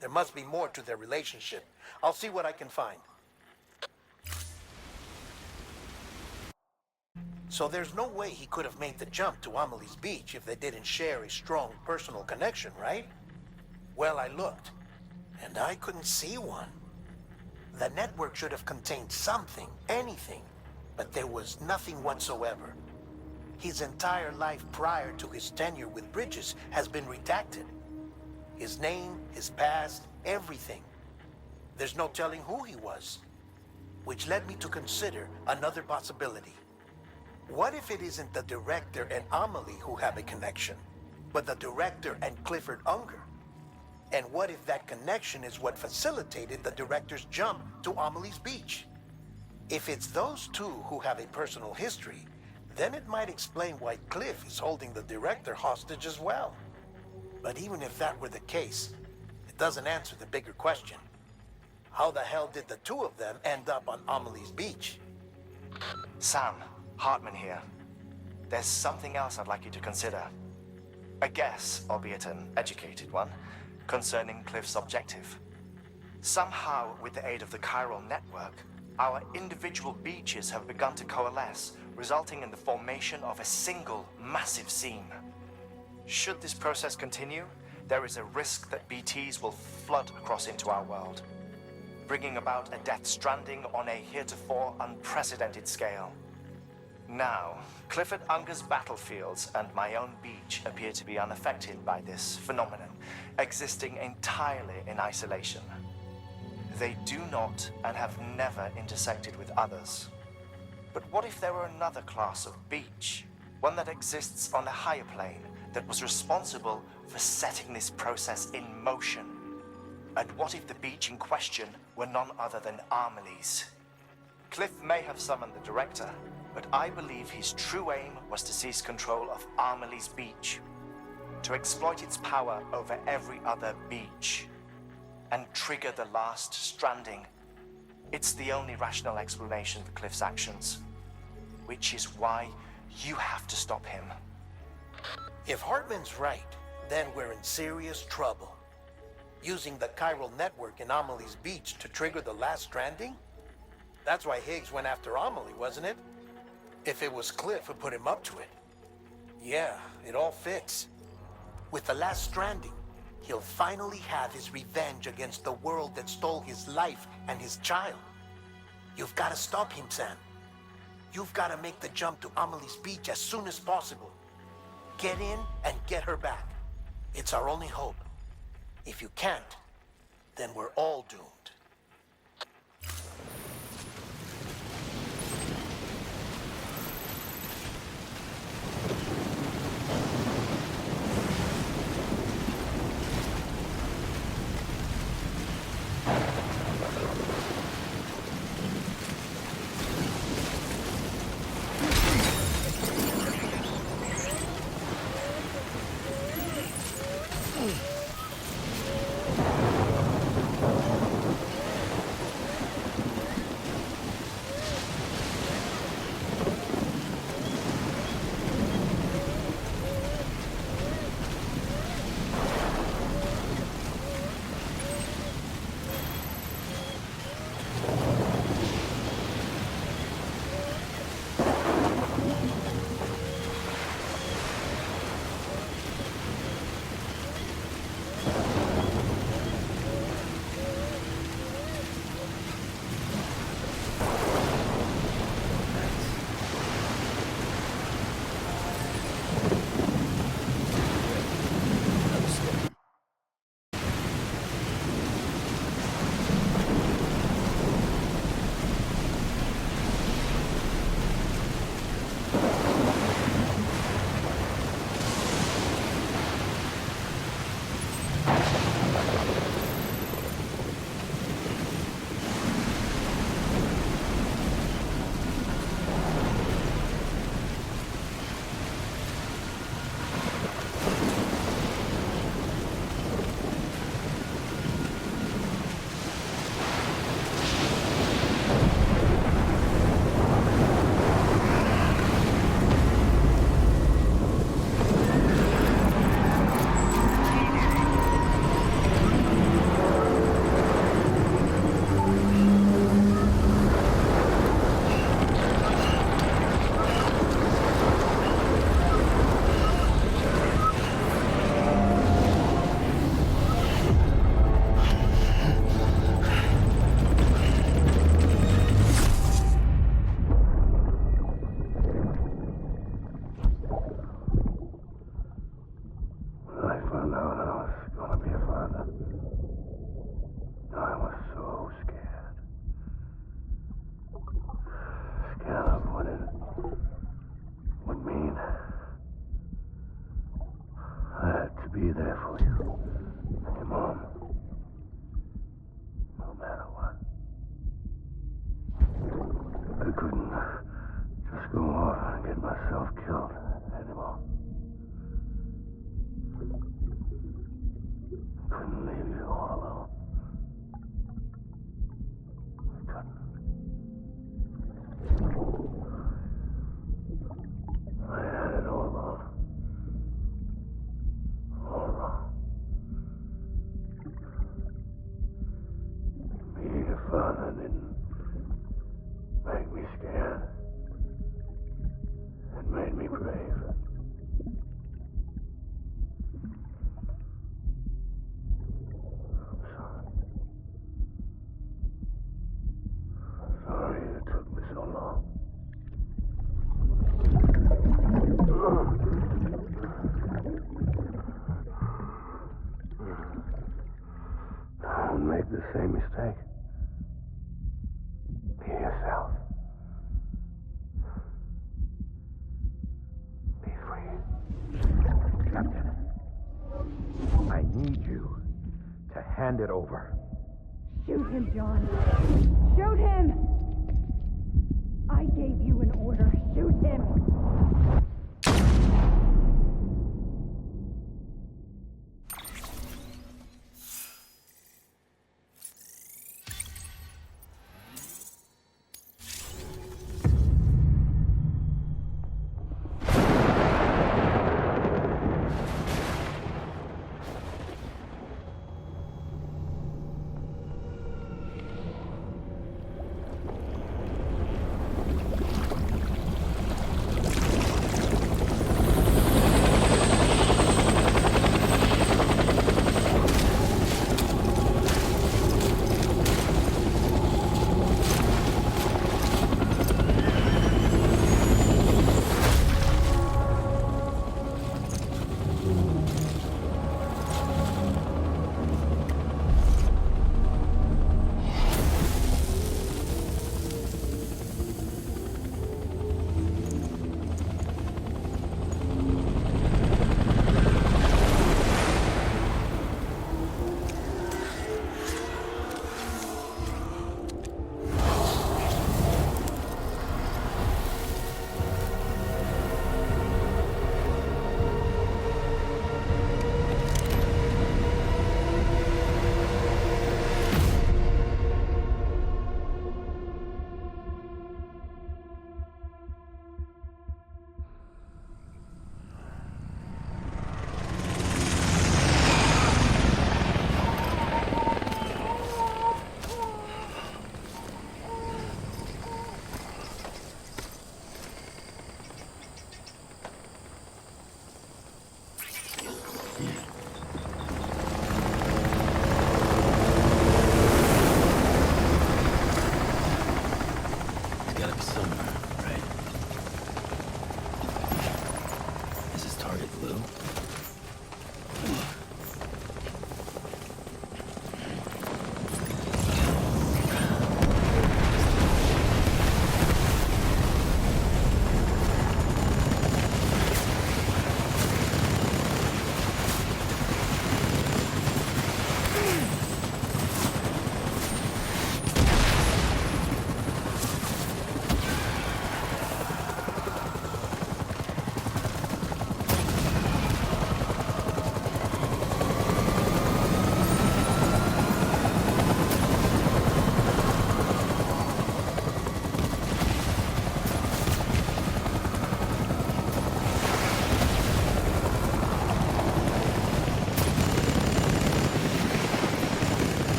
There must be more to their relationship. I'll see what I can find. So there's no way he could have made the jump to Amelie's beach if they didn't share a strong personal connection, right? Well, I looked, and I couldn't see one. The network should have contained something, anything, but there was nothing whatsoever. His entire life prior to his tenure with Bridges has been redacted. His name, his past, everything. There's no telling who he was. Which led me to consider another possibility. What if it isn't the director and Amelie who have a connection, but the director and Clifford Unger? And what if that connection is what facilitated the director's jump to Amelie's beach? If it's those two who have a personal history, then it might explain why Cliff is holding the director hostage as well. But even if that were the case, it doesn't answer the bigger question. How the hell did the two of them end up on Amelie's beach? Sam, Hartman here. There's something else I'd like you to consider. A guess, albeit an educated one, concerning Cliff's objective. Somehow, with the aid of the chiral network, our individual beaches have begun to coalesce, resulting in the formation of a single massive seam. Should this process continue, there is a risk that BTs will flood across into our world, bringing about a death stranding on a heretofore unprecedented scale. Now, Clifford Unger's battlefields and my own beach appear to be unaffected by this phenomenon, existing entirely in isolation. They do not and have never intersected with others. But what if there were another class of beach, one that exists on a higher plane, that was responsible for setting this process in motion? And what if the beach in question were none other than Amelie's? Cliff may have summoned the director, but I believe his true aim was to seize control of Amelie's beach, to exploit its power over every other beach, and trigger the last Stranding. It's the only rational explanation for Cliff's actions, which is why you have to stop him. If Hartman's right, then we're in serious trouble. Using the chiral network in Amelie's beach to trigger the last Stranding? That's why Higgs went after Amelie, wasn't it? If it was Cliff who put him up to it. Yeah, it all fits. With the last Stranding, he'll finally have his revenge against the world that stole his life and his child. You've got to stop him, Sam. You've got to make the jump to Amelie's beach as soon as possible. Get in and get her back. It's our only hope. If you can't, then we're all doomed. myself killed anymore. Couldn't leave you all alone. I had it all wrong. All wrong. Being a father didn't make me scared. It made me brave. I'm sorry it took me so long. Don't make the same mistake. Be yourself. Be free. Captain, I need you to hand it over. Shoot him, John. Shoot him! I gave you an order. Shoot him!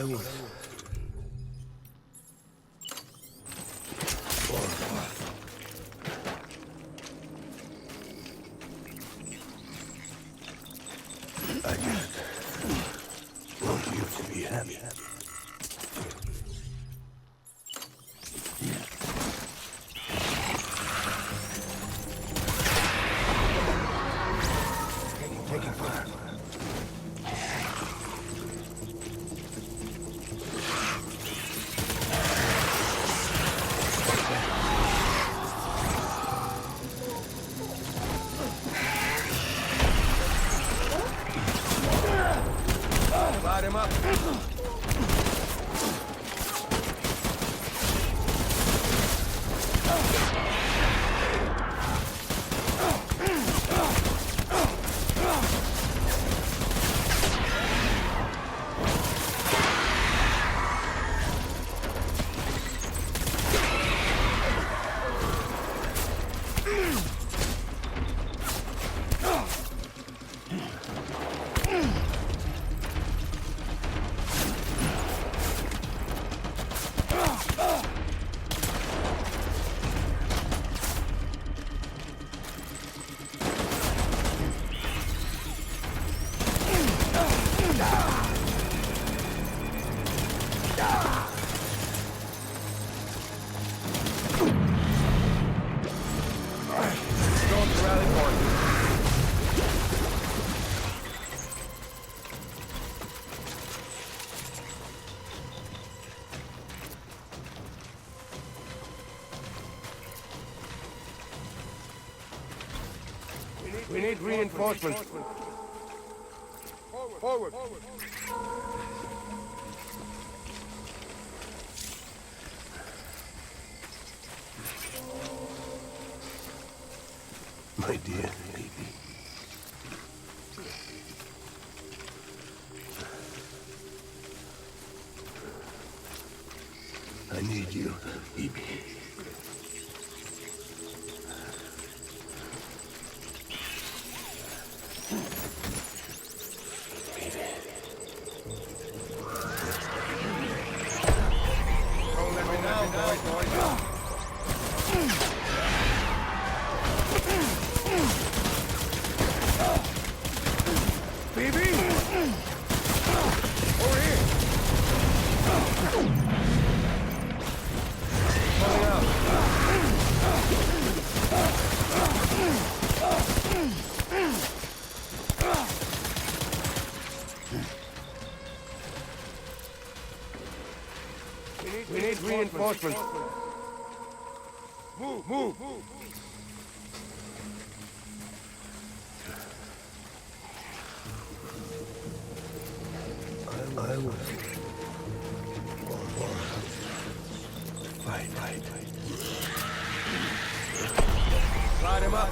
I was... I just want you to be happy. Taking fire. Light him up. We need reinforcements. Forward. My dear baby. I need you, baby. We need reinforcements. Move. I will. Fight. Light him up.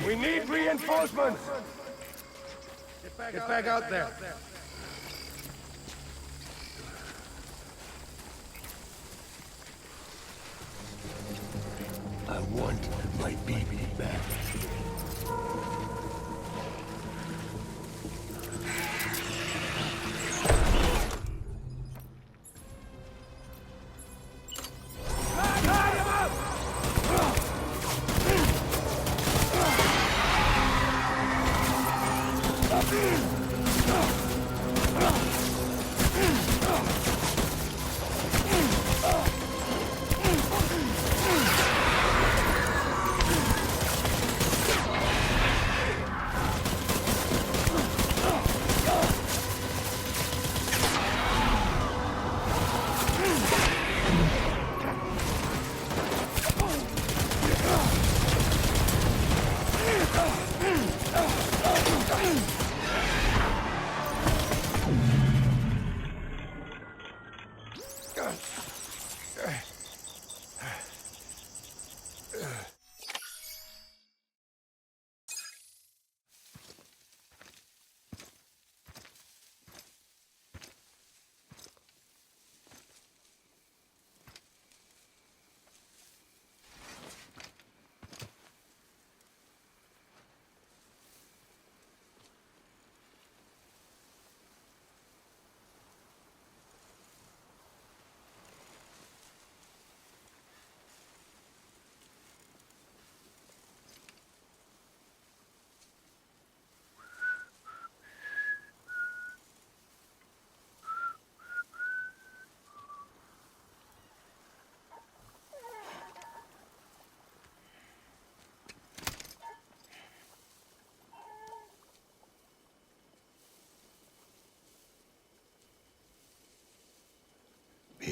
We need reinforcements! Get back out there. I want my baby back.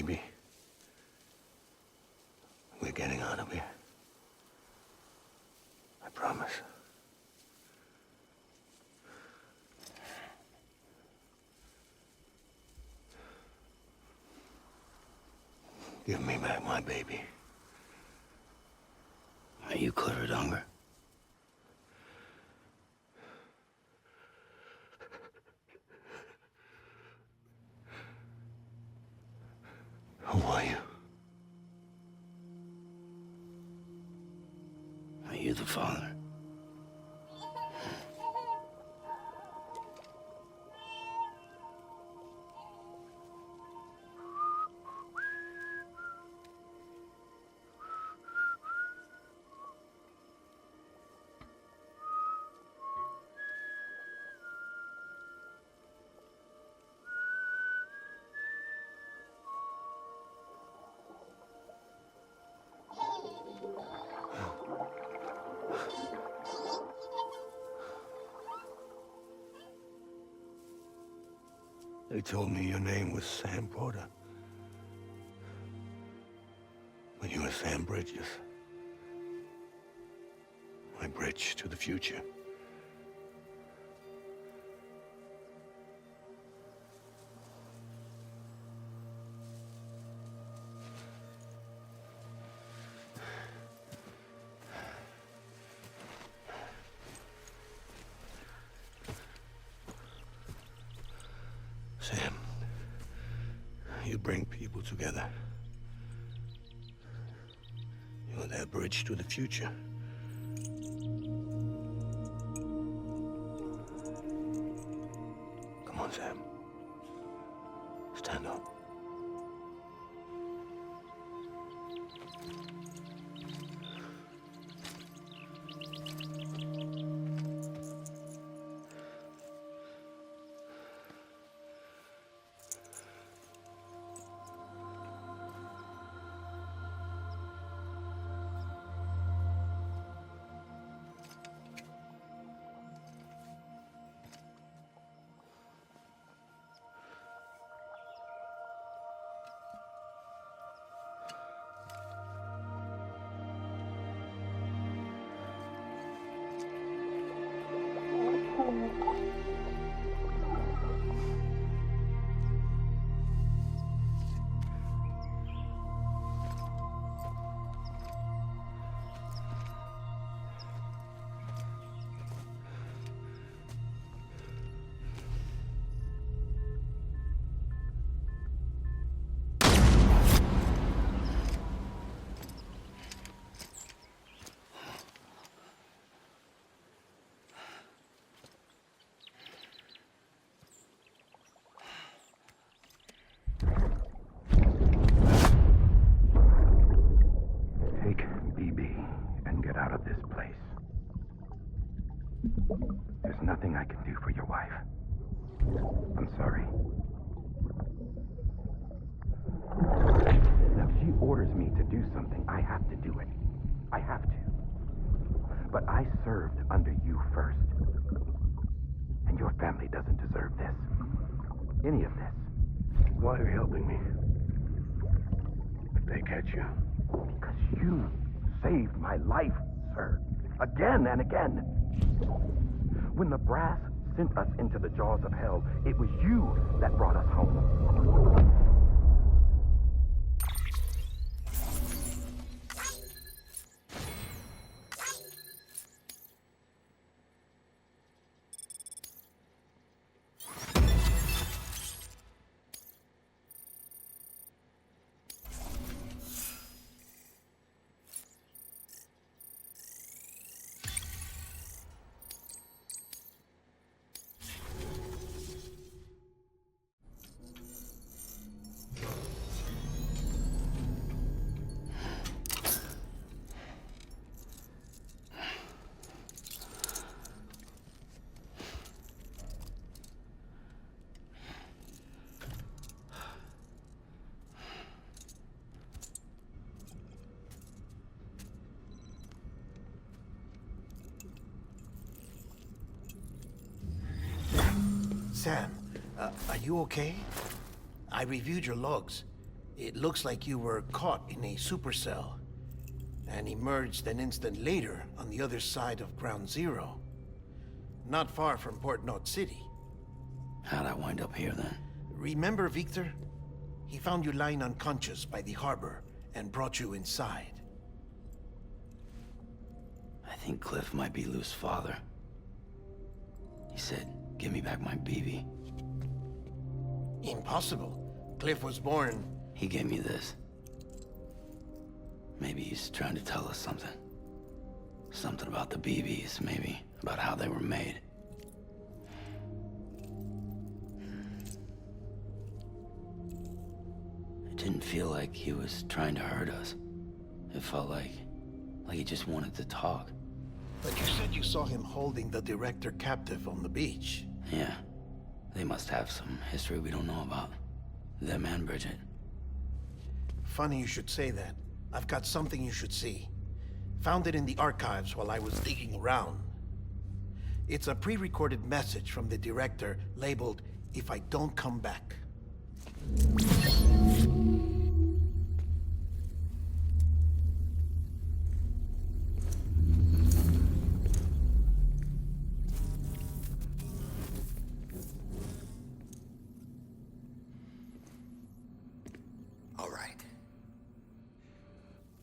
baby. We're getting out of here. I promise. Give me back my baby. Are you clear, Donger? Who are you? Are you the father? They told me your name was Sam Porter. But you were Sam Bridges. My bridge to the future. Sam, you bring people together. You're their bridge to the future. Come on, Sam. Stand up. Take BB and get out of this place. There's nothing I can do for your wife. I'm sorry. Now, if she orders me to do something, I have to do it. I have to. But I served under you first. And your family doesn't deserve this. Any of this. Why are you helping me? If they catch you. Because you saved my life, sir. Again and again. When the brass sent us into the jaws of hell, it was you that brought us home. Sam, are you okay? I reviewed your logs. It looks like you were caught in a supercell and emerged an instant later on the other side of Ground Zero. Not far from Port Knot City. How'd I wind up here then? Remember Victor? He found you lying unconscious by the harbor and brought you inside. I think Cliff might be Lou's father. He said, give me back my BB. Impossible. Cliff was born... He gave me this. Maybe he's trying to tell us something. Something about the BBs, maybe. About how they were made. It didn't feel like he was trying to hurt us. It felt like he just wanted to talk. But you said you saw him holding the director captive on the beach. Yeah. They must have some history we don't know about. Them and Bridget. Funny you should say that. I've got something you should see. Found it in the archives while I was digging around. It's a pre-recorded message from the director labeled, "If I don't come back." All right.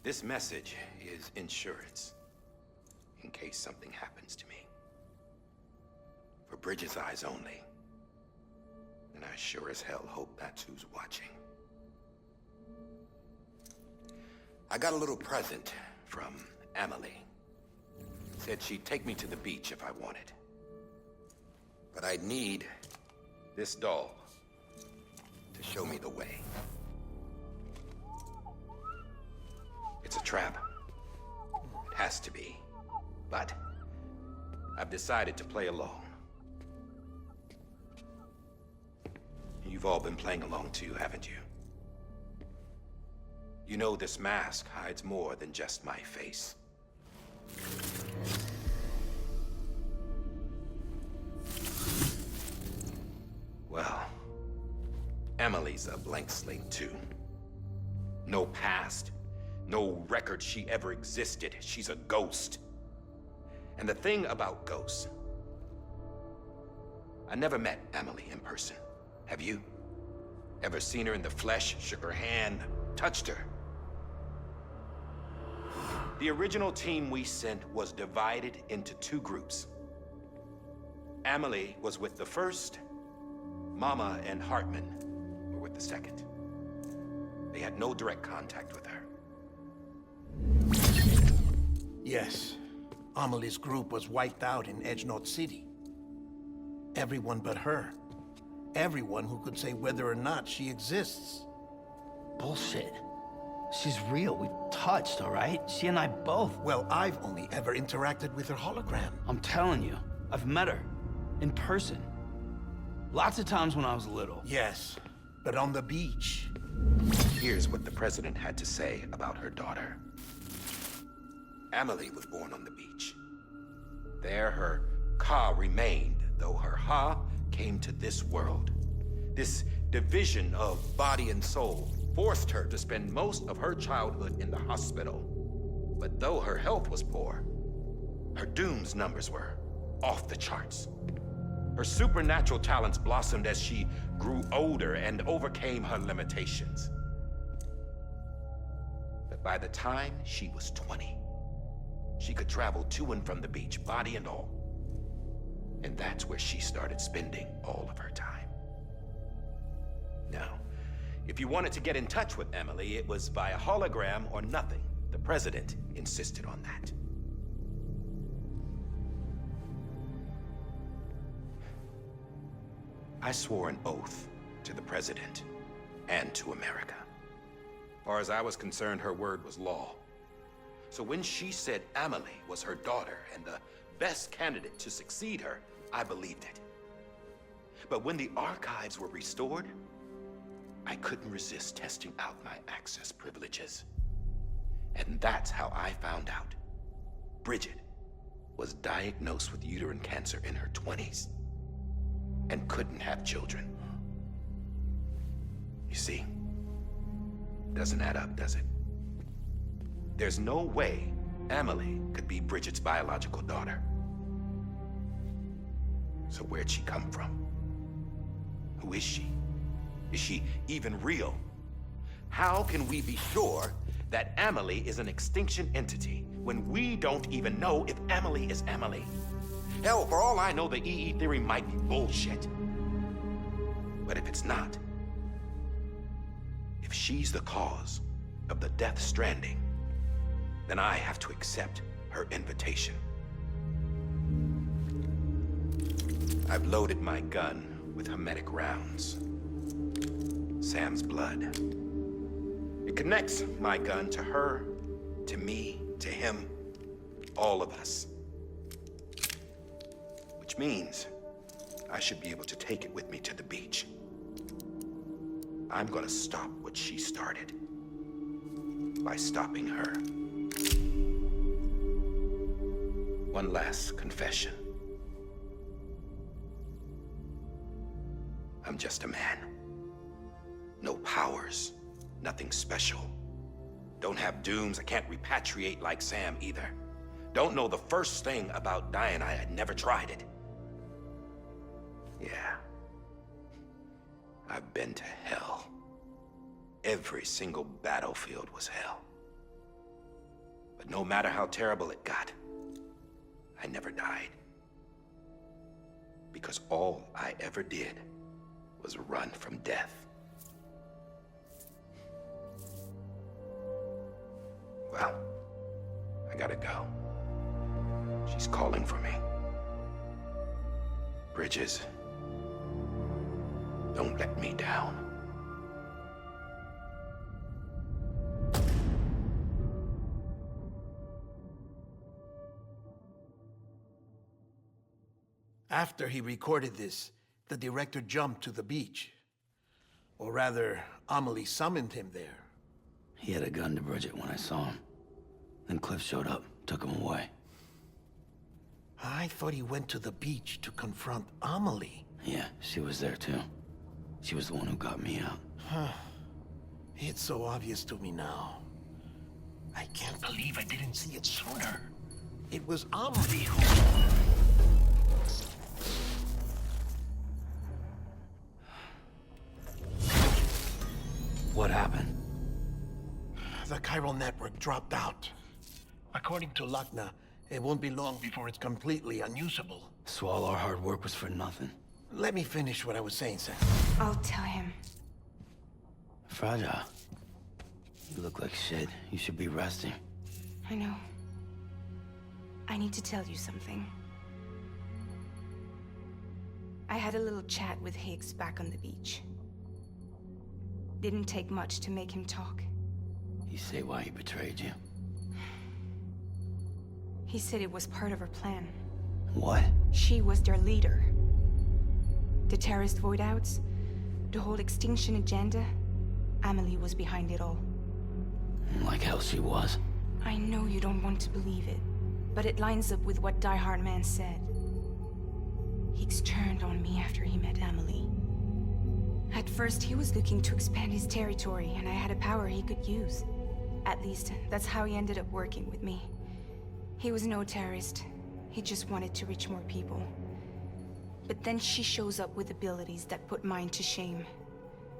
This message is insurance, in case something happens to me. For Bridget's eyes only. And I sure as hell hope that's who's watching. I got a little present from Emily. Said she'd take me to the beach if I wanted. But I'd need this doll to show me the way. It's a trap. It has to be. But I've decided to play along. You've all been playing along too, haven't you? You know this mask hides more than just my face. Well, Emily's a blank slate too. No past, no record she ever existed. She's a ghost. And the thing about ghosts, I never met Emily in person. Have you? Ever seen her in the flesh, shook her hand, touched her? The original team we sent was divided into two groups. Emily was with the first, Mama and Hartman were with the second. They had no direct contact with her. Yes. Amelie's group was wiped out in Edge Knot City. Everyone but her. Everyone who could say whether or not she exists. Bullshit. She's real. We've touched, all right? She and I both. Well, I've only ever interacted with her hologram. I'm telling you, I've met her. In person. Lots of times when I was little. Yes, but on the beach. Here's what the president had to say about her daughter. Emily was born on the beach. There her Ka remained, though her Ha came to this world. This division of body and soul forced her to spend most of her childhood in the hospital. But though her health was poor, her Doom's numbers were off the charts. Her supernatural talents blossomed as she grew older and overcame her limitations. But by the time she was 20, she could travel to and from the beach, body and all. And that's where she started spending all of her time. Now, if you wanted to get in touch with Emily, it was via hologram or nothing. The president insisted on that. I swore an oath to the president and to America. As far as I was concerned, her word was law. So when she said Emily was her daughter and the best candidate to succeed her, I believed it. But when the archives were restored, I couldn't resist testing out my access privileges. And that's how I found out Bridget was diagnosed with uterine cancer in her 20s and couldn't have children. You see, doesn't add up, does it? There's no way Amelie could be Bridget's biological daughter. So where'd she come from? Who is she? Is she even real? How can we be sure that Amelie is an extinction entity when we don't even know if Amelie is Amelie? Hell, for all I know, the EE theory might be bullshit. But if it's not, if she's the cause of the Death Stranding, then I have to accept her invitation. I've loaded my gun with hermetic rounds. Sam's blood. It connects my gun to her, to me, to him, all of us. Which means I should be able to take it with me to the beach. I'm gonna stop what she started by stopping her. One last confession. I'm just a man. No powers, nothing special. Don't have dooms, I can't repatriate like Sam either. Don't know the first thing about dying, I had never tried it. Yeah. I've been to hell. Every single battlefield was hell. But no matter how terrible it got, I never died. Because all I ever did was run from death. Well, I gotta go. She's calling for me. Bridges, don't let me down. After he recorded this, the director jumped to the beach. Or rather, Amelie summoned him there. He had a gun to Bridget when I saw him. Then Cliff showed up, took him away. I thought he went to the beach to confront Amelie. Yeah, she was there too. She was the one who got me out. Huh. It's so obvious to me now. I can't believe I didn't see it sooner. It was Amelie who... What happened? The chiral network dropped out. According to Lakna, it won't be long before it's completely unusable. So all our hard work was for nothing. Let me finish what I was saying, Sam. I'll tell him. Fragile. You look like shit. You should be resting. I know. I need to tell you something. I had a little chat with Higgs back on the beach. Didn't take much to make him talk. You say why he betrayed you? He said it was part of her plan. What? She was their leader. The terrorist voidouts, the whole extinction agenda, Amelie was behind it all. Like hell she was. I know you don't want to believe it, but it lines up with what Die Hard Man said. Higgs turned on me after he met Amelie. At first, he was looking to expand his territory, and I had a power he could use. At least, that's how he ended up working with me. He was no terrorist. He just wanted to reach more people. But then she shows up with abilities that put mine to shame.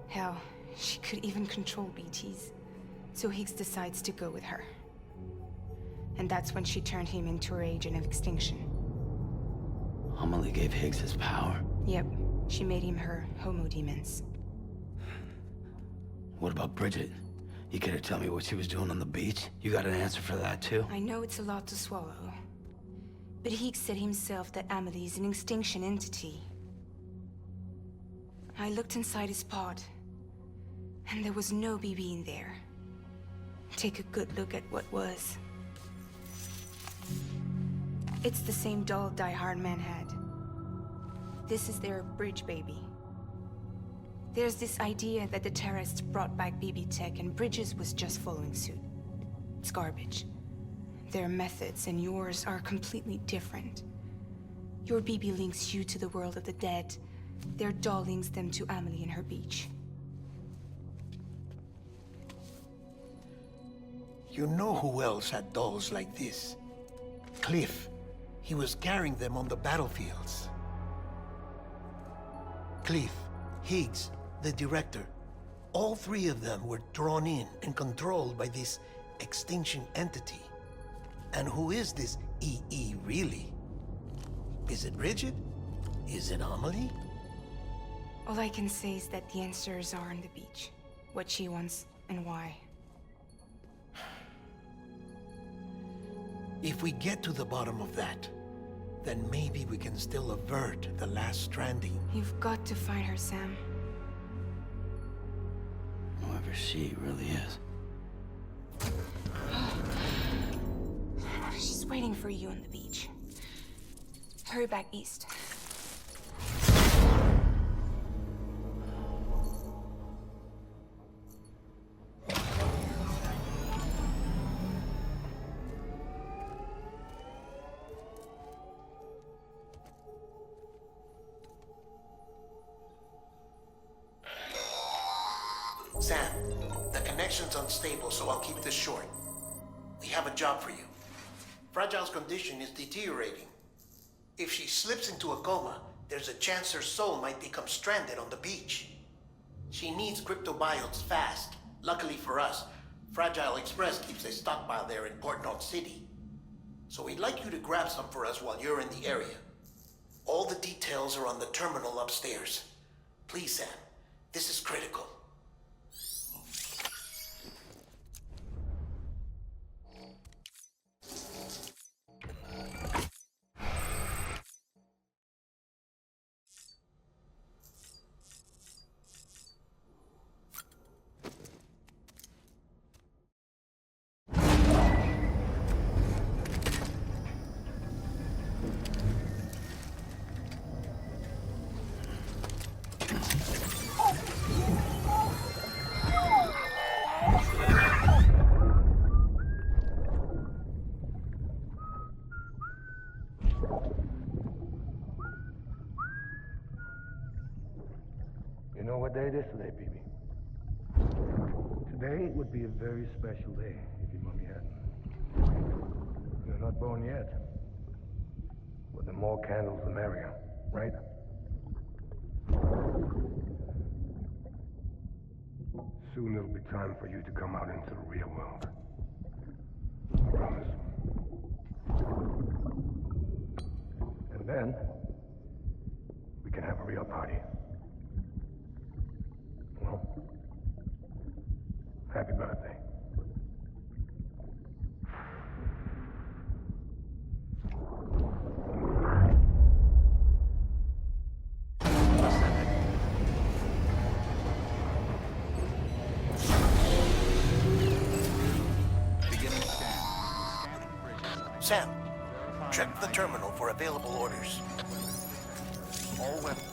Hell, she could even control BTs. So Higgs decides to go with her. And that's when she turned him into her agent of extinction. Amelie gave Higgs his power? Yep. She made him her homo demons. What about Bridget? You care to tell me what she was doing on the beach? You got an answer for that too? I know it's a lot to swallow. But Higgs said himself that Amelie is an extinction entity. I looked inside his pod, and there was no BB in there. Take a good look at what was. It's the same doll Die Hard Man had. This is their bridge baby. There's this idea that the terrorists brought back BB tech and Bridges was just following suit. It's garbage. Their methods and yours are completely different. Your BB links you to the world of the dead. Their doll links them to Amelie and her beach. You know who else had dolls like this? Cliff. He was carrying them on the battlefields. Cliff, Higgs, the director. All three of them were drawn in and controlled by this extinction entity. And who is this EE really? Is it Bridget? Is it Amelie? All I can say is that the answers are on the beach. What she wants and why. If we get to the bottom of that, then maybe we can still avert the last stranding. You've got to find her, Sam. Whoever she really is. She's waiting for you on the beach. Hurry back east. Sam, the connection's unstable, so I'll keep this short. We have a job for you. Fragile's condition is deteriorating. If she slips into a coma, there's a chance her soul might become stranded on the beach. She needs cryptobiotes fast. Luckily for us, Fragile Express keeps a stockpile there in Port North City. So we'd like you to grab some for us while you're in the area. All the details are on the terminal upstairs. Please, Sam, this is critical. You know what day it is today, BB? Today would be a very special day if your mommy hadn't. You're not born yet. But the more candles, the merrier, right? Soon it'll be time for you to come out into the real world. I promise. And then, we can have a real party. Well, happy birthday. Beginning scan. Scanning bridges. Sam, check the terminal for available orders. All weapons.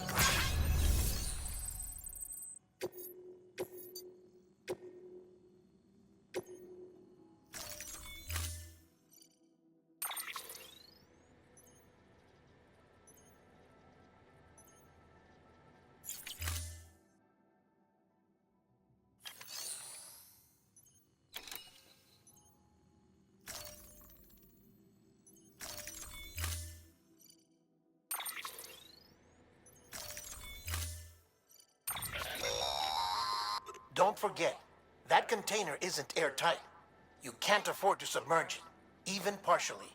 Don't forget, that container isn't airtight. You can't afford to submerge it, even partially.